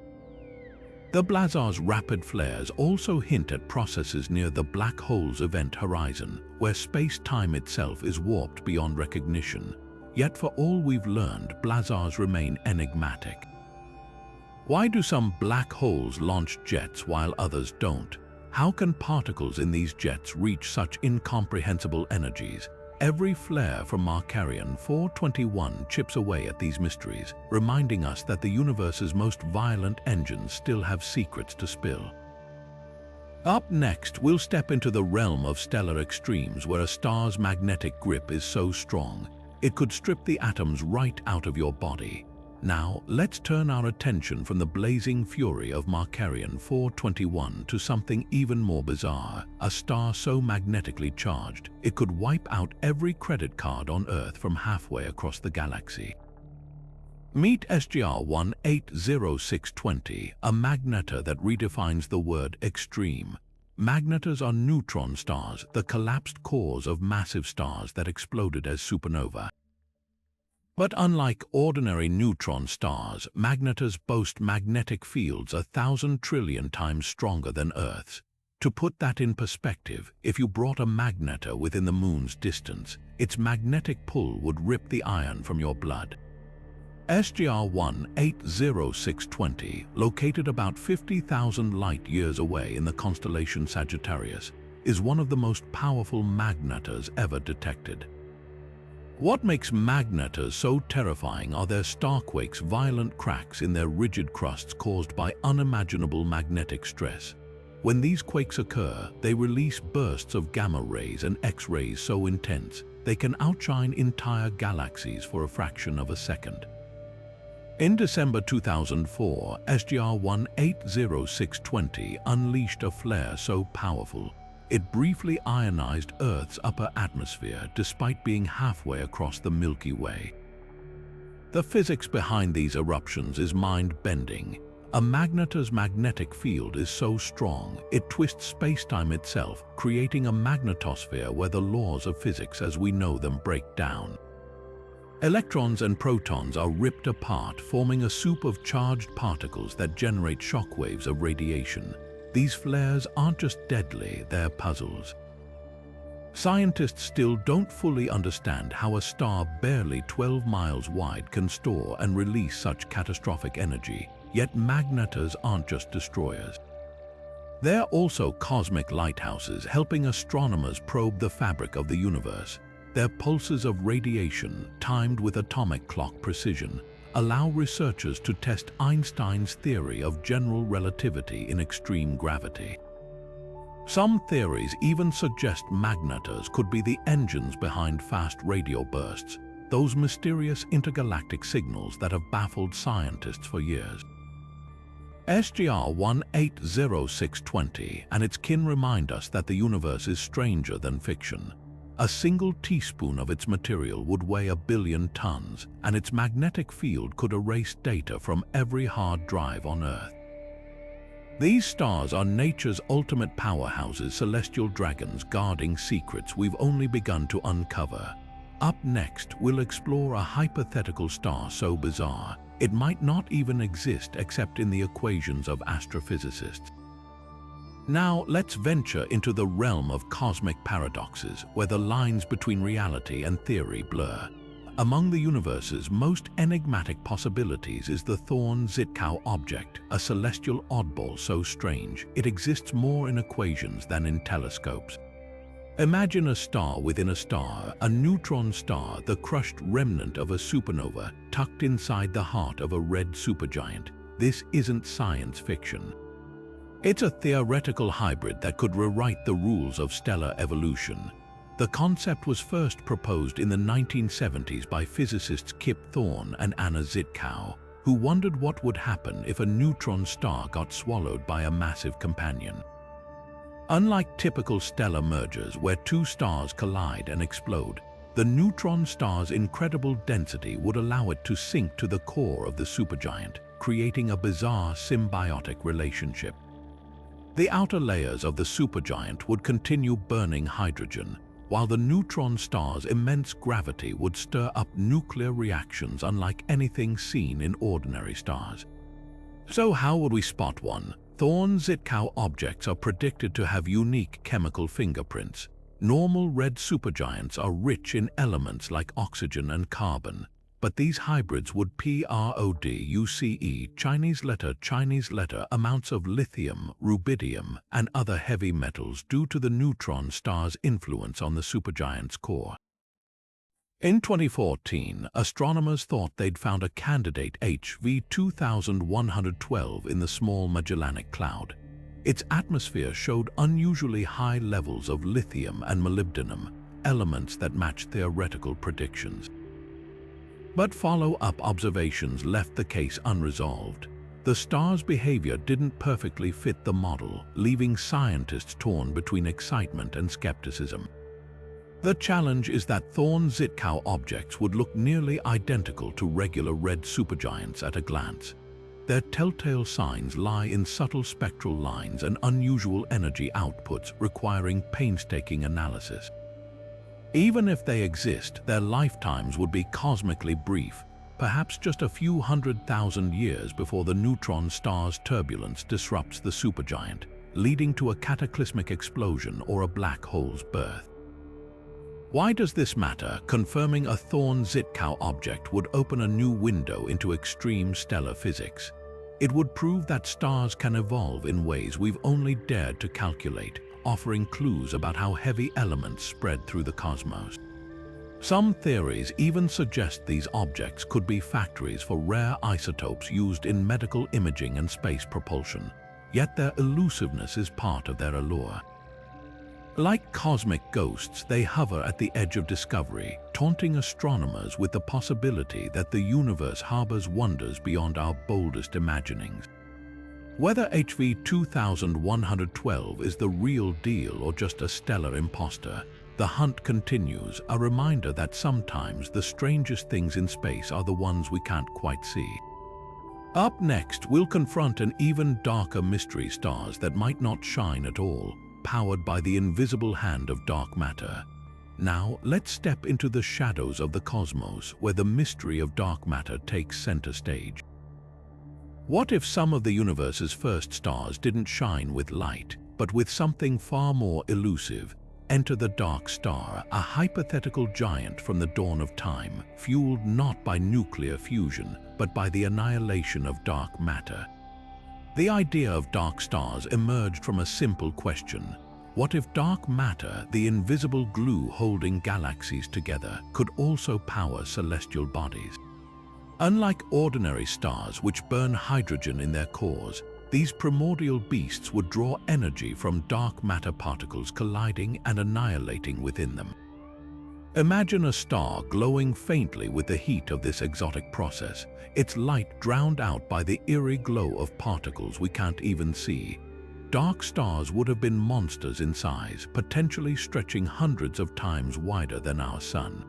The blazar's rapid flares also hint at processes near the black hole's event horizon, where space-time itself is warped beyond recognition. Yet for all we've learned, blazars remain enigmatic. Why do some black holes launch jets while others don't? How can particles in these jets reach such incomprehensible energies? Every flare from Markarian 421 chips away at these mysteries, reminding us that the universe's most violent engines still have secrets to spill. Up next, we'll step into the realm of stellar extremes, where a star's magnetic grip is so strong, it could strip the atoms right out of your body. Now, let's turn our attention from the blazing fury of Markarian 421 to something even more bizarre, a star so magnetically charged it could wipe out every credit card on Earth from halfway across the galaxy. Meet SGR 180620, a magnetar that redefines the word extreme. Magnetars are neutron stars, the collapsed cores of massive stars that exploded as supernova. But unlike ordinary neutron stars, magnetars boast magnetic fields 1,000 trillion times stronger than Earth's. To put that in perspective, if you brought a magnetar within the Moon's distance, its magnetic pull would rip the iron from your blood. SGR 180620, located about 50,000 light-years away in the constellation Sagittarius, is one of the most powerful magnetars ever detected. What makes magnetars so terrifying are their starquakes, violent cracks in their rigid crusts caused by unimaginable magnetic stress. When these quakes occur, they release bursts of gamma rays and X-rays so intense they can outshine entire galaxies for a fraction of a second. In December 2004, SGR 180620 unleashed a flare so powerful it briefly ionized Earth's upper atmosphere despite being halfway across the Milky Way. The physics behind these eruptions is mind-bending. A magnetar's magnetic field is so strong, it twists spacetime itself, creating a magnetosphere where the laws of physics as we know them break down. Electrons and protons are ripped apart, forming a soup of charged particles that generate shockwaves of radiation. These flares aren't just deadly, they're puzzles. Scientists still don't fully understand how a star barely 12 miles wide can store and release such catastrophic energy. Yet magnetars aren't just destroyers. They're also cosmic lighthouses, helping astronomers probe the fabric of the universe. Their pulses of radiation, timed with atomic clock precision, allow researchers to test Einstein's theory of general relativity in extreme gravity. Some theories even suggest magnetars could be the engines behind fast radio bursts, those mysterious intergalactic signals that have baffled scientists for years. SGR 180620 and its kin remind us that the universe is stranger than fiction. A single teaspoon of its material would weigh 1 billion tons, and its magnetic field could erase data from every hard drive on Earth. These stars are nature's ultimate powerhouses, celestial dragons guarding secrets we've only begun to uncover. Up next, we'll explore a hypothetical star so bizarre, it might not even exist except in the equations of astrophysicists. Now let's venture into the realm of cosmic paradoxes, where the lines between reality and theory blur. Among the universe's most enigmatic possibilities is the Thorne-Zitkow object, a celestial oddball so strange it exists more in equations than in telescopes. Imagine a star within a star, a neutron star, the crushed remnant of a supernova tucked inside the heart of a red supergiant. This isn't science fiction. It's a theoretical hybrid that could rewrite the rules of stellar evolution. The concept was first proposed in the 1970s by physicists Kip Thorne and Anna Zitkow, who wondered what would happen if a neutron star got swallowed by a massive companion. Unlike typical stellar mergers where two stars collide and explode, the neutron star's incredible density would allow it to sink to the core of the supergiant, creating a bizarre symbiotic relationship. The outer layers of the supergiant would continue burning hydrogen, while the neutron star's immense gravity would stir up nuclear reactions unlike anything seen in ordinary stars. So how would we spot one? Thorne-Zitkow objects are predicted to have unique chemical fingerprints. Normal red supergiants are rich in elements like oxygen and carbon, but these hybrids would produce Chinese letter amounts of lithium, rubidium, and other heavy metals due to the neutron star's influence on the supergiant's core. In 2014, astronomers thought they'd found a candidate HV 2112 in the Small Magellanic Cloud. Its atmosphere showed unusually high levels of lithium and molybdenum, elements that match theoretical predictions. But follow-up observations left the case unresolved. The star's behavior didn't perfectly fit the model, leaving scientists torn between excitement and skepticism. The challenge is that Thorne-Zitkow objects would look nearly identical to regular red supergiants at a glance. Their telltale signs lie in subtle spectral lines and unusual energy outputs requiring painstaking analysis. Even if they exist, their lifetimes would be cosmically brief, perhaps just a few 100,000 years before the neutron star's turbulence disrupts the supergiant, leading to a cataclysmic explosion or a black hole's birth. Why does this matter? Confirming a Thorne-Zitkow object would open a new window into extreme stellar physics. It would prove that stars can evolve in ways we've only dared to calculate, offering clues about how heavy elements spread through the cosmos. Some theories even suggest these objects could be factories for rare isotopes used in medical imaging and space propulsion. yet their elusiveness is part of their allure. Like cosmic ghosts, they hover at the edge of discovery, taunting astronomers with the possibility that the universe harbors wonders beyond our boldest imaginings. Whether HV 2112 is the real deal or just a stellar imposter, the hunt continues, a reminder that sometimes the strangest things in space are the ones we can't quite see. Up next, we'll confront an even darker mystery: stars that might not shine at all, powered by the invisible hand of dark matter. Now, let's step into the shadows of the cosmos, where the mystery of dark matter takes center stage. What if some of the universe's first stars didn't shine with light, but with something far more elusive? Enter the dark star, a hypothetical giant from the dawn of time, fueled not by nuclear fusion, but by the annihilation of dark matter. The idea of dark stars emerged from a simple question: what if dark matter, the invisible glue holding galaxies together, could also power celestial bodies? Unlike ordinary stars which burn hydrogen in their cores, these primordial beasts would draw energy from dark matter particles colliding and annihilating within them. Imagine a star glowing faintly with the heat of this exotic process, its light drowned out by the eerie glow of particles we can't even see. Dark stars would have been monsters in size, potentially stretching hundreds of times wider than our Sun.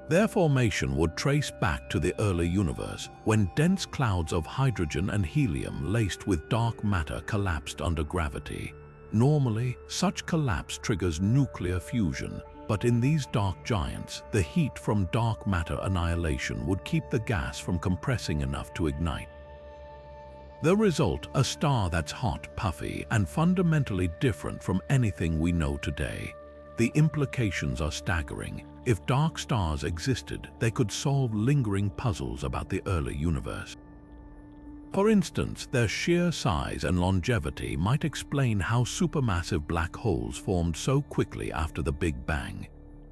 Their formation would trace back to the early universe, when dense clouds of hydrogen and helium laced with dark matter collapsed under gravity. Normally, such collapse triggers nuclear fusion, but in these dark giants, the heat from dark matter annihilation would keep the gas from compressing enough to ignite. The result, a star that's hot, puffy, and fundamentally different from anything we know today. The implications are staggering. If dark stars existed, they could solve lingering puzzles about the early universe. For instance, their sheer size and longevity might explain how supermassive black holes formed so quickly after the Big Bang.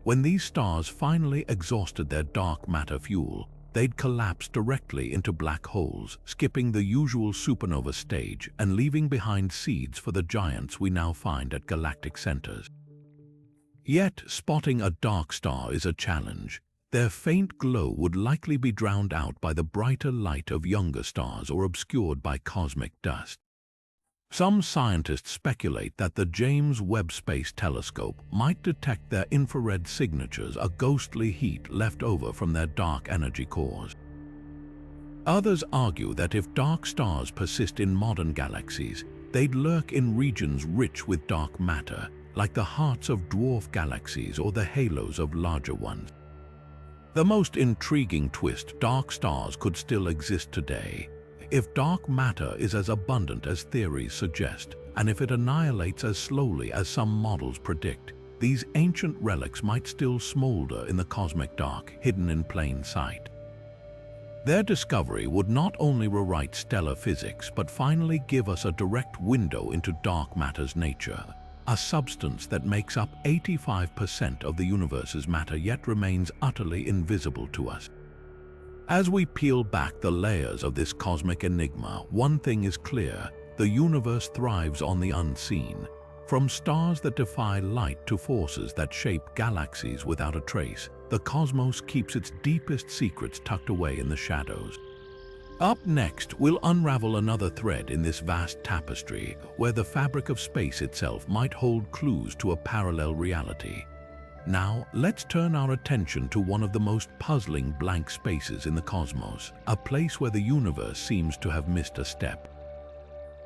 When these stars finally exhausted their dark matter fuel, they'd collapse directly into black holes, skipping the usual supernova stage and leaving behind seeds for the giants we now find at galactic centers. Yet, spotting a dark star is a challenge. Their faint glow would likely be drowned out by the brighter light of younger stars or obscured by cosmic dust. Some scientists speculate that the James Webb Space Telescope might detect their infrared signatures, a ghostly heat left over from their dark energy cores. Others argue that if dark stars persist in modern galaxies, they'd lurk in regions rich with dark matter, like the hearts of dwarf galaxies or the halos of larger ones. The most intriguing twist: dark stars could still exist today. If dark matter is as abundant as theories suggest, and if it annihilates as slowly as some models predict, these ancient relics might still smolder in the cosmic dark, hidden in plain sight. Their discovery would not only rewrite stellar physics, but finally give us a direct window into dark matter's nature. A substance that makes up 85% of the universe's matter yet remains utterly invisible to us. As we peel back the layers of this cosmic enigma, one thing is clear: the universe thrives on the unseen. From stars that defy light to forces that shape galaxies without a trace, the cosmos keeps its deepest secrets tucked away in the shadows. Up next, we'll unravel another thread in this vast tapestry, where the fabric of space itself might hold clues to a parallel reality. Now, let's turn our attention to one of the most puzzling blank spaces in the cosmos, a place where the universe seems to have missed a step.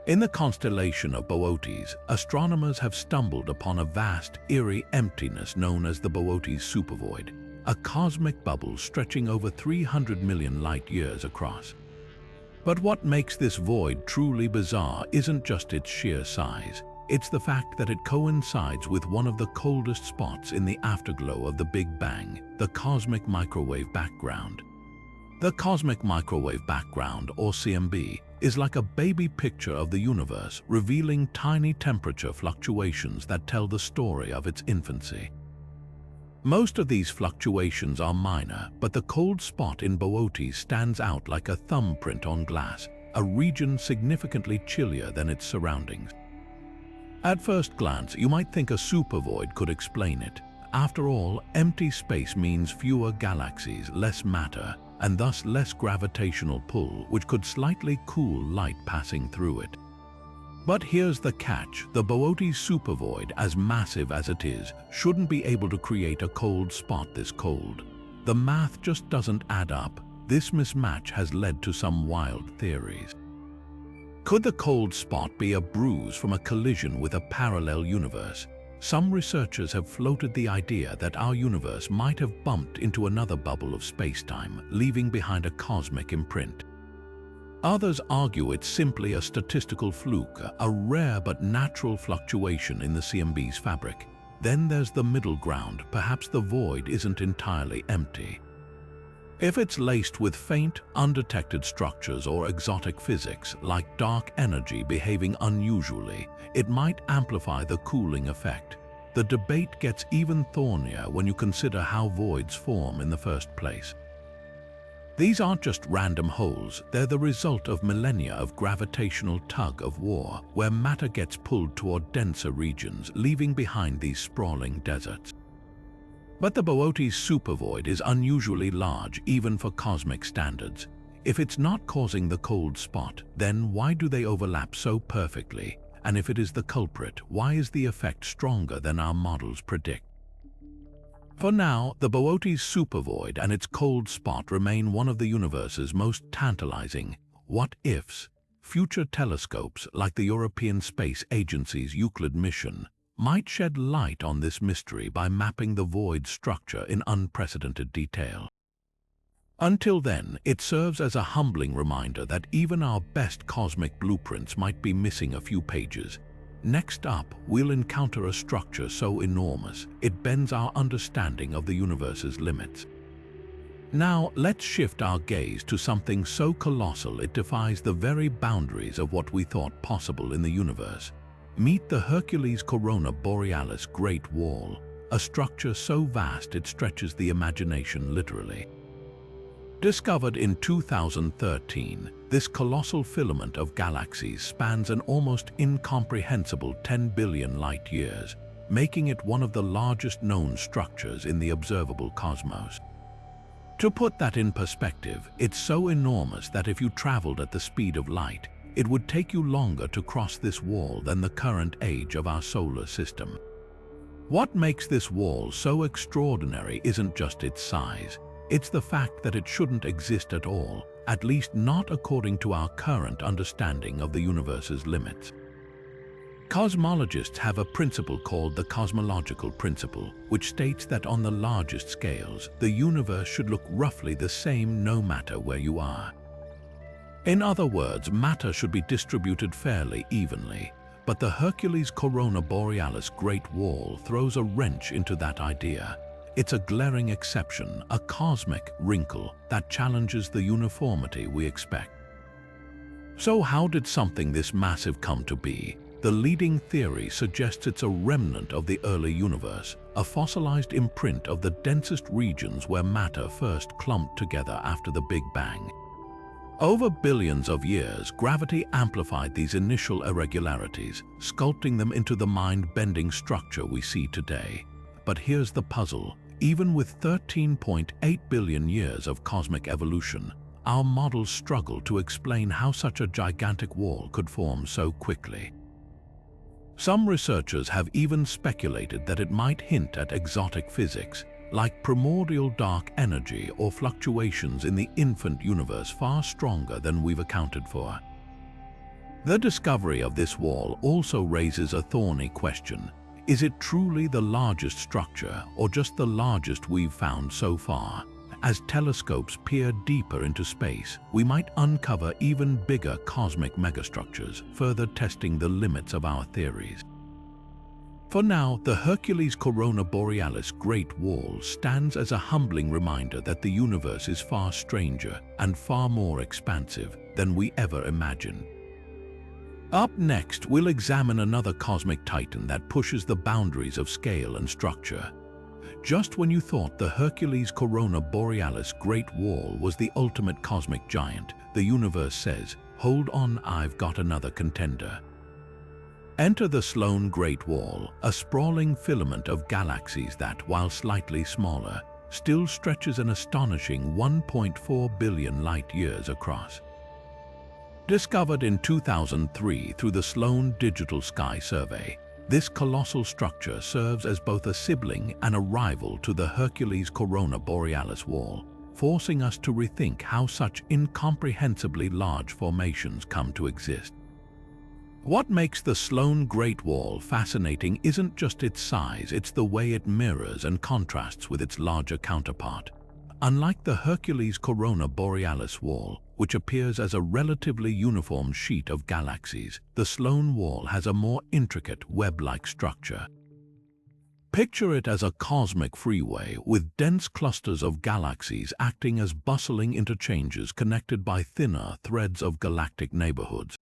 In the constellation of Boötes, astronomers have stumbled upon a vast, eerie emptiness known as the Boötes supervoid, a cosmic bubble stretching over 300 million light-years across. But what makes this void truly bizarre isn't just its sheer size. It's the fact that it coincides with one of the coldest spots in the afterglow of the Big Bang, the cosmic microwave background. The cosmic microwave background, or CMB, is like a baby picture of the universe, revealing tiny temperature fluctuations that tell the story of its infancy. Most of these fluctuations are minor, but the cold spot in Boötes stands out like a thumbprint on glass, a region significantly chillier than its surroundings. At first glance, you might think a supervoid could explain it. After all, empty space means fewer galaxies, less matter, and thus less gravitational pull, which could slightly cool light passing through it. But here's the catch: the Boötes supervoid, as massive as it is, shouldn't be able to create a cold spot this cold. The math just doesn't add up. This mismatch has led to some wild theories. Could the cold spot be a bruise from a collision with a parallel universe? Some researchers have floated the idea that our universe might have bumped into another bubble of space-time, leaving behind a cosmic imprint. Others argue it's simply a statistical fluke, a rare but natural fluctuation in the CMB's fabric. Then there's the middle ground. Perhaps the void isn't entirely empty. If it's laced with faint, undetected structures or exotic physics, like dark energy behaving unusually, it might amplify the cooling effect. The debate gets even thornier when you consider how voids form in the first place. These aren't just random holes, they're the result of millennia of gravitational tug-of-war, where matter gets pulled toward denser regions, leaving behind these sprawling deserts. But the Boötes supervoid is unusually large, even for cosmic standards. If it's not causing the cold spot, then why do they overlap so perfectly? And if it is the culprit, why is the effect stronger than our models predict? For now, the Boötes supervoid and its cold spot remain one of the universe's most tantalizing what-ifs. Future telescopes, like the European Space Agency's Euclid mission, might shed light on this mystery by mapping the void's structure in unprecedented detail. Until then, it serves as a humbling reminder that even our best cosmic blueprints might be missing a few pages. Next up, we'll encounter a structure so enormous, it bends our understanding of the universe's limits. Now, let's shift our gaze to something so colossal it defies the very boundaries of what we thought possible in the universe. Meet the Hercules Corona Borealis Great Wall, a structure so vast it stretches the imagination literally. Discovered in 2013, this colossal filament of galaxies spans an almost incomprehensible 10 billion light-years, making it one of the largest known structures in the observable cosmos. To put that in perspective, it's so enormous that if you traveled at the speed of light, it would take you longer to cross this wall than the current age of our solar system. What makes this wall so extraordinary isn't just its size. It's the fact that it shouldn't exist at all, at least not according to our current understanding of the universe's limits. Cosmologists have a principle called the cosmological principle, which states that on the largest scales, the universe should look roughly the same no matter where you are. In other words, matter should be distributed fairly evenly, but the Hercules Corona Borealis Great Wall throws a wrench into that idea. It's a glaring exception, a cosmic wrinkle that challenges the uniformity we expect. So how did something this massive come to be? The leading theory suggests it's a remnant of the early universe, a fossilized imprint of the densest regions where matter first clumped together after the Big Bang. Over billions of years, gravity amplified these initial irregularities, sculpting them into the mind-bending structure we see today. But here's the puzzle. Even with 13.8 billion years of cosmic evolution, our models struggle to explain how such a gigantic wall could form so quickly. Some researchers have even speculated that it might hint at exotic physics, like primordial dark energy or fluctuations in the infant universe far stronger than we've accounted for. The discovery of this wall also raises a thorny question. Is it truly the largest structure, or just the largest we've found so far? As telescopes peer deeper into space, we might uncover even bigger cosmic megastructures, further testing the limits of our theories. For now, the Hercules Corona Borealis Great Wall stands as a humbling reminder that the universe is far stranger and far more expansive than we ever imagined. Up next, we'll examine another cosmic titan that pushes the boundaries of scale and structure. Just when you thought the Hercules Corona Borealis Great Wall was the ultimate cosmic giant, the universe says, hold on, I've got another contender. Enter the Sloan Great Wall, a sprawling filament of galaxies that, while slightly smaller, still stretches an astonishing 1.4 billion light-years across. Discovered in 2003 through the Sloan Digital Sky Survey, this colossal structure serves as both a sibling and a rival to the Hercules Corona Borealis Wall, forcing us to rethink how such incomprehensibly large formations come to exist. What makes the Sloan Great Wall fascinating isn't just its size, it's the way it mirrors and contrasts with its larger counterpart. Unlike the Hercules Corona Borealis Wall, which appears as a relatively uniform sheet of galaxies, the Sloan Wall has a more intricate web-like structure. Picture it as a cosmic freeway with dense clusters of galaxies acting as bustling interchanges connected by thinner threads of galactic neighborhoods.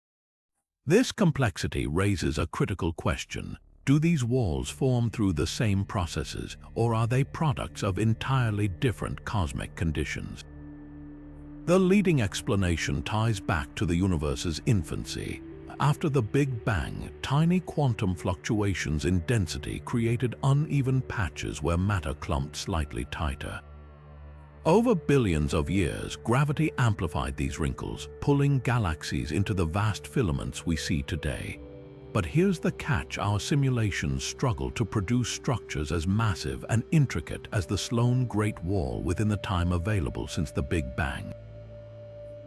This complexity raises a critical question. Do these walls form through the same processes, or are they products of entirely different cosmic conditions? The leading explanation ties back to the universe's infancy. After the Big Bang, tiny quantum fluctuations in density created uneven patches where matter clumped slightly tighter. Over billions of years, gravity amplified these wrinkles, pulling galaxies into the vast filaments we see today. But here's the catch: our simulations struggle to produce structures as massive and intricate as the Sloan Great Wall within the time available since the Big Bang.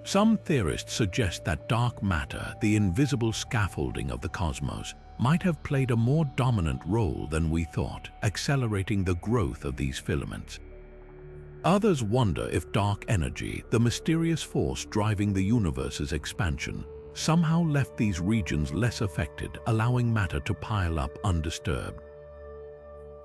Some theorists suggest that dark matter, the invisible scaffolding of the cosmos, might have played a more dominant role than we thought, accelerating the growth of these filaments. Others wonder if dark energy, the mysterious force driving the universe's expansion, somehow left these regions less affected, allowing matter to pile up undisturbed.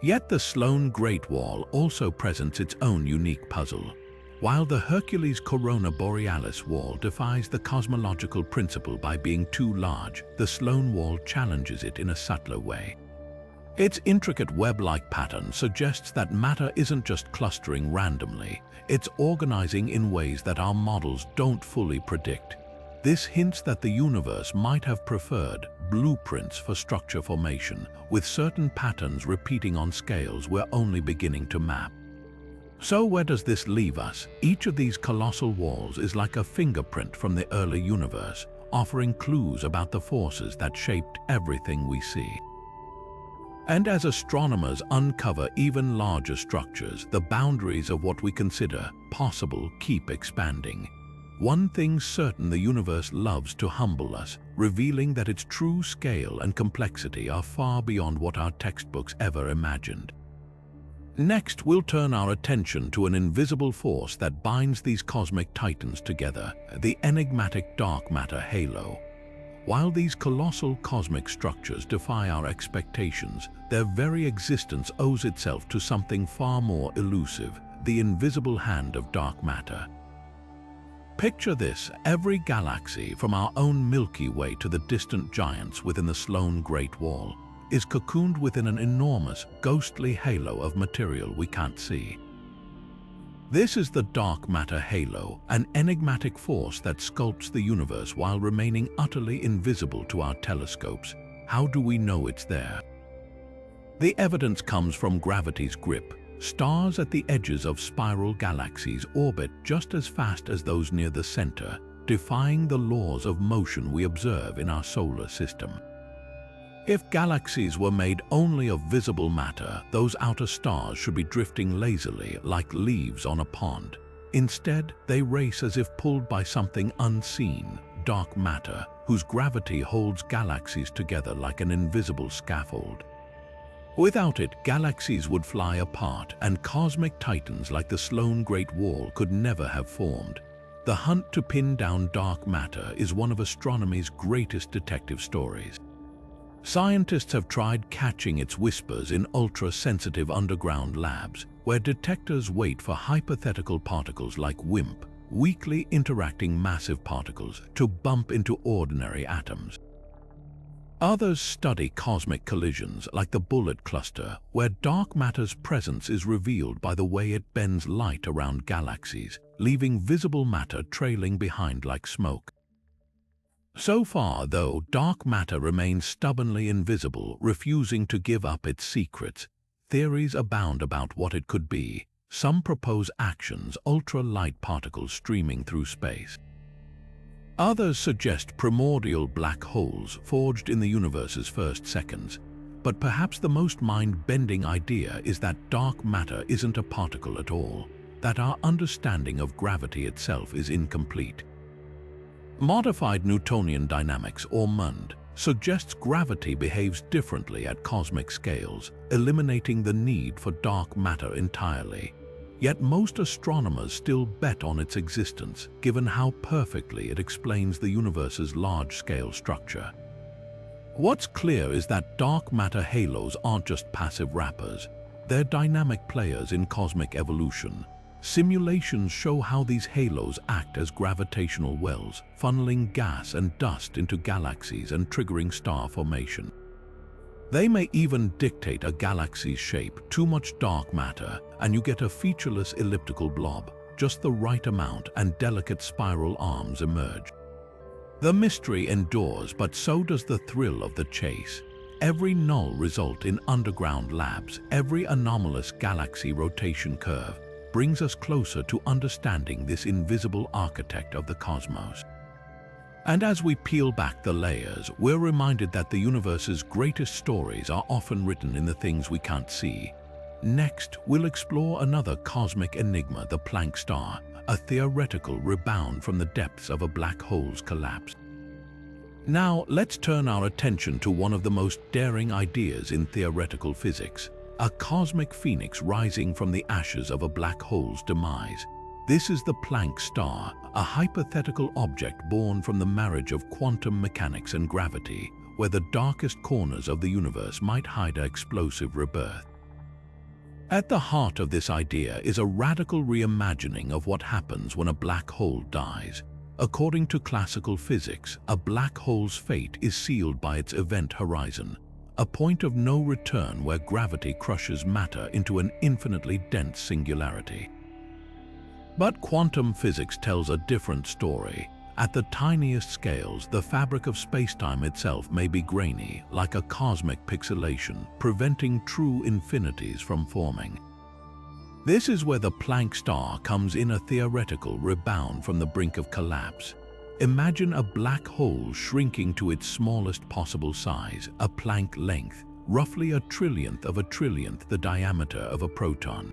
Yet the Sloan Great Wall also presents its own unique puzzle. While the Hercules Corona Borealis Wall defies the cosmological principle by being too large, the Sloan Wall challenges it in a subtler way. Its intricate web-like pattern suggests that matter isn't just clustering randomly, it's organizing in ways that our models don't fully predict. This hints that the universe might have preferred blueprints for structure formation, with certain patterns repeating on scales we're only beginning to map. So where does this leave us? Each of these colossal walls is like a fingerprint from the early universe, offering clues about the forces that shaped everything we see. And as astronomers uncover even larger structures, the boundaries of what we consider possible keep expanding. One thing's certain: the universe loves to humble us, revealing that its true scale and complexity are far beyond what our textbooks ever imagined. Next, we'll turn our attention to an invisible force that binds these cosmic titans together, the enigmatic dark matter halo. While these colossal cosmic structures defy our expectations, their very existence owes itself to something far more elusive: the invisible hand of dark matter. Picture this: every galaxy, from our own Milky Way to the distant giants within the Sloan Great Wall, is cocooned within an enormous, ghostly halo of material we can't see. This is the dark matter halo, an enigmatic force that sculpts the universe while remaining utterly invisible to our telescopes. How do we know it's there? The evidence comes from gravity's grip. Stars at the edges of spiral galaxies orbit just as fast as those near the center, defying the laws of motion we observe in our solar system. If galaxies were made only of visible matter, those outer stars should be drifting lazily like leaves on a pond. Instead, they race as if pulled by something unseen: dark matter, whose gravity holds galaxies together like an invisible scaffold. Without it, galaxies would fly apart, and cosmic titans like the Sloan Great Wall could never have formed. The hunt to pin down dark matter is one of astronomy's greatest detective stories. Scientists have tried catching its whispers in ultra-sensitive underground labs, where detectors wait for hypothetical particles like WIMP, weakly interacting massive particles, to bump into ordinary atoms. Others study cosmic collisions like the Bullet Cluster, where dark matter's presence is revealed by the way it bends light around galaxies, leaving visible matter trailing behind like smoke. So far, though, dark matter remains stubbornly invisible, refusing to give up its secrets. Theories abound about what it could be. Some propose actions, ultra-light particles streaming through space. Others suggest primordial black holes forged in the universe's first seconds. But perhaps the most mind-bending idea is that dark matter isn't a particle at all, that our understanding of gravity itself is incomplete. Modified Newtonian dynamics, or MUND, suggests gravity behaves differently at cosmic scales, eliminating the need for dark matter entirely. Yet most astronomers still bet on its existence, given how perfectly it explains the universe's large-scale structure. What's clear is that dark matter halos aren't just passive wrappers. They're dynamic players in cosmic evolution. Simulations show how these halos act as gravitational wells, funneling gas and dust into galaxies and triggering star formation. They may even dictate a galaxy's shape. Too much dark matter, and you get a featureless elliptical blob. Just the right amount and delicate spiral arms emerge. The mystery endures, but so does the thrill of the chase. Every null result in underground labs, every anomalous galaxy rotation curve, brings us closer to understanding this invisible architect of the cosmos. And as we peel back the layers, we're reminded that the universe's greatest stories are often written in the things we can't see. Next, we'll explore another cosmic enigma, the Planck star, a theoretical rebound from the depths of a black hole's collapse. Now, let's turn our attention to one of the most daring ideas in theoretical physics, a cosmic phoenix rising from the ashes of a black hole's demise. This is the Planck star, a hypothetical object born from the marriage of quantum mechanics and gravity, where the darkest corners of the universe might hide an explosive rebirth. At the heart of this idea is a radical reimagining of what happens when a black hole dies. According to classical physics, a black hole's fate is sealed by its event horizon, a point of no return where gravity crushes matter into an infinitely dense singularity. But quantum physics tells a different story. At the tiniest scales, the fabric of spacetime itself may be grainy, like a cosmic pixelation, preventing true infinities from forming. This is where the Planck star comes in, a theoretical rebound from the brink of collapse. Imagine a black hole shrinking to its smallest possible size, a Planck length, roughly a trillionth of a trillionth the diameter of a proton.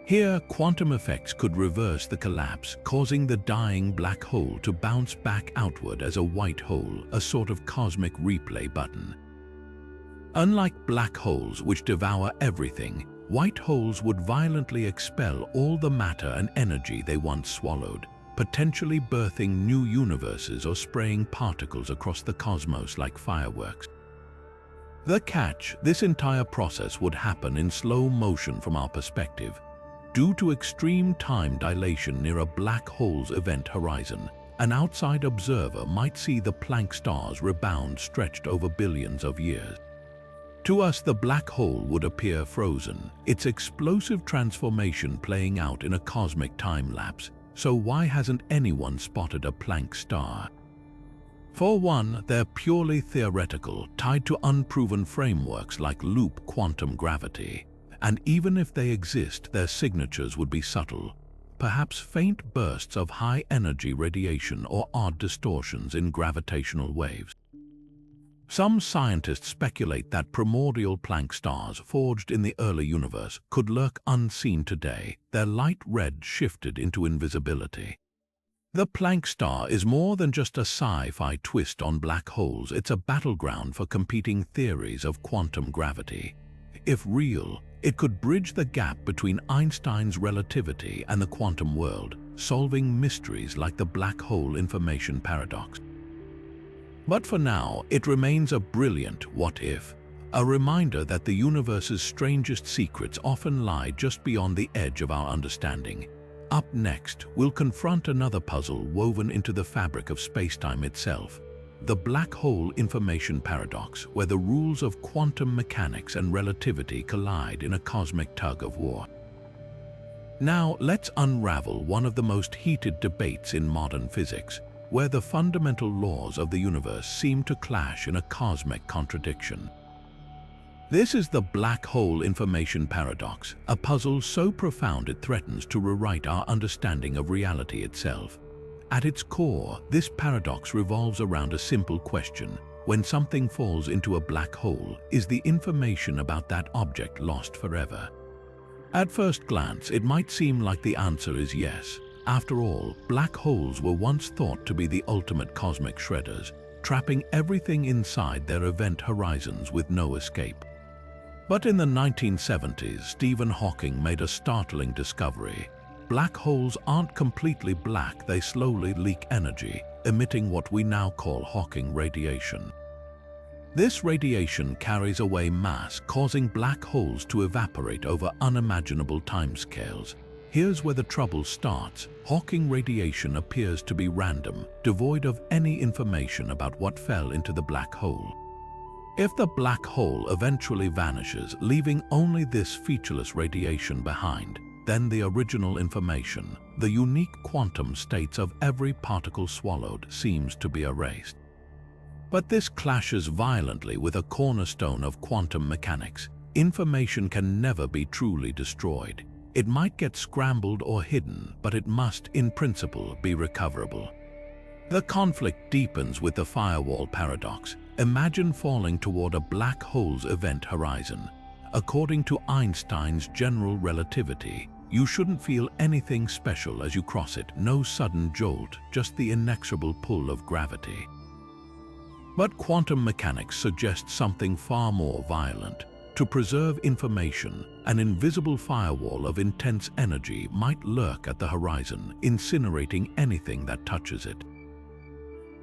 Here, quantum effects could reverse the collapse, causing the dying black hole to bounce back outward as a white hole, a sort of cosmic replay button. Unlike black holes, which devour everything, white holes would violently expel all the matter and energy they once swallowed, potentially birthing new universes or spraying particles across the cosmos like fireworks. The catch: this entire process would happen in slow motion from our perspective. Due to extreme time dilation near a black hole's event horizon, an outside observer might see the Planck star's rebound stretched over billions of years. To us, the black hole would appear frozen, its explosive transformation playing out in a cosmic time-lapse. So why hasn't anyone spotted a Planck star? For one, they're purely theoretical, tied to unproven frameworks like loop quantum gravity. And even if they exist, their signatures would be subtle, perhaps faint bursts of high-energy radiation or odd distortions in gravitational waves. Some scientists speculate that primordial Planck stars forged in the early universe could lurk unseen today, their light red shifted into invisibility. The Planck star is more than just a sci-fi twist on black holes. It's a battleground for competing theories of quantum gravity. If real, it could bridge the gap between Einstein's relativity and the quantum world, solving mysteries like the black hole information paradox. But for now, it remains a brilliant what-if, a reminder that the universe's strangest secrets often lie just beyond the edge of our understanding. Up next, we'll confront another puzzle woven into the fabric of spacetime itself, the black hole information paradox, where the rules of quantum mechanics and relativity collide in a cosmic tug-of-war. Now, let's unravel one of the most heated debates in modern physics: where the fundamental laws of the universe seem to clash in a cosmic contradiction. This is the black hole information paradox, a puzzle so profound it threatens to rewrite our understanding of reality itself. At its core, this paradox revolves around a simple question. When something falls into a black hole, is the information about that object lost forever? At first glance, it might seem like the answer is yes. After all, black holes were once thought to be the ultimate cosmic shredders, trapping everything inside their event horizons with no escape. But in the 1970s, Stephen Hawking made a startling discovery. Black holes aren't completely black, they slowly leak energy, emitting what we now call Hawking radiation. This radiation carries away mass, causing black holes to evaporate over unimaginable timescales. Here's where the trouble starts. Hawking radiation appears to be random, devoid of any information about what fell into the black hole. If the black hole eventually vanishes, leaving only this featureless radiation behind, then the original information, the unique quantum states of every particle swallowed, seems to be erased. But this clashes violently with a cornerstone of quantum mechanics. Information can never be truly destroyed. It might get scrambled or hidden, but it must, in principle, be recoverable. The conflict deepens with the firewall paradox. Imagine falling toward a black hole's event horizon. According to Einstein's general relativity, you shouldn't feel anything special as you cross it, no sudden jolt, just the inexorable pull of gravity. But quantum mechanics suggests something far more violent. To preserve information, an invisible firewall of intense energy might lurk at the horizon, incinerating anything that touches it.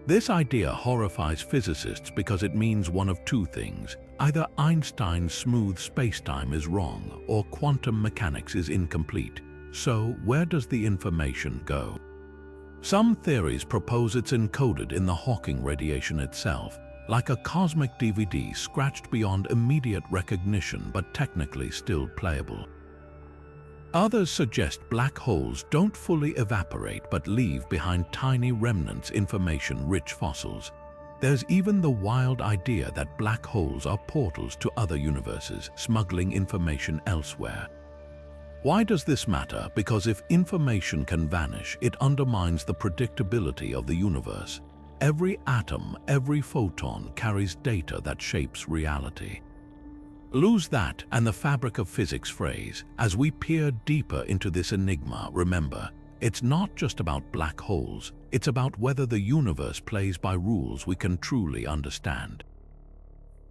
This idea horrifies physicists because it means one of two things. Either Einstein's smooth spacetime is wrong, or quantum mechanics is incomplete. So, where does the information go? Some theories propose it's encoded in the Hawking radiation itself, like a cosmic DVD scratched beyond immediate recognition but technically still playable. Others suggest black holes don't fully evaporate but leave behind tiny remnants, information-rich fossils. There's even the wild idea that black holes are portals to other universes, smuggling information elsewhere. Why does this matter? Because if information can vanish, it undermines the predictability of the universe. Every atom, every photon carries data that shapes reality. Lose that and the fabric of physics phrase. As we peer deeper into this enigma, remember, it's not just about black holes, it's about whether the universe plays by rules we can truly understand.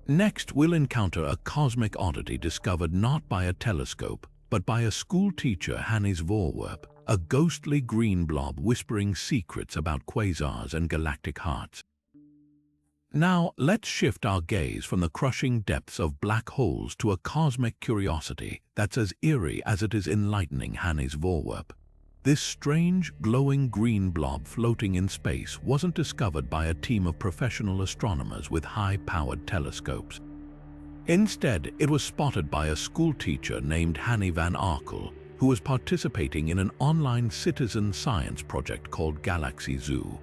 Next, we'll encounter a cosmic oddity discovered not by a telescope, but by a schoolteacher, Hannes Voorwerp, a ghostly green blob whispering secrets about quasars and galactic hearts. Now, let's shift our gaze from the crushing depths of black holes to a cosmic curiosity that's as eerie as it is enlightening, Hannes Voorwerp. This strange, glowing green blob floating in space wasn't discovered by a team of professional astronomers with high-powered telescopes. Instead, it was spotted by a schoolteacher named Hanny van Arkel, who was participating in an online citizen science project called Galaxy Zoo.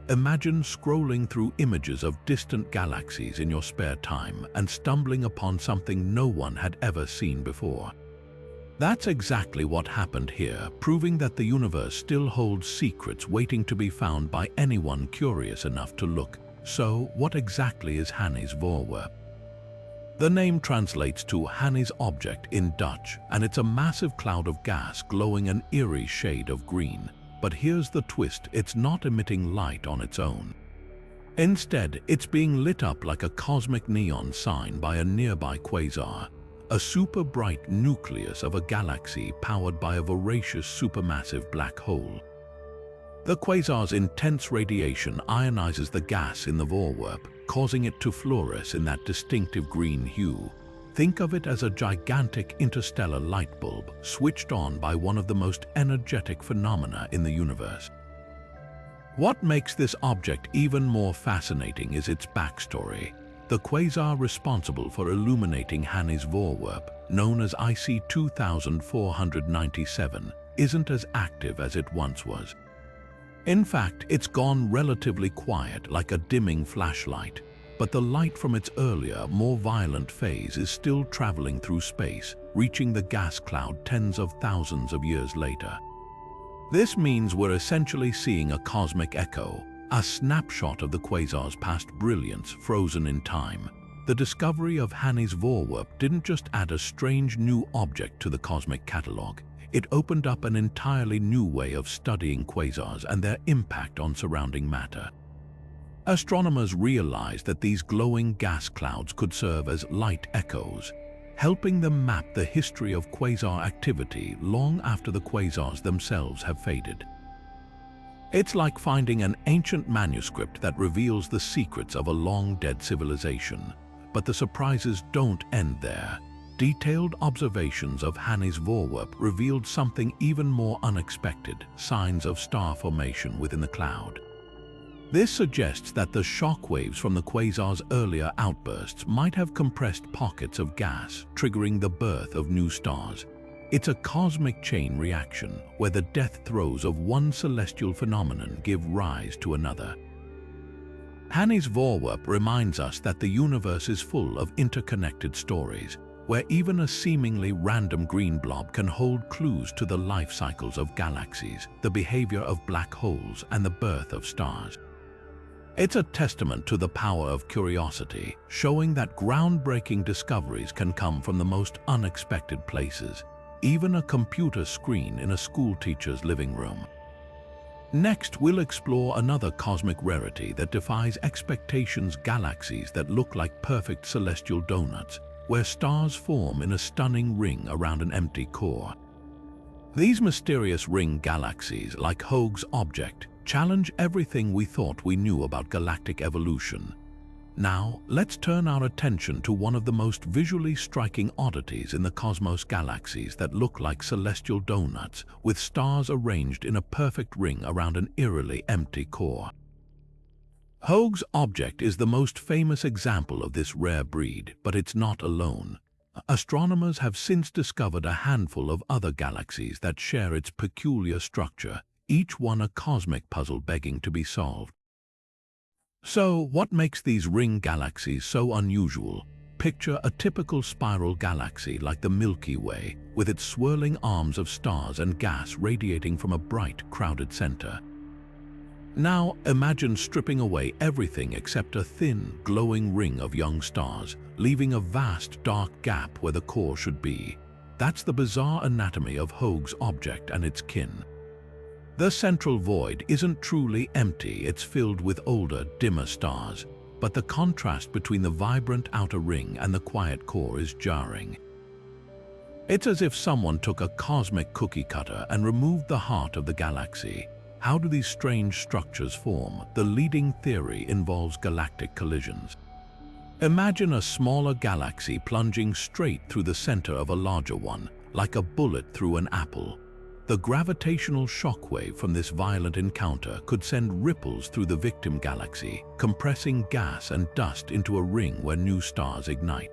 Imagine scrolling through images of distant galaxies in your spare time and stumbling upon something no one had ever seen before. That's exactly what happened here, proving that the universe still holds secrets waiting to be found by anyone curious enough to look. So, what exactly is Hannes Voorwerp? The name translates to Hannes object in Dutch, and it's a massive cloud of gas glowing an eerie shade of green. But here's the twist, it's not emitting light on its own. Instead, it's being lit up like a cosmic neon sign by a nearby quasar, a super bright nucleus of a galaxy powered by a voracious supermassive black hole. The quasar's intense radiation ionizes the gas in the Voorwerp, causing it to fluoresce in that distinctive green hue. Think of it as a gigantic interstellar light bulb switched on by one of the most energetic phenomena in the universe. What makes this object even more fascinating is its backstory. The quasar responsible for illuminating Hannes Voorwerp, known as IC 2497, isn't as active as it once was. In fact, it's gone relatively quiet, like a dimming flashlight, but the light from its earlier, more violent phase is still traveling through space, reaching the gas cloud tens of thousands of years later. This means we're essentially seeing a cosmic echo, a snapshot of the quasar's past brilliance frozen in time. The discovery of Hanny's Voorwerp didn't just add a strange new object to the cosmic catalogue. It opened up an entirely new way of studying quasars and their impact on surrounding matter. Astronomers realized that these glowing gas clouds could serve as light echoes, helping them map the history of quasar activity long after the quasars themselves have faded. It's like finding an ancient manuscript that reveals the secrets of a long-dead civilization. But the surprises don't end there. Detailed observations of Hanny's Voorwerp revealed something even more unexpected: signs of star formation within the cloud. This suggests that the shock waves from the quasar's earlier outbursts might have compressed pockets of gas, triggering the birth of new stars. It's a cosmic chain reaction, where the death throes of one celestial phenomenon give rise to another. Hanny's Voorwerp reminds us that the universe is full of interconnected stories, where even a seemingly random green blob can hold clues to the life cycles of galaxies, the behavior of black holes, and the birth of stars. It's a testament to the power of curiosity, showing that groundbreaking discoveries can come from the most unexpected places, even a computer screen in a schoolteacher's living room. Next, we'll explore another cosmic rarity that defies expectations: galaxies that look like perfect celestial donuts, where stars form in a stunning ring around an empty core. These mysterious ring galaxies, like Hoag's object, challenge everything we thought we knew about galactic evolution. Now, let's turn our attention to one of the most visually striking oddities in the cosmos: galaxies that look like celestial donuts, with stars arranged in a perfect ring around an eerily empty core. Hoag's object is the most famous example of this rare breed, but it's not alone. Astronomers have since discovered a handful of other galaxies that share its peculiar structure, each one a cosmic puzzle begging to be solved. So, what makes these ring galaxies so unusual? Picture a typical spiral galaxy like the Milky Way, with its swirling arms of stars and gas radiating from a bright, crowded center. Now, imagine stripping away everything except a thin, glowing ring of young stars, leaving a vast, dark gap where the core should be. That's the bizarre anatomy of Hoag's object and its kin. The central void isn't truly empty, it's filled with older, dimmer stars, but the contrast between the vibrant outer ring and the quiet core is jarring. It's as if someone took a cosmic cookie cutter and removed the heart of the galaxy. How do these strange structures form? The leading theory involves galactic collisions. Imagine a smaller galaxy plunging straight through the center of a larger one, like a bullet through an apple. The gravitational shockwave from this violent encounter could send ripples through the victim galaxy, compressing gas and dust into a ring where new stars ignite.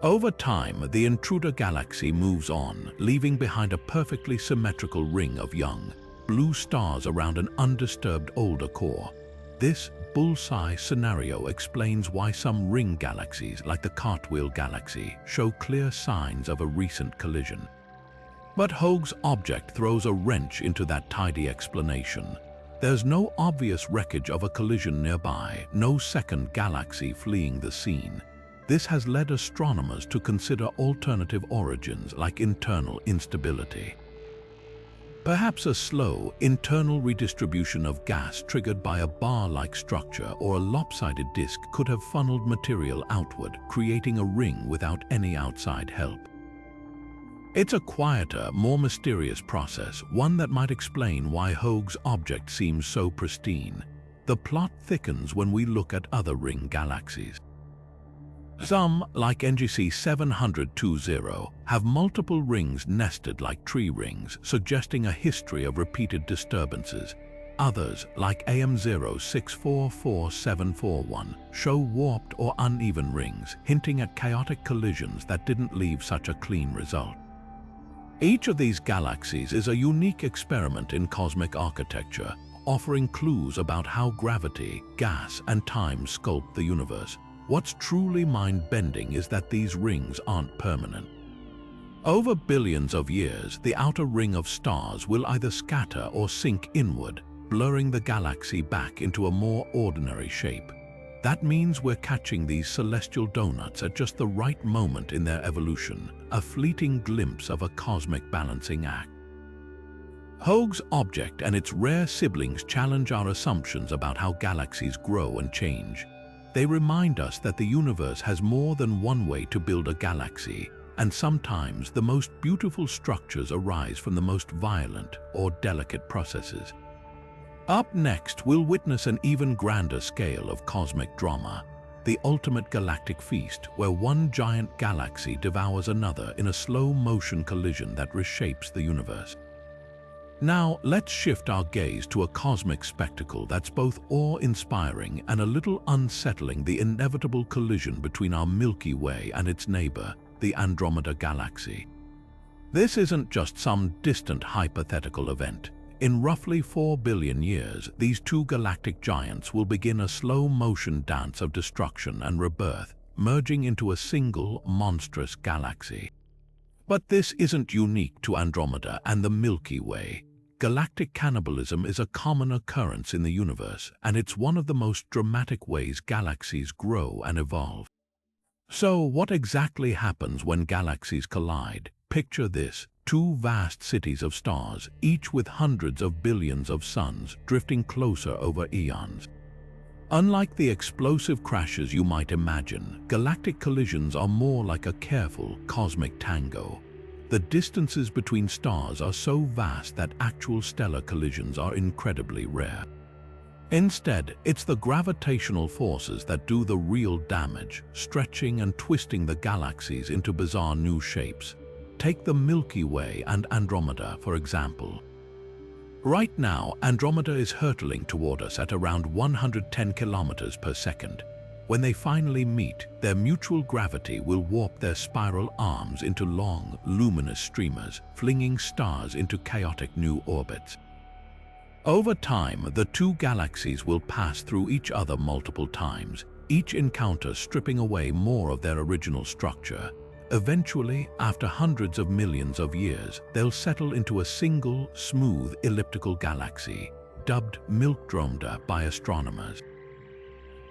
Over time, the intruder galaxy moves on, leaving behind a perfectly symmetrical ring of young, blue stars around an undisturbed older core. This bullseye scenario explains why some ring galaxies, like the Cartwheel Galaxy, show clear signs of a recent collision. But Hoag's object throws a wrench into that tidy explanation. There's no obvious wreckage of a collision nearby, no second galaxy fleeing the scene. This has led astronomers to consider alternative origins like internal instability. Perhaps a slow, internal redistribution of gas triggered by a bar-like structure or a lopsided disk could have funneled material outward, creating a ring without any outside help. It's a quieter, more mysterious process, one that might explain why Hoag's object seems so pristine. The plot thickens when we look at other ring galaxies. Some, like NGC 720, have multiple rings nested like tree rings, suggesting a history of repeated disturbances. Others, like AM06444741, show warped or uneven rings, hinting at chaotic collisions that didn't leave such a clean result. Each of these galaxies is a unique experiment in cosmic architecture, offering clues about how gravity, gas, and time sculpt the universe. What's truly mind-bending is that these rings aren't permanent. Over billions of years, the outer ring of stars will either scatter or sink inward, blurring the galaxy back into a more ordinary shape. That means we're catching these celestial donuts at just the right moment in their evolution, a fleeting glimpse of a cosmic balancing act. Hoag's object and its rare siblings challenge our assumptions about how galaxies grow and change. They remind us that the universe has more than one way to build a galaxy, and sometimes the most beautiful structures arise from the most violent or delicate processes. Up next, we'll witness an even grander scale of cosmic drama, the ultimate galactic feast, where one giant galaxy devours another in a slow-motion collision that reshapes the universe. Now, let's shift our gaze to a cosmic spectacle that's both awe-inspiring and a little unsettling: the inevitable collision between our Milky Way and its neighbor, the Andromeda Galaxy. This isn't just some distant hypothetical event. In roughly 4 billion years, these two galactic giants will begin a slow-motion dance of destruction and rebirth, merging into a single, monstrous galaxy. But this isn't unique to Andromeda and the Milky Way. Galactic cannibalism is a common occurrence in the universe, and it's one of the most dramatic ways galaxies grow and evolve. So, what exactly happens when galaxies collide? Picture this: two vast cities of stars, each with hundreds of billions of suns, drifting closer over eons. Unlike the explosive crashes you might imagine, galactic collisions are more like a careful cosmic tango. The distances between stars are so vast that actual stellar collisions are incredibly rare. Instead, it's the gravitational forces that do the real damage, stretching and twisting the galaxies into bizarre new shapes. Take the Milky Way and Andromeda, for example. Right now, Andromeda is hurtling toward us at around 110 kilometers per second. When they finally meet, their mutual gravity will warp their spiral arms into long, luminous streamers, flinging stars into chaotic new orbits. Over time, the two galaxies will pass through each other multiple times, each encounter stripping away more of their original structure. Eventually, after hundreds of millions of years, they'll settle into a single, smooth, elliptical galaxy, dubbed Milkdromeda by astronomers.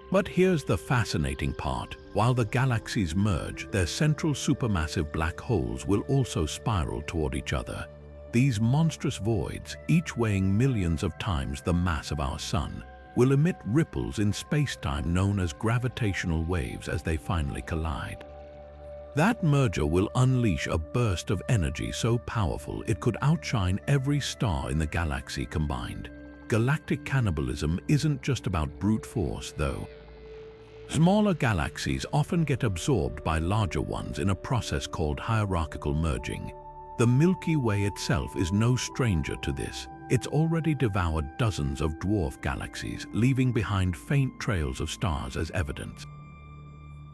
But here's the fascinating part: while the galaxies merge, their central supermassive black holes will also spiral toward each other. These monstrous voids, each weighing millions of times the mass of our Sun, will emit ripples in space-time known as gravitational waves as they finally collide. That merger will unleash a burst of energy so powerful it could outshine every star in the galaxy combined. Galactic cannibalism isn't just about brute force, though. Smaller galaxies often get absorbed by larger ones in a process called hierarchical merging. The Milky Way itself is no stranger to this. It's already devoured dozens of dwarf galaxies, leaving behind faint trails of stars as evidence.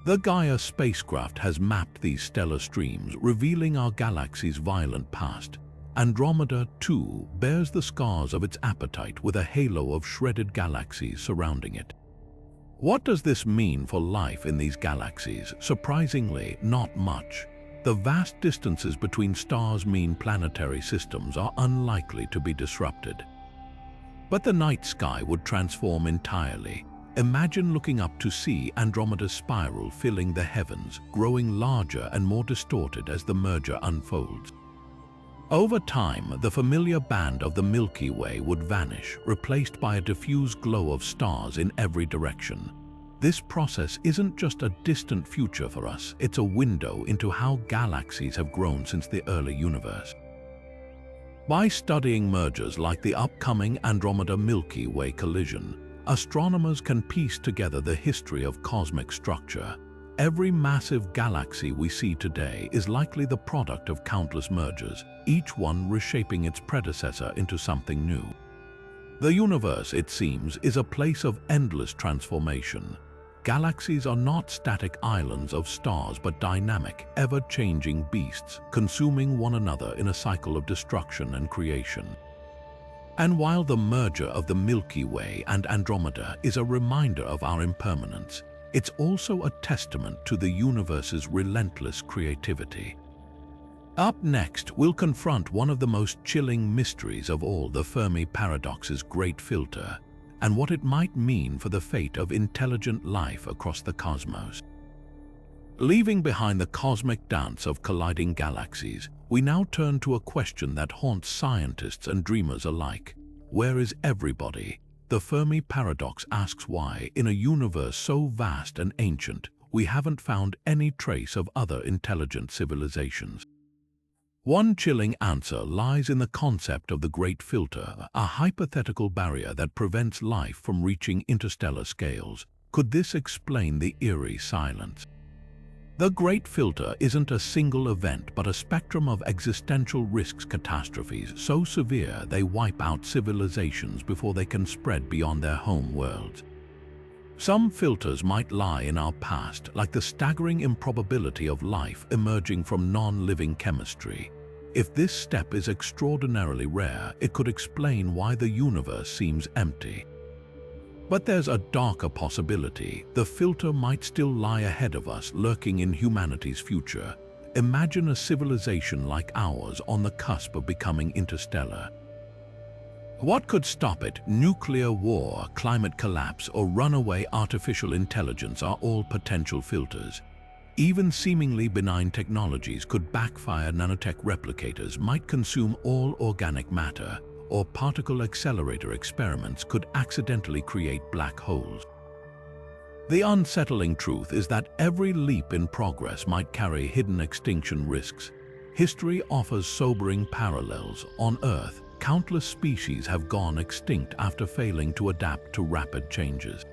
The Gaia spacecraft has mapped these stellar streams, revealing our galaxy's violent past. Andromeda, too, bears the scars of its appetite, with a halo of shredded galaxies surrounding it. What does this mean for life in these galaxies? Surprisingly, not much. The vast distances between stars mean planetary systems are unlikely to be disrupted. But the night sky would transform entirely. Imagine looking up to see Andromeda's spiral filling the heavens, growing larger and more distorted as the merger unfolds. Over time, the familiar band of the Milky Way would vanish, replaced by a diffuse glow of stars in every direction. This process isn't just a distant future for us, it's a window into how galaxies have grown since the early universe. By studying mergers like the upcoming Andromeda-Milky Way collision, astronomers can piece together the history of cosmic structure. Every massive galaxy we see today is likely the product of countless mergers, each one reshaping its predecessor into something new. The universe, it seems, is a place of endless transformation. Galaxies are not static islands of stars but dynamic, ever-changing beasts, consuming one another in a cycle of destruction and creation. And while the merger of the Milky Way and Andromeda is a reminder of our impermanence, it's also a testament to the universe's relentless creativity. Up next, we'll confront one of the most chilling mysteries of all, the Fermi Paradox's Great Filter, and what it might mean for the fate of intelligent life across the cosmos. Leaving behind the cosmic dance of colliding galaxies, we now turn to a question that haunts scientists and dreamers alike. Where is everybody? The Fermi Paradox asks why, in a universe so vast and ancient, we haven't found any trace of other intelligent civilizations. One chilling answer lies in the concept of the Great Filter, a hypothetical barrier that prevents life from reaching interstellar scales. Could this explain the eerie silence? The Great Filter isn't a single event but a spectrum of existential risks, catastrophes so severe they wipe out civilizations before they can spread beyond their home worlds. Some filters might lie in our past, like the staggering improbability of life emerging from non-living chemistry. If this step is extraordinarily rare, it could explain why the universe seems empty. But there's a darker possibility. The filter might still lie ahead of us, lurking in humanity's future. Imagine a civilization like ours on the cusp of becoming interstellar. What could stop it? Nuclear war, climate collapse, or runaway artificial intelligence are all potential filters. Even seemingly benign technologies could backfire. Nanotech replicators might consume all organic matter, or particle accelerator experiments could accidentally create black holes. The unsettling truth is that every leap in progress might carry hidden extinction risks. History offers sobering parallels. On Earth, countless species have gone extinct after failing to adapt to rapid changes.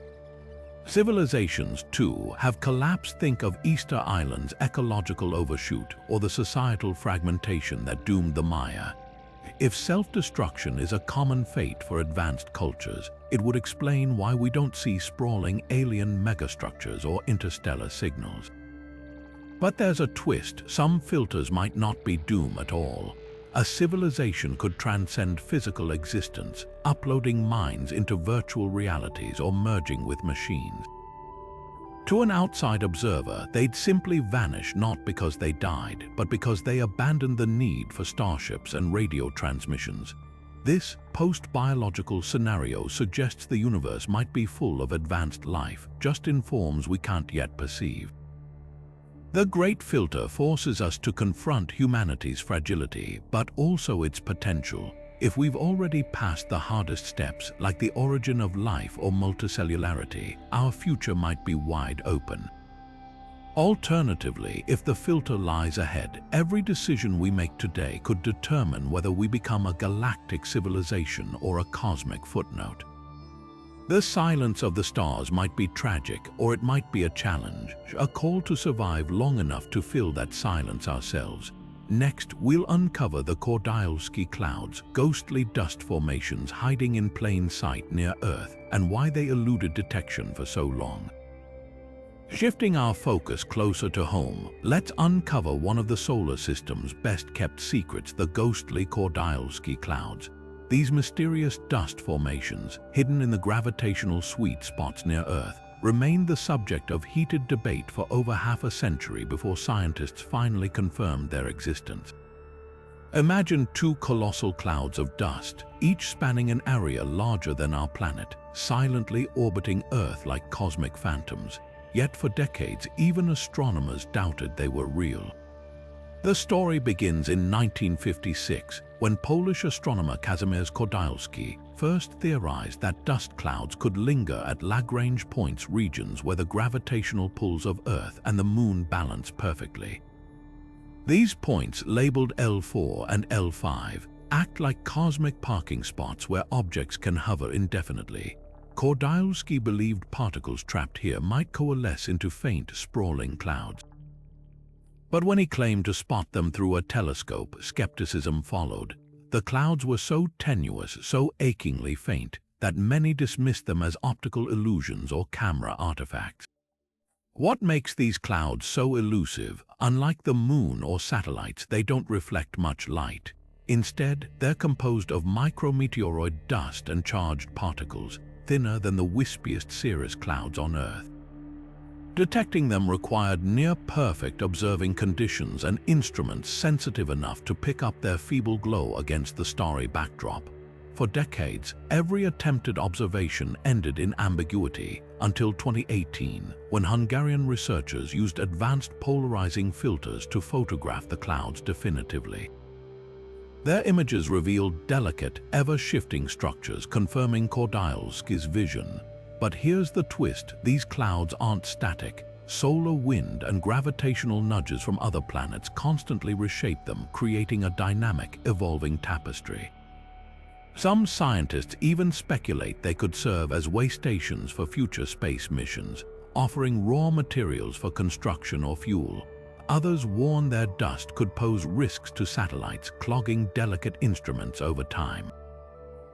Civilizations, too, have collapsed. Think of Easter Island's ecological overshoot or the societal fragmentation that doomed the Maya. If self-destruction is a common fate for advanced cultures, it would explain why we don't see sprawling alien megastructures or interstellar signals. But there's a twist. Some filters might not be doom at all. A civilization could transcend physical existence, uploading minds into virtual realities or merging with machines. To an outside observer, they'd simply vanish, not because they died, but because they abandoned the need for starships and radio transmissions. This post-biological scenario suggests the universe might be full of advanced life, just in forms we can't yet perceive. The Great Filter forces us to confront humanity's fragility, but also its potential. If we've already passed the hardest steps, like the origin of life or multicellularity, our future might be wide open. Alternatively, if the filter lies ahead, every decision we make today could determine whether we become a galactic civilization or a cosmic footnote. The silence of the stars might be tragic, or it might be a challenge, a call to survive long enough to fill that silence ourselves. Next, we'll uncover the Kordylewski clouds, ghostly dust formations hiding in plain sight near Earth, and why they eluded detection for so long. Shifting our focus closer to home, let's uncover one of the solar system's best-kept secrets, the ghostly Kordylewski clouds. These mysterious dust formations, hidden in the gravitational sweet spots near Earth, remained the subject of heated debate for over half a century before scientists finally confirmed their existence. Imagine two colossal clouds of dust, each spanning an area larger than our planet, silently orbiting Earth like cosmic phantoms. Yet for decades, even astronomers doubted they were real. The story begins in 1956, when Polish astronomer Kazimierz Kordylewski first theorized that dust clouds could linger at Lagrange points, regions where the gravitational pulls of Earth and the Moon balance perfectly. These points, labeled L4 and L5, act like cosmic parking spots where objects can hover indefinitely. Kordylewski believed particles trapped here might coalesce into faint, sprawling clouds. But when he claimed to spot them through a telescope, skepticism followed. The clouds were so tenuous, so achingly faint, that many dismissed them as optical illusions or camera artifacts. What makes these clouds so elusive? Unlike the Moon or satellites, they don't reflect much light. Instead, they're composed of micrometeoroid dust and charged particles, thinner than the wispiest cirrus clouds on Earth. Detecting them required near-perfect observing conditions and instruments sensitive enough to pick up their feeble glow against the starry backdrop. For decades, every attempted observation ended in ambiguity until 2018, when Hungarian researchers used advanced polarizing filters to photograph the clouds definitively. Their images revealed delicate, ever-shifting structures confirming Kordylski's vision. But here's the twist: these clouds aren't static. Solar wind and gravitational nudges from other planets constantly reshape them, creating a dynamic, evolving tapestry. Some scientists even speculate they could serve as way stations for future space missions, offering raw materials for construction or fuel. Others warn their dust could pose risks to satellites, clogging delicate instruments over time.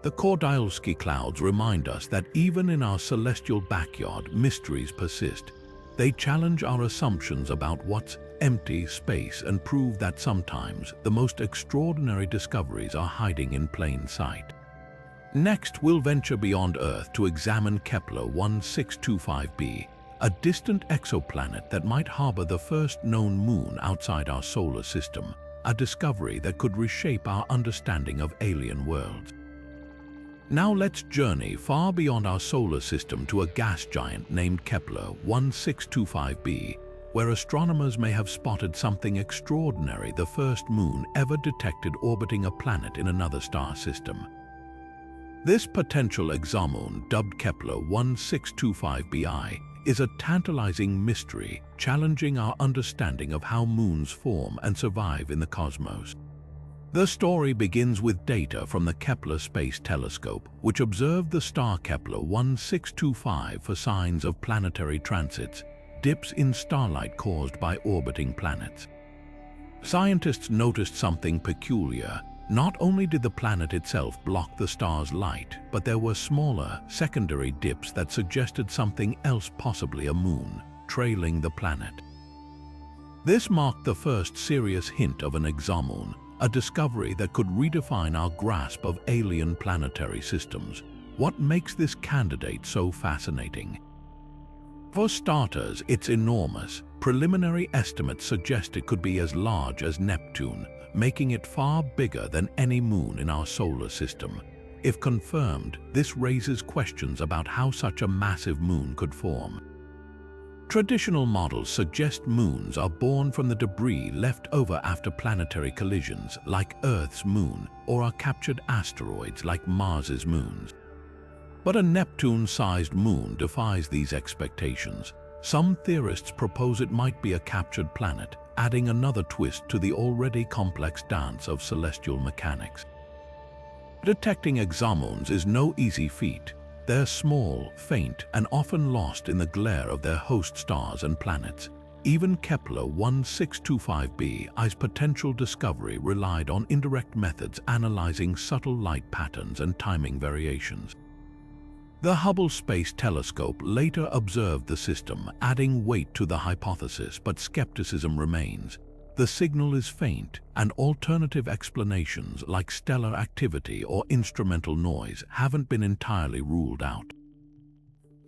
The Kordylski clouds remind us that even in our celestial backyard, mysteries persist. They challenge our assumptions about what's empty space and prove that sometimes the most extraordinary discoveries are hiding in plain sight. Next, we'll venture beyond Earth to examine Kepler 1625b, a distant exoplanet that might harbor the first known moon outside our solar system, a discovery that could reshape our understanding of alien worlds. Now let's journey far beyond our solar system to a gas giant named Kepler 1625b, where astronomers may have spotted something extraordinary: the first moon ever detected orbiting a planet in another star system. This potential exomoon, dubbed Kepler 1625bi, is a tantalizing mystery, challenging our understanding of how moons form and survive in the cosmos. The story begins with data from the Kepler Space Telescope, which observed the star Kepler 1625 for signs of planetary transits, dips in starlight caused by orbiting planets. Scientists noticed something peculiar. Not only did the planet itself block the star's light, but there were smaller, secondary dips that suggested something else, possibly a moon, trailing the planet. This marked the first serious hint of an exomoon, a discovery that could redefine our grasp of alien planetary systems. What makes this candidate so fascinating? For starters, it's enormous. Preliminary estimates suggest it could be as large as Neptune, making it far bigger than any moon in our solar system. If confirmed, this raises questions about how such a massive moon could form. Traditional models suggest moons are born from the debris left over after planetary collisions, like Earth's moon, or are captured asteroids like Mars's moons. But a Neptune-sized moon defies these expectations. Some theorists propose it might be a captured planet, adding another twist to the already complex dance of celestial mechanics. Detecting exomoons is no easy feat. They're small, faint, and often lost in the glare of their host stars and planets. Even Kepler 1625b's potential discovery relied on indirect methods analyzing subtle light patterns and timing variations. The Hubble Space Telescope later observed the system, adding weight to the hypothesis, but skepticism remains. The signal is faint, and alternative explanations like stellar activity or instrumental noise haven't been entirely ruled out.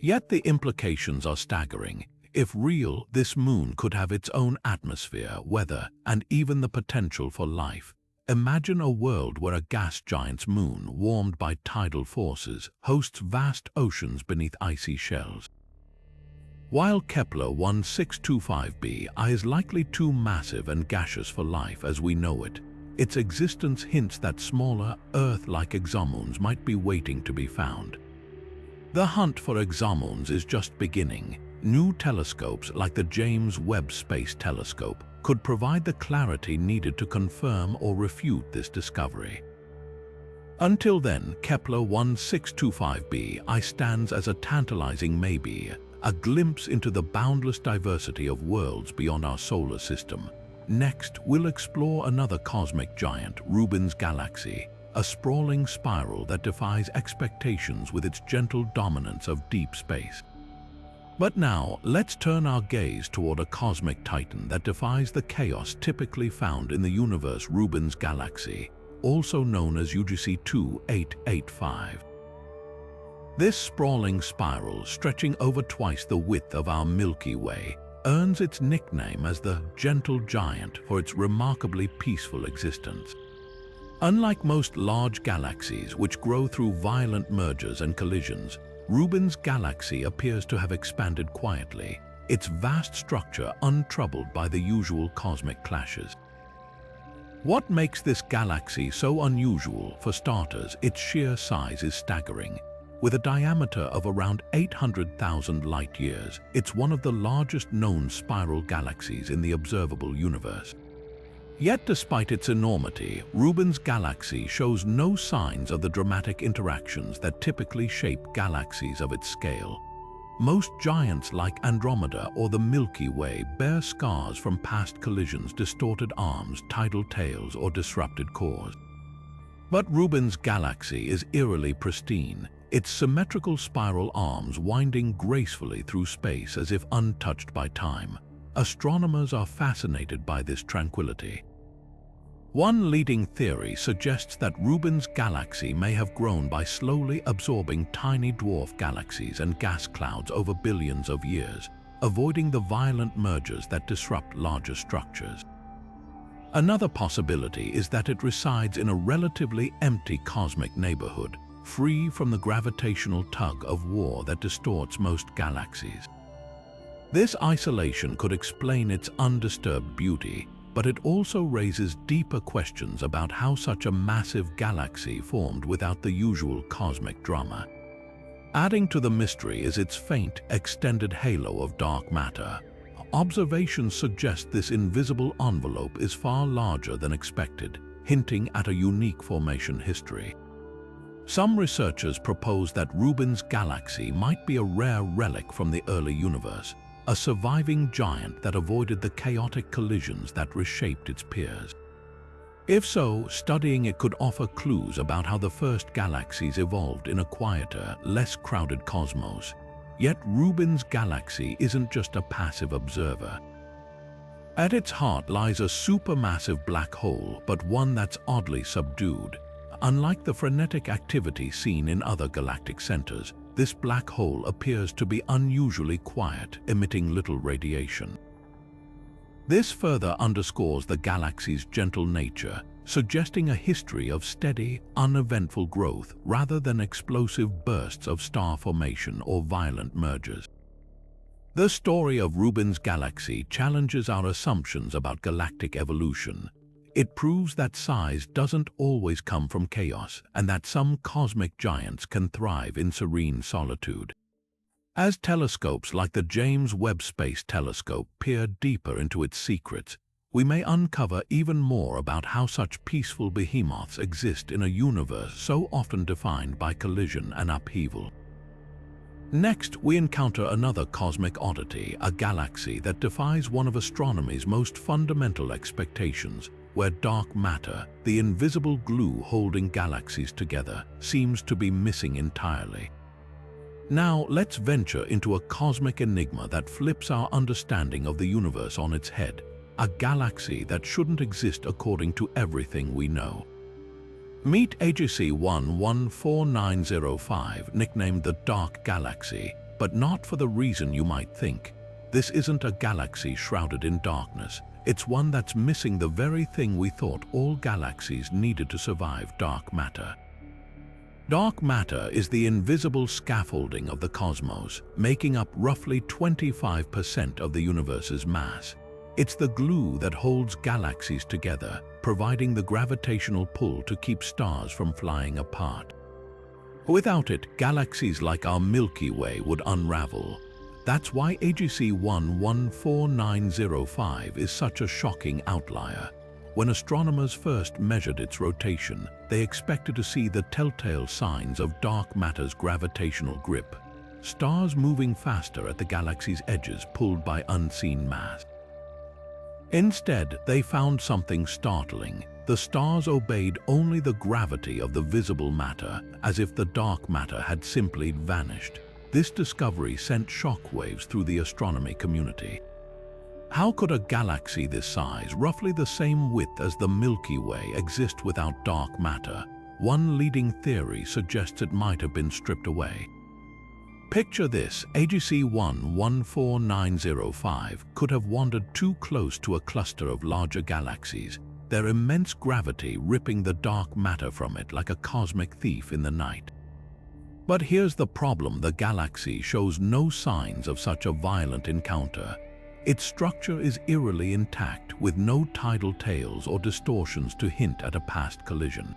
Yet the implications are staggering. If real, this moon could have its own atmosphere, weather, and even the potential for life. Imagine a world where a gas giant's moon, warmed by tidal forces, hosts vast oceans beneath icy shells. While Kepler 1625b is likely too massive and gaseous for life as we know it, its existence hints that smaller, Earth-like exomoons might be waiting to be found. The hunt for exomoons is just beginning. New telescopes like the James Webb Space Telescope could provide the clarity needed to confirm or refute this discovery. Until then, Kepler 1625b stands as a tantalizing maybe, a glimpse into the boundless diversity of worlds beyond our solar system. Next, we'll explore another cosmic giant, Rubin's Galaxy, a sprawling spiral that defies expectations with its gentle dominance of deep space. But now, let's turn our gaze toward a cosmic titan that defies the chaos typically found in the universe, Rubin's Galaxy. also known as UGC 2885. This sprawling spiral, stretching over twice the width of our Milky Way, earns its nickname as the Gentle Giant for its remarkably peaceful existence. Unlike most large galaxies, which grow through violent mergers and collisions, Rubin's galaxy appears to have expanded quietly, its vast structure untroubled by the usual cosmic clashes. What makes this galaxy so unusual? For starters, its sheer size is staggering. With a diameter of around 800,000 light-years, it's one of the largest known spiral galaxies in the observable universe. Yet despite its enormity, Rubin's galaxy shows no signs of the dramatic interactions that typically shape galaxies of its scale. Most giants like Andromeda or the Milky Way bear scars from past collisions, distorted arms, tidal tails, or disrupted cores. But Rubin's galaxy is eerily pristine, its symmetrical spiral arms winding gracefully through space as if untouched by time. Astronomers are fascinated by this tranquility. One leading theory suggests that Rubin's galaxy may have grown by slowly absorbing tiny dwarf galaxies and gas clouds over billions of years, avoiding the violent mergers that disrupt larger structures. Another possibility is that it resides in a relatively empty cosmic neighborhood, free from the gravitational tug of war that distorts most galaxies. This isolation could explain its undisturbed beauty, but it also raises deeper questions about how such a massive galaxy formed without the usual cosmic drama. Adding to the mystery is its faint, extended halo of dark matter. Observations suggest this invisible envelope is far larger than expected, hinting at a unique formation history. Some researchers propose that Rubin's galaxy might be a rare relic from the early universe, a surviving giant that avoided the chaotic collisions that reshaped its peers. If so, studying it could offer clues about how the first galaxies evolved in a quieter, less crowded cosmos. Yet Rubin's galaxy isn't just a passive observer. At its heart lies a supermassive black hole, but one that's oddly subdued. Unlike the frenetic activity seen in other galactic centers, this black hole appears to be unusually quiet, emitting little radiation. This further underscores the galaxy's gentle nature, suggesting a history of steady, uneventful growth rather than explosive bursts of star formation or violent mergers. The story of Rubin's galaxy challenges our assumptions about galactic evolution. It proves that size doesn't always come from chaos and that some cosmic giants can thrive in serene solitude. As telescopes like the James Webb Space Telescope peer deeper into its secrets, we may uncover even more about how such peaceful behemoths exist in a universe so often defined by collision and upheaval. Next, we encounter another cosmic oddity, a galaxy that defies one of astronomy's most fundamental expectations, where dark matter, the invisible glue holding galaxies together, seems to be missing entirely. Now, let's venture into a cosmic enigma that flips our understanding of the universe on its head, a galaxy that shouldn't exist according to everything we know. Meet AGC 114905, nicknamed the Dark Galaxy, but not for the reason you might think. This isn't a galaxy shrouded in darkness. It's one that's missing the very thing we thought all galaxies needed to survive: dark matter. Dark matter is the invisible scaffolding of the cosmos, making up roughly 25% of the universe's mass. It's the glue that holds galaxies together, providing the gravitational pull to keep stars from flying apart. Without it, galaxies like our Milky Way would unravel. That's why AGC 114905 is such a shocking outlier. When astronomers first measured its rotation, they expected to see the telltale signs of dark matter's gravitational grip, stars moving faster at the galaxy's edges pulled by unseen mass. Instead, they found something startling. The stars obeyed only the gravity of the visible matter, as if the dark matter had simply vanished. This discovery sent shockwaves through the astronomy community. How could a galaxy this size, roughly the same width as the Milky Way, exist without dark matter? One leading theory suggests it might have been stripped away. Picture this: AGC 114905 could have wandered too close to a cluster of larger galaxies, their immense gravity ripping the dark matter from it like a cosmic thief in the night. But here's the problem: the galaxy shows no signs of such a violent encounter. Its structure is eerily intact, with no tidal tails or distortions to hint at a past collision.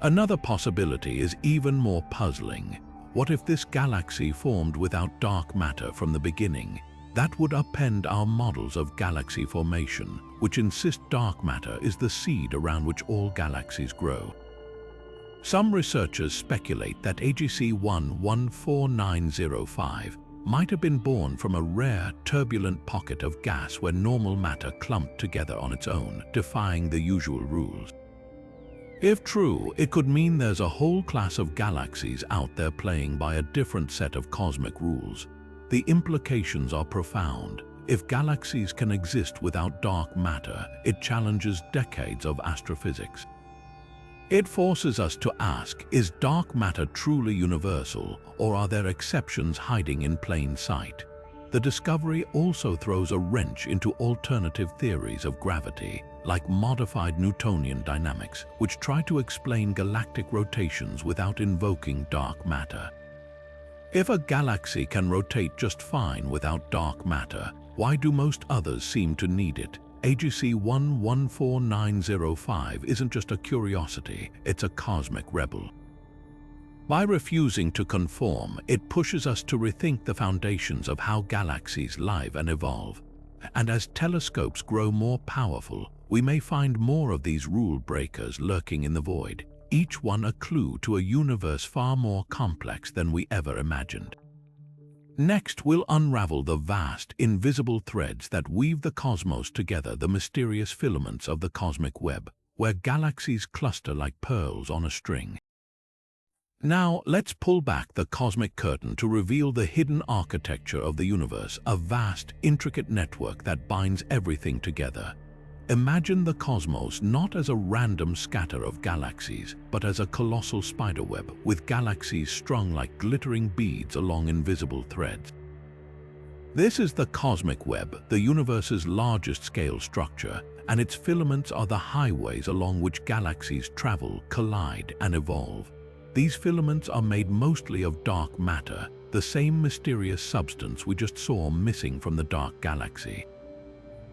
Another possibility is even more puzzling. What if this galaxy formed without dark matter from the beginning? That would upend our models of galaxy formation, which insist dark matter is the seed around which all galaxies grow. Some researchers speculate that AGC 114905 might have been born from a rare, turbulent pocket of gas where normal matter clumped together on its own, defying the usual rules. If true, it could mean there's a whole class of galaxies out there playing by a different set of cosmic rules. The implications are profound. If galaxies can exist without dark matter, it challenges decades of astrophysics. It forces us to ask, is dark matter truly universal, or are there exceptions hiding in plain sight? The discovery also throws a wrench into alternative theories of gravity, like modified Newtonian dynamics, which try to explain galactic rotations without invoking dark matter. If a galaxy can rotate just fine without dark matter, why do most others seem to need it? AGC 114905 isn't just a curiosity, it's a cosmic rebel. By refusing to conform, it pushes us to rethink the foundations of how galaxies live and evolve. And as telescopes grow more powerful, we may find more of these rule breakers lurking in the void, each one a clue to a universe far more complex than we ever imagined. Next, we'll unravel the vast, invisible threads that weave the cosmos together, the mysterious filaments of the cosmic web, where galaxies cluster like pearls on a string. Now, let's pull back the cosmic curtain to reveal the hidden architecture of the universe, a vast, intricate network that binds everything together. Imagine the cosmos not as a random scatter of galaxies, but as a colossal spiderweb, with galaxies strung like glittering beads along invisible threads. This is the cosmic web, the universe's largest scale structure, and its filaments are the highways along which galaxies travel, collide, and evolve. These filaments are made mostly of dark matter, the same mysterious substance we just saw missing from the dark galaxy.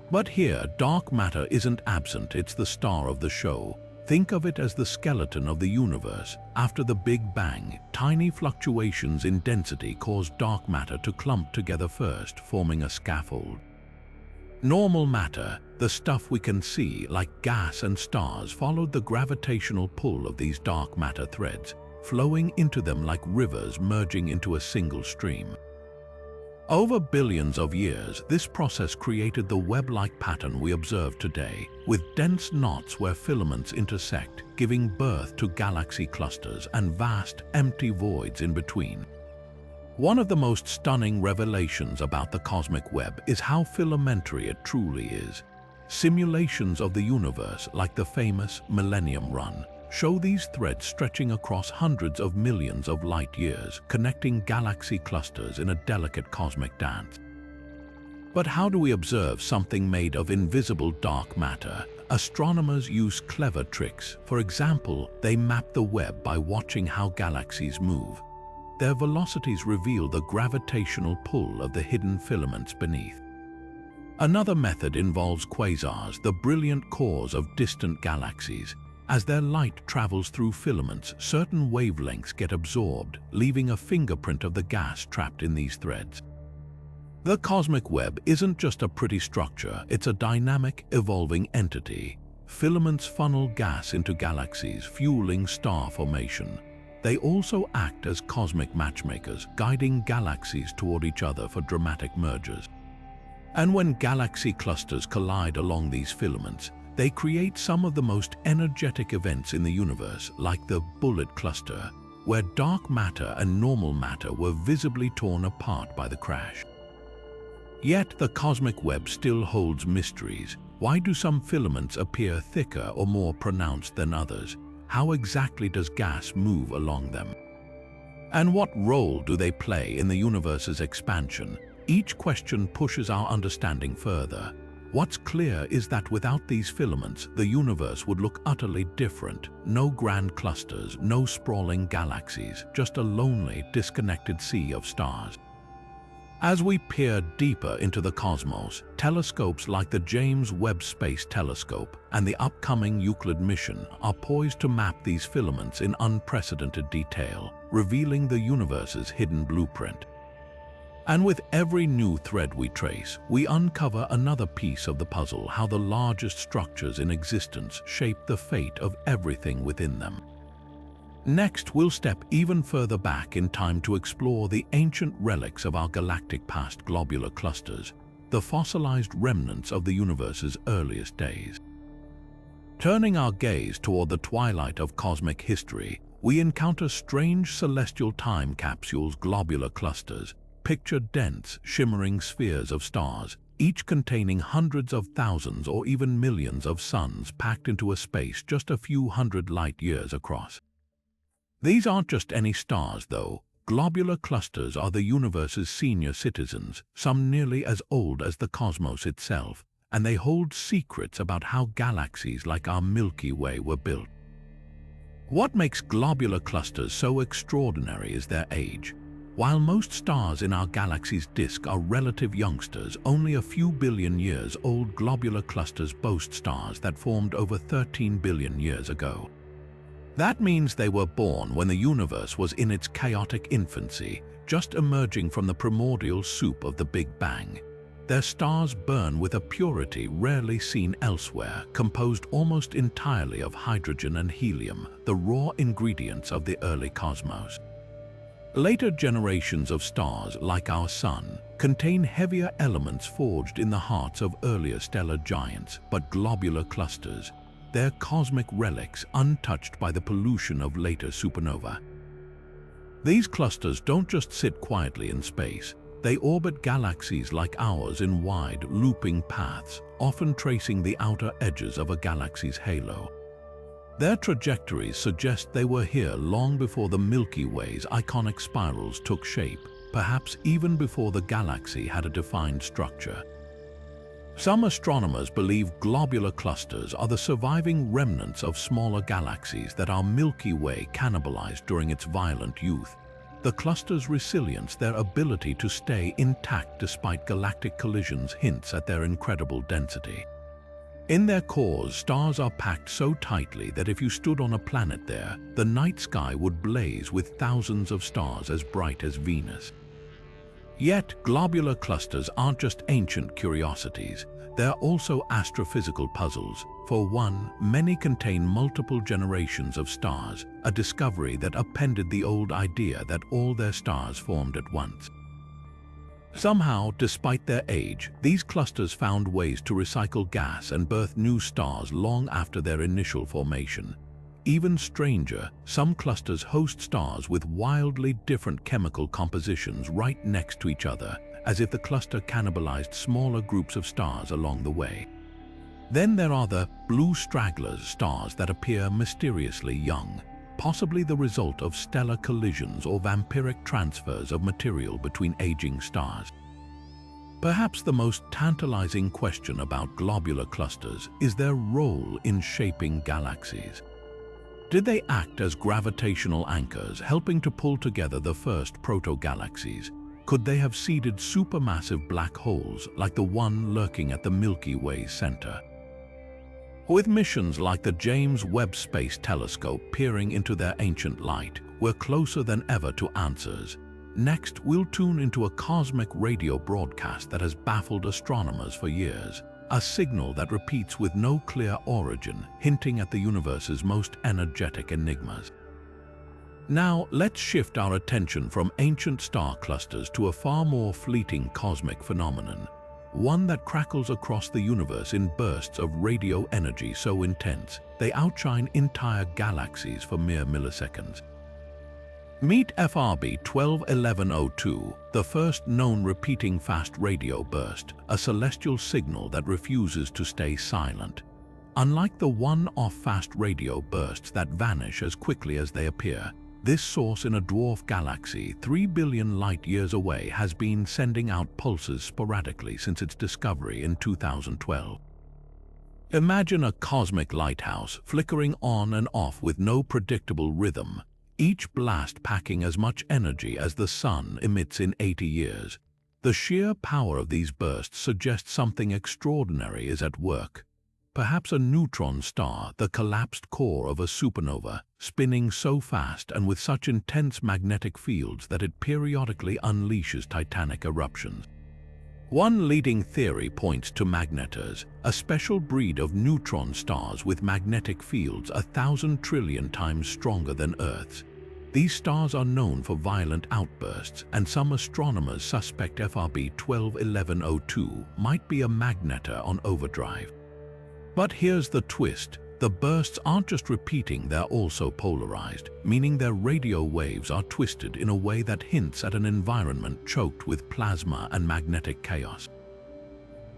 But here, dark matter isn't absent, it's the star of the show. Think of it as the skeleton of the universe. After the Big Bang, tiny fluctuations in density caused dark matter to clump together first, forming a scaffold. Normal matter, the stuff we can see, like gas and stars, followed the gravitational pull of these dark matter threads, flowing into them like rivers merging into a single stream. Over billions of years, this process created the web-like pattern we observe today, with dense knots where filaments intersect, giving birth to galaxy clusters and vast, empty voids in between. One of the most stunning revelations about the cosmic web is how filamentary it truly is. Simulations of the universe, like the famous Millennium Run, show these threads stretching across hundreds of millions of light years, connecting galaxy clusters in a delicate cosmic dance. But how do we observe something made of invisible dark matter? Astronomers use clever tricks. For example, they map the web by watching how galaxies move. Their velocities reveal the gravitational pull of the hidden filaments beneath. Another method involves quasars, the brilliant cores of distant galaxies. As their light travels through filaments, certain wavelengths get absorbed, leaving a fingerprint of the gas trapped in these threads. The cosmic web isn't just a pretty structure, it's a dynamic, evolving entity. Filaments funnel gas into galaxies, fueling star formation. They also act as cosmic matchmakers, guiding galaxies toward each other for dramatic mergers. And when galaxy clusters collide along these filaments, they create some of the most energetic events in the universe, like the bullet cluster, where dark matter and normal matter were visibly torn apart by the crash. Yet the cosmic web still holds mysteries. Why do some filaments appear thicker or more pronounced than others? How exactly does gas move along them? And what role do they play in the universe's expansion? Each question pushes our understanding further. What's clear is that without these filaments, the universe would look utterly different. No grand clusters, no sprawling galaxies, just a lonely, disconnected sea of stars. As we peer deeper into the cosmos, telescopes like the James Webb Space Telescope and the upcoming Euclid mission are poised to map these filaments in unprecedented detail, revealing the universe's hidden blueprint. And with every new thread we trace, we uncover another piece of the puzzle: how the largest structures in existence shape the fate of everything within them. Next, we'll step even further back in time to explore the ancient relics of our galactic past, globular clusters, the fossilized remnants of the universe's earliest days. Turning our gaze toward the twilight of cosmic history, we encounter strange celestial time capsules, globular clusters. Picture dense, shimmering spheres of stars, each containing hundreds of thousands or even millions of suns packed into a space just a few hundred light-years across. These aren't just any stars, though. Globular clusters are the universe's senior citizens, some nearly as old as the cosmos itself, and they hold secrets about how galaxies like our Milky Way were built. What makes globular clusters so extraordinary is their age. While most stars in our galaxy's disk are relative youngsters, only a few billion years old, globular clusters boast stars that formed over 13 billion years ago. That means they were born when the universe was in its chaotic infancy, just emerging from the primordial soup of the Big Bang. Their stars burn with a purity rarely seen elsewhere, composed almost entirely of hydrogen and helium, the raw ingredients of the early cosmos. Later generations of stars, like our Sun, contain heavier elements forged in the hearts of earlier stellar giants, but globular clusters, they're cosmic relics untouched by the pollution of later supernova. These clusters don't just sit quietly in space. They orbit galaxies like ours in wide, looping paths, often tracing the outer edges of a galaxy's halo. Their trajectories suggest they were here long before the Milky Way's iconic spirals took shape, perhaps even before the galaxy had a defined structure. Some astronomers believe globular clusters are the surviving remnants of smaller galaxies that our Milky Way cannibalized during its violent youth. The cluster's resilience, their ability to stay intact despite galactic collisions, hints at their incredible density. In their cores, stars are packed so tightly that if you stood on a planet there, the night sky would blaze with thousands of stars as bright as Venus. Yet, globular clusters aren't just ancient curiosities. They're also astrophysical puzzles. For one, many contain multiple generations of stars, a discovery that upended the old idea that all their stars formed at once. Somehow, despite their age, these clusters found ways to recycle gas and birth new stars long after their initial formation. Even stranger, some clusters host stars with wildly different chemical compositions right next to each other, as if the cluster cannibalized smaller groups of stars along the way. Then there are the blue stragglers, stars that appear mysteriously young, possibly the result of stellar collisions or vampiric transfers of material between aging stars. Perhaps the most tantalizing question about globular clusters is their role in shaping galaxies. Did they act as gravitational anchors, helping to pull together the first proto-galaxies? Could they have seeded supermassive black holes like the one lurking at the Milky Way's center? With missions like the James Webb Space Telescope peering into their ancient light, we're closer than ever to answers. Next, we'll tune into a cosmic radio broadcast that has baffled astronomers for years, a signal that repeats with no clear origin, hinting at the universe's most energetic enigmas. Now, let's shift our attention from ancient star clusters to a far more fleeting cosmic phenomenon, one that crackles across the universe in bursts of radio energy so intense they outshine entire galaxies for mere milliseconds. Meet FRB 121102, the first known repeating fast radio burst, a celestial signal that refuses to stay silent. Unlike the one-off fast radio bursts that vanish as quickly as they appear, this source in a dwarf galaxy 3 billion light-years away has been sending out pulses sporadically since its discovery in 2012. Imagine a cosmic lighthouse flickering on and off with no predictable rhythm, each blast packing as much energy as the sun emits in 80 years. The sheer power of these bursts suggests something extraordinary is at work. Perhaps a neutron star, the collapsed core of a supernova, spinning so fast and with such intense magnetic fields that it periodically unleashes titanic eruptions. One leading theory points to magnetars, a special breed of neutron stars with magnetic fields 1,000 trillion times stronger than Earth's. These stars are known for violent outbursts, and some astronomers suspect FRB 121102 might be a magnetar on overdrive. But here's the twist. The bursts aren't just repeating, they're also polarized, meaning their radio waves are twisted in a way that hints at an environment choked with plasma and magnetic chaos.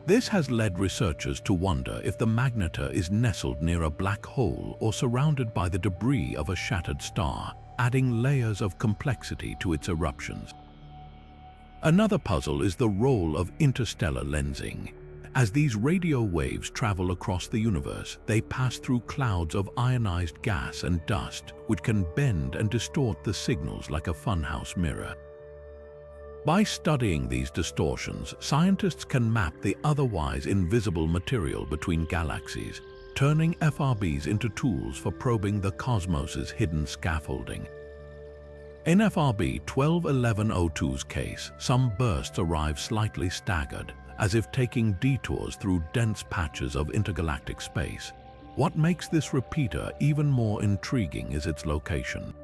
This has led researchers to wonder if the magnetar is nestled near a black hole or surrounded by the debris of a shattered star, adding layers of complexity to its eruptions. Another puzzle is the role of interstellar lensing. As these radio waves travel across the universe, they pass through clouds of ionized gas and dust, which can bend and distort the signals like a funhouse mirror. By studying these distortions, scientists can map the otherwise invisible material between galaxies, turning FRBs into tools for probing the cosmos's hidden scaffolding. In FRB 121102's case, some bursts arrive slightly staggered, as if taking detours through dense patches of intergalactic space. What makes this repeater even more intriguing is its location.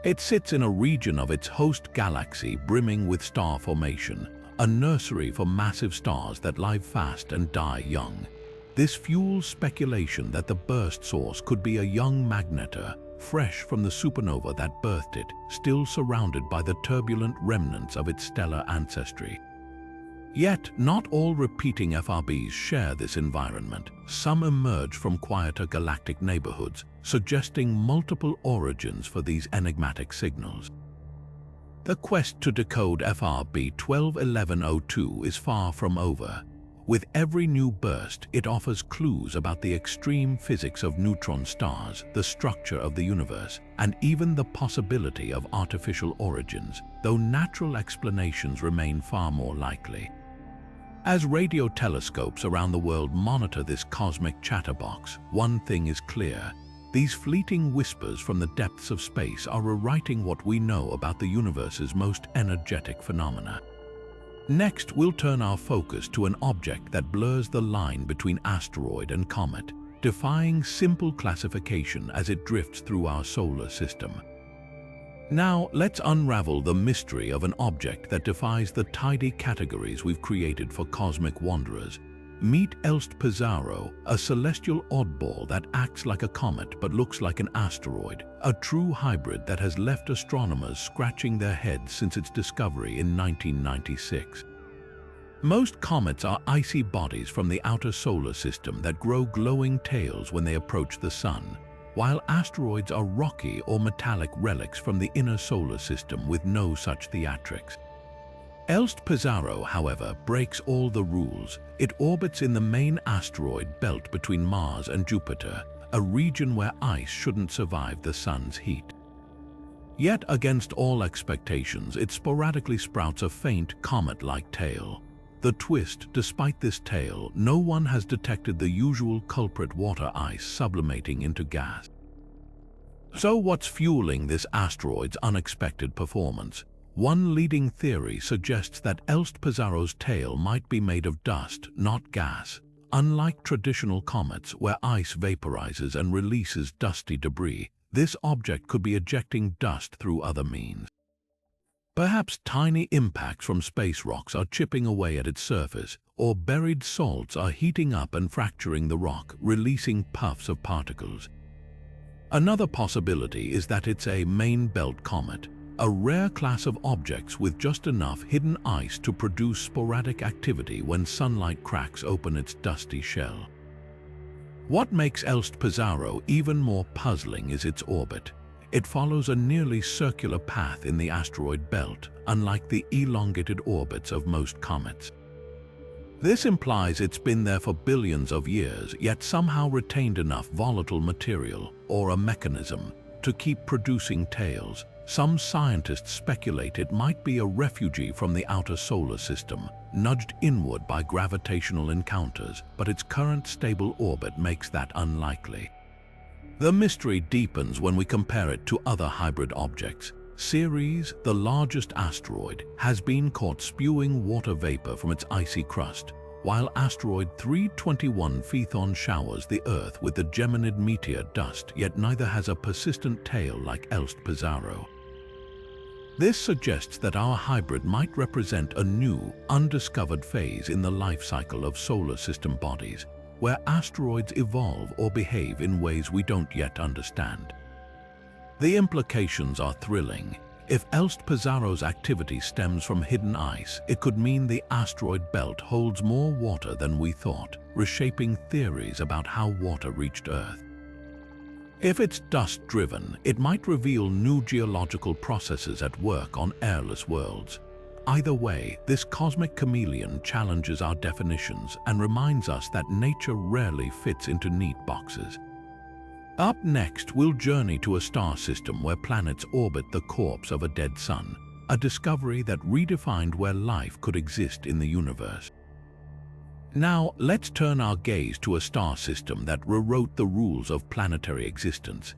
It sits in a region of its host galaxy brimming with star formation, a nursery for massive stars that live fast and die young. This fuels speculation that the burst source could be a young magnetar, fresh from the supernova that birthed it, still surrounded by the turbulent remnants of its stellar ancestry. Yet, not all repeating FRBs share this environment. Some emerge from quieter galactic neighborhoods, suggesting multiple origins for these enigmatic signals. The quest to decode FRB 121102 is far from over. With every new burst, it offers clues about the extreme physics of neutron stars, the structure of the universe, and even the possibility of artificial origins, though natural explanations remain far more likely. As radio telescopes around the world monitor this cosmic chatterbox, one thing is clear. These fleeting whispers from the depths of space are rewriting what we know about the universe's most energetic phenomena. Next, we'll turn our focus to an object that blurs the line between asteroid and comet, defying simple classification as it drifts through our solar system. Now, let's unravel the mystery of an object that defies the tidy categories we've created for cosmic wanderers. Meet Elst Pizarro, a celestial oddball that acts like a comet but looks like an asteroid, a true hybrid that has left astronomers scratching their heads since its discovery in 1996. Most comets are icy bodies from the outer solar system that grow glowing tails when they approach the sun, while asteroids are rocky or metallic relics from the inner solar system with no such theatrics. Elst Pizarro, however, breaks all the rules. It orbits in the main asteroid belt between Mars and Jupiter, a region where ice shouldn't survive the sun's heat. Yet, against all expectations, it sporadically sprouts a faint comet-like tail. The twist, despite this tail, no one has detected the usual culprit, water ice sublimating into gas. So what's fueling this asteroid's unexpected performance? One leading theory suggests that Elst Pizarro's tail might be made of dust, not gas. Unlike traditional comets, where ice vaporizes and releases dusty debris, this object could be ejecting dust through other means. Perhaps tiny impacts from space rocks are chipping away at its surface, or buried salts are heating up and fracturing the rock, releasing puffs of particles. Another possibility is that it's a main belt comet, a rare class of objects with just enough hidden ice to produce sporadic activity when sunlight cracks open its dusty shell. What makes Elst Pizarro even more puzzling is its orbit. It follows a nearly circular path in the asteroid belt, unlike the elongated orbits of most comets. This implies it's been there for billions of years, yet somehow retained enough volatile material, or a mechanism, to keep producing tails. Some scientists speculate it might be a refugee from the outer solar system, nudged inward by gravitational encounters, but its current stable orbit makes that unlikely. The mystery deepens when we compare it to other hybrid objects. Ceres, the largest asteroid, has been caught spewing water vapor from its icy crust, while asteroid 321 Phaethon showers the Earth with the Geminid meteor dust, yet neither has a persistent tail like Elst Pizarro. This suggests that our hybrid might represent a new, undiscovered phase in the life cycle of solar system bodies, where asteroids evolve or behave in ways we don't yet understand. The implications are thrilling. If Elst Pizarro's activity stems from hidden ice, it could mean the asteroid belt holds more water than we thought, reshaping theories about how water reached Earth. If it's dust-driven, it might reveal new geological processes at work on airless worlds. Either way, this cosmic chameleon challenges our definitions and reminds us that nature rarely fits into neat boxes. Up next, we'll journey to a star system where planets orbit the corpse of a dead sun, a discovery that redefined where life could exist in the universe. Now, let's turn our gaze to a star system that rewrote the rules of planetary existence.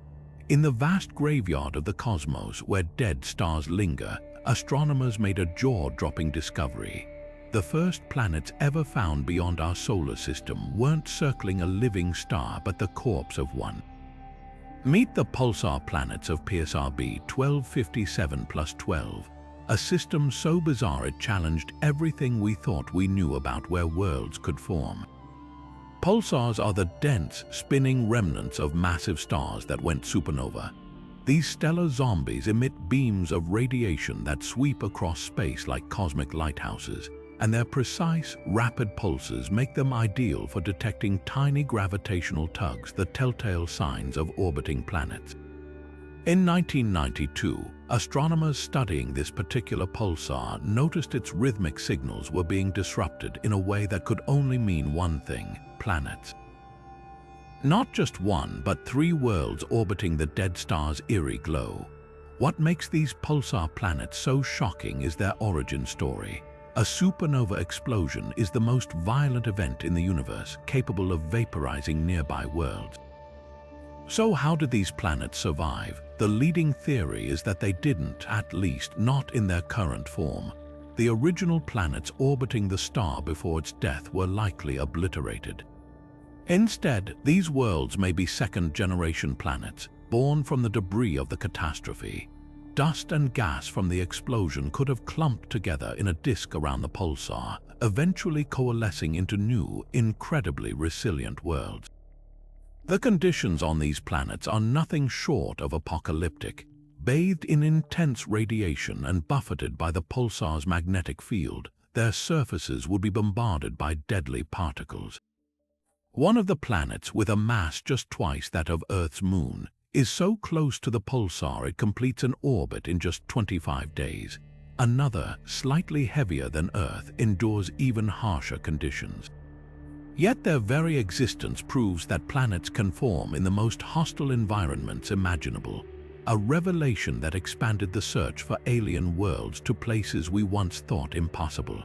In the vast graveyard of the cosmos, where dead stars linger, astronomers made a jaw-dropping discovery. The first planets ever found beyond our solar system weren't circling a living star, but the corpse of one. Meet the pulsar planets of PSRB 1257+12, a system so bizarre it challenged everything we thought we knew about where worlds could form. Pulsars are the dense, spinning remnants of massive stars that went supernova. These stellar zombies emit beams of radiation that sweep across space like cosmic lighthouses, and their precise, rapid pulses make them ideal for detecting tiny gravitational tugs, the telltale signs of orbiting planets. In 1992, astronomers studying this particular pulsar noticed its rhythmic signals were being disrupted in a way that could only mean one thing: planets. Not just one, but three worlds orbiting the dead star's eerie glow. What makes these pulsar planets so shocking is their origin story. A supernova explosion is the most violent event in the universe, capable of vaporizing nearby worlds. So how did these planets survive? The leading theory is that they didn't, at least not in their current form. The original planets orbiting the star before its death were likely obliterated. Instead, these worlds may be second-generation planets, born from the debris of the catastrophe. Dust and gas from the explosion could have clumped together in a disk around the pulsar, eventually coalescing into new, incredibly resilient worlds. The conditions on these planets are nothing short of apocalyptic. Bathed in intense radiation and buffeted by the pulsar's magnetic field, their surfaces would be bombarded by deadly particles. One of the planets, with a mass just twice that of Earth's moon, is so close to the pulsar it completes an orbit in just 25 days. Another, slightly heavier than Earth, endures even harsher conditions. Yet their very existence proves that planets can form in the most hostile environments imaginable, a revelation that expanded the search for alien worlds to places we once thought impossible.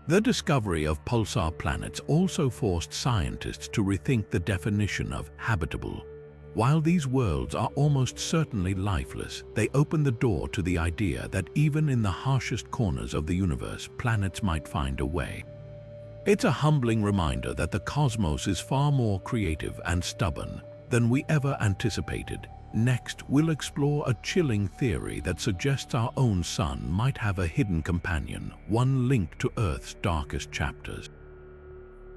The discovery of pulsar planets also forced scientists to rethink the definition of habitable. While these worlds are almost certainly lifeless, they open the door to the idea that even in the harshest corners of the universe, planets might find a way. It's a humbling reminder that the cosmos is far more creative and stubborn than we ever anticipated. Next, we'll explore a chilling theory that suggests our own sun might have a hidden companion, one linked to Earth's darkest chapters.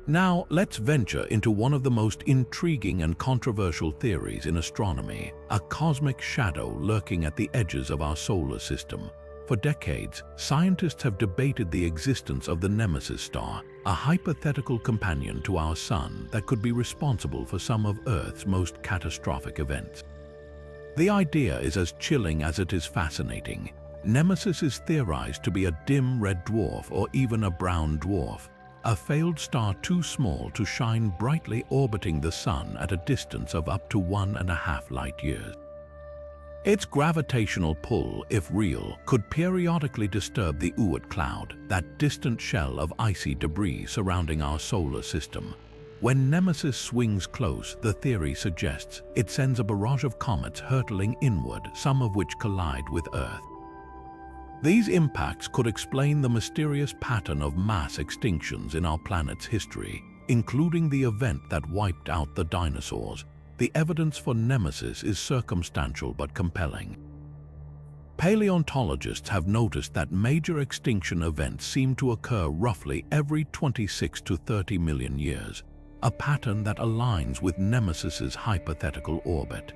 Now, let's venture into one of the most intriguing and controversial theories in astronomy, a cosmic shadow lurking at the edges of our solar system. For decades, scientists have debated the existence of the Nemesis star, a hypothetical companion to our Sun that could be responsible for some of Earth's most catastrophic events. The idea is as chilling as it is fascinating. Nemesis is theorized to be a dim red dwarf or even a brown dwarf, a failed star too small to shine brightly orbiting the Sun at a distance of up to 1.5 light years. Its gravitational pull, if real, could periodically disturb the Oumuamua cloud, that distant shell of icy debris surrounding our solar system. When Nemesis swings close, the theory suggests it sends a barrage of comets hurtling inward, some of which collide with Earth. These impacts could explain the mysterious pattern of mass extinctions in our planet's history, including the event that wiped out the dinosaurs. The evidence for Nemesis is circumstantial but compelling. Paleontologists have noticed that major extinction events seem to occur roughly every 26 to 30 million years, a pattern that aligns with Nemesis's hypothetical orbit.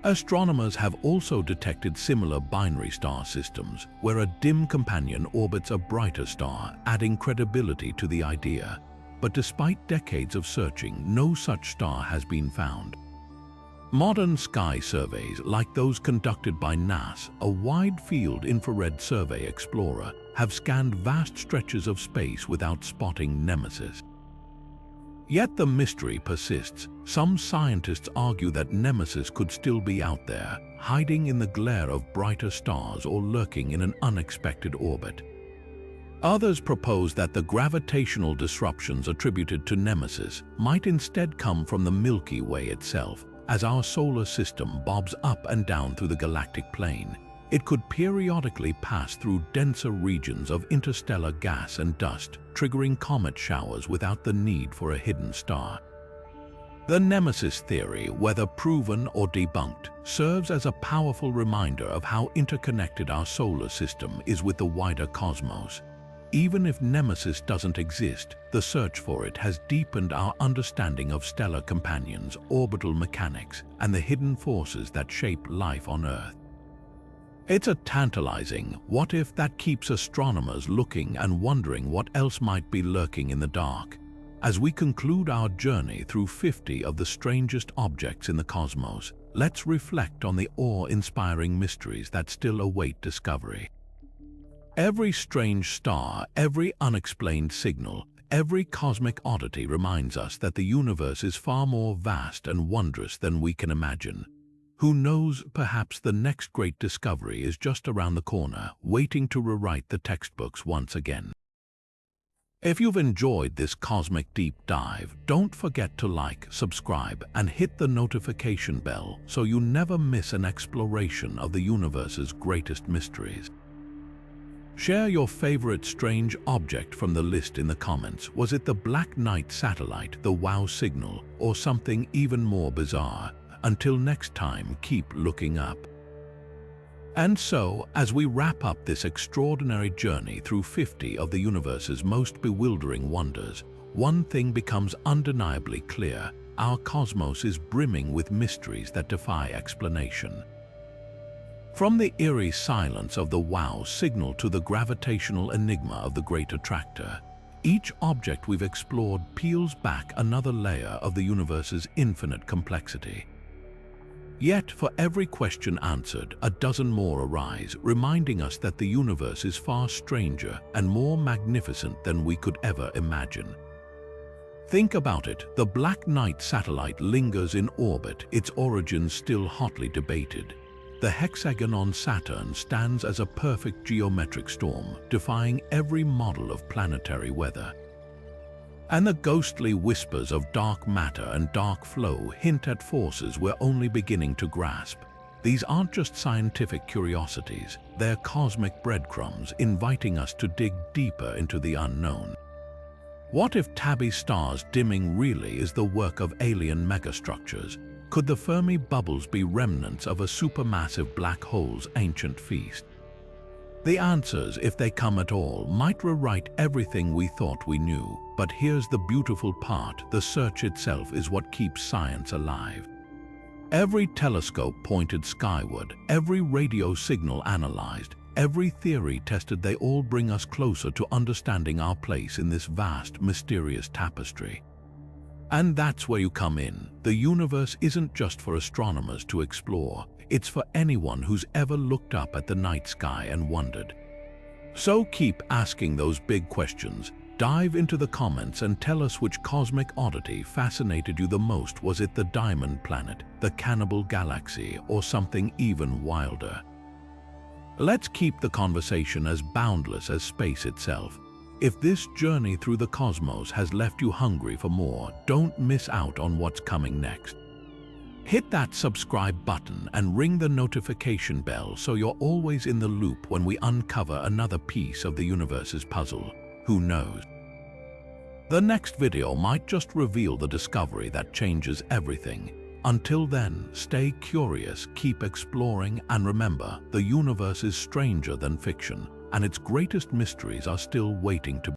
Astronomers have also detected similar binary star systems, where a dim companion orbits a brighter star, adding credibility to the idea. But despite decades of searching, no such star has been found. Modern sky surveys, like those conducted by NASA, a wide-field infrared survey explorer, have scanned vast stretches of space without spotting Nemesis. Yet the mystery persists. Some scientists argue that Nemesis could still be out there, hiding in the glare of brighter stars or lurking in an unexpected orbit. Others propose that the gravitational disruptions attributed to Nemesis might instead come from the Milky Way itself. As our solar system bobs up and down through the galactic plane, it could periodically pass through denser regions of interstellar gas and dust, triggering comet showers without the need for a hidden star. The Nemesis theory, whether proven or debunked, serves as a powerful reminder of how interconnected our solar system is with the wider cosmos. Even if Nemesis doesn't exist, the search for it has deepened our understanding of stellar companions, orbital mechanics, and the hidden forces that shape life on Earth. It's a tantalizing what if that keeps astronomers looking and wondering what else might be lurking in the dark. As we conclude our journey through 50 of the strangest objects in the cosmos, let's reflect on the awe-inspiring mysteries that still await discovery. Every strange star, every unexplained signal, every cosmic oddity reminds us that the universe is far more vast and wondrous than we can imagine. Who knows, perhaps the next great discovery is just around the corner, waiting to rewrite the textbooks once again. If you've enjoyed this cosmic deep dive, don't forget to like, subscribe, and hit the notification bell so you never miss an exploration of the universe's greatest mysteries. Share your favorite strange object from the list in the comments. Was it the Black Knight satellite, the WOW signal, or something even more bizarre? Until next time, keep looking up. And so, as we wrap up this extraordinary journey through 50 of the universe's most bewildering wonders, one thing becomes undeniably clear: our cosmos is brimming with mysteries that defy explanation. From the eerie silence of the WOW signal to the gravitational enigma of the Great Attractor, each object we've explored peels back another layer of the universe's infinite complexity. Yet, for every question answered, a dozen more arise, reminding us that the universe is far stranger and more magnificent than we could ever imagine. Think about it. The Black Knight satellite lingers in orbit, its origins still hotly debated. The Hexagon on Saturn stands as a perfect geometric storm, defying every model of planetary weather. And the ghostly whispers of dark matter and dark flow hint at forces we're only beginning to grasp. These aren't just scientific curiosities, they're cosmic breadcrumbs inviting us to dig deeper into the unknown. What if Tabby stars dimming really is the work of alien megastructures? Could the Fermi bubbles be remnants of a supermassive black hole's ancient feast? The answers, if they come at all, might rewrite everything we thought we knew. But here's the beautiful part: the search itself is what keeps science alive. Every telescope pointed skyward, every radio signal analyzed, every theory tested, they all bring us closer to understanding our place in this vast, mysterious tapestry. And that's where you come in. The universe isn't just for astronomers to explore. It's for anyone who's ever looked up at the night sky and wondered. So keep asking those big questions. Dive into the comments and tell us which cosmic oddity fascinated you the most. Was it the diamond planet, the cannibal galaxy, or something even wilder? Let's keep the conversation as boundless as space itself. If this journey through the cosmos has left you hungry for more, don't miss out on what's coming next. Hit that subscribe button and ring the notification bell so you're always in the loop when we uncover another piece of the universe's puzzle. Who knows? The next video might just reveal the discovery that changes everything. Until then, stay curious, keep exploring, and remember, the universe is stranger than fiction, and its greatest mysteries are still waiting to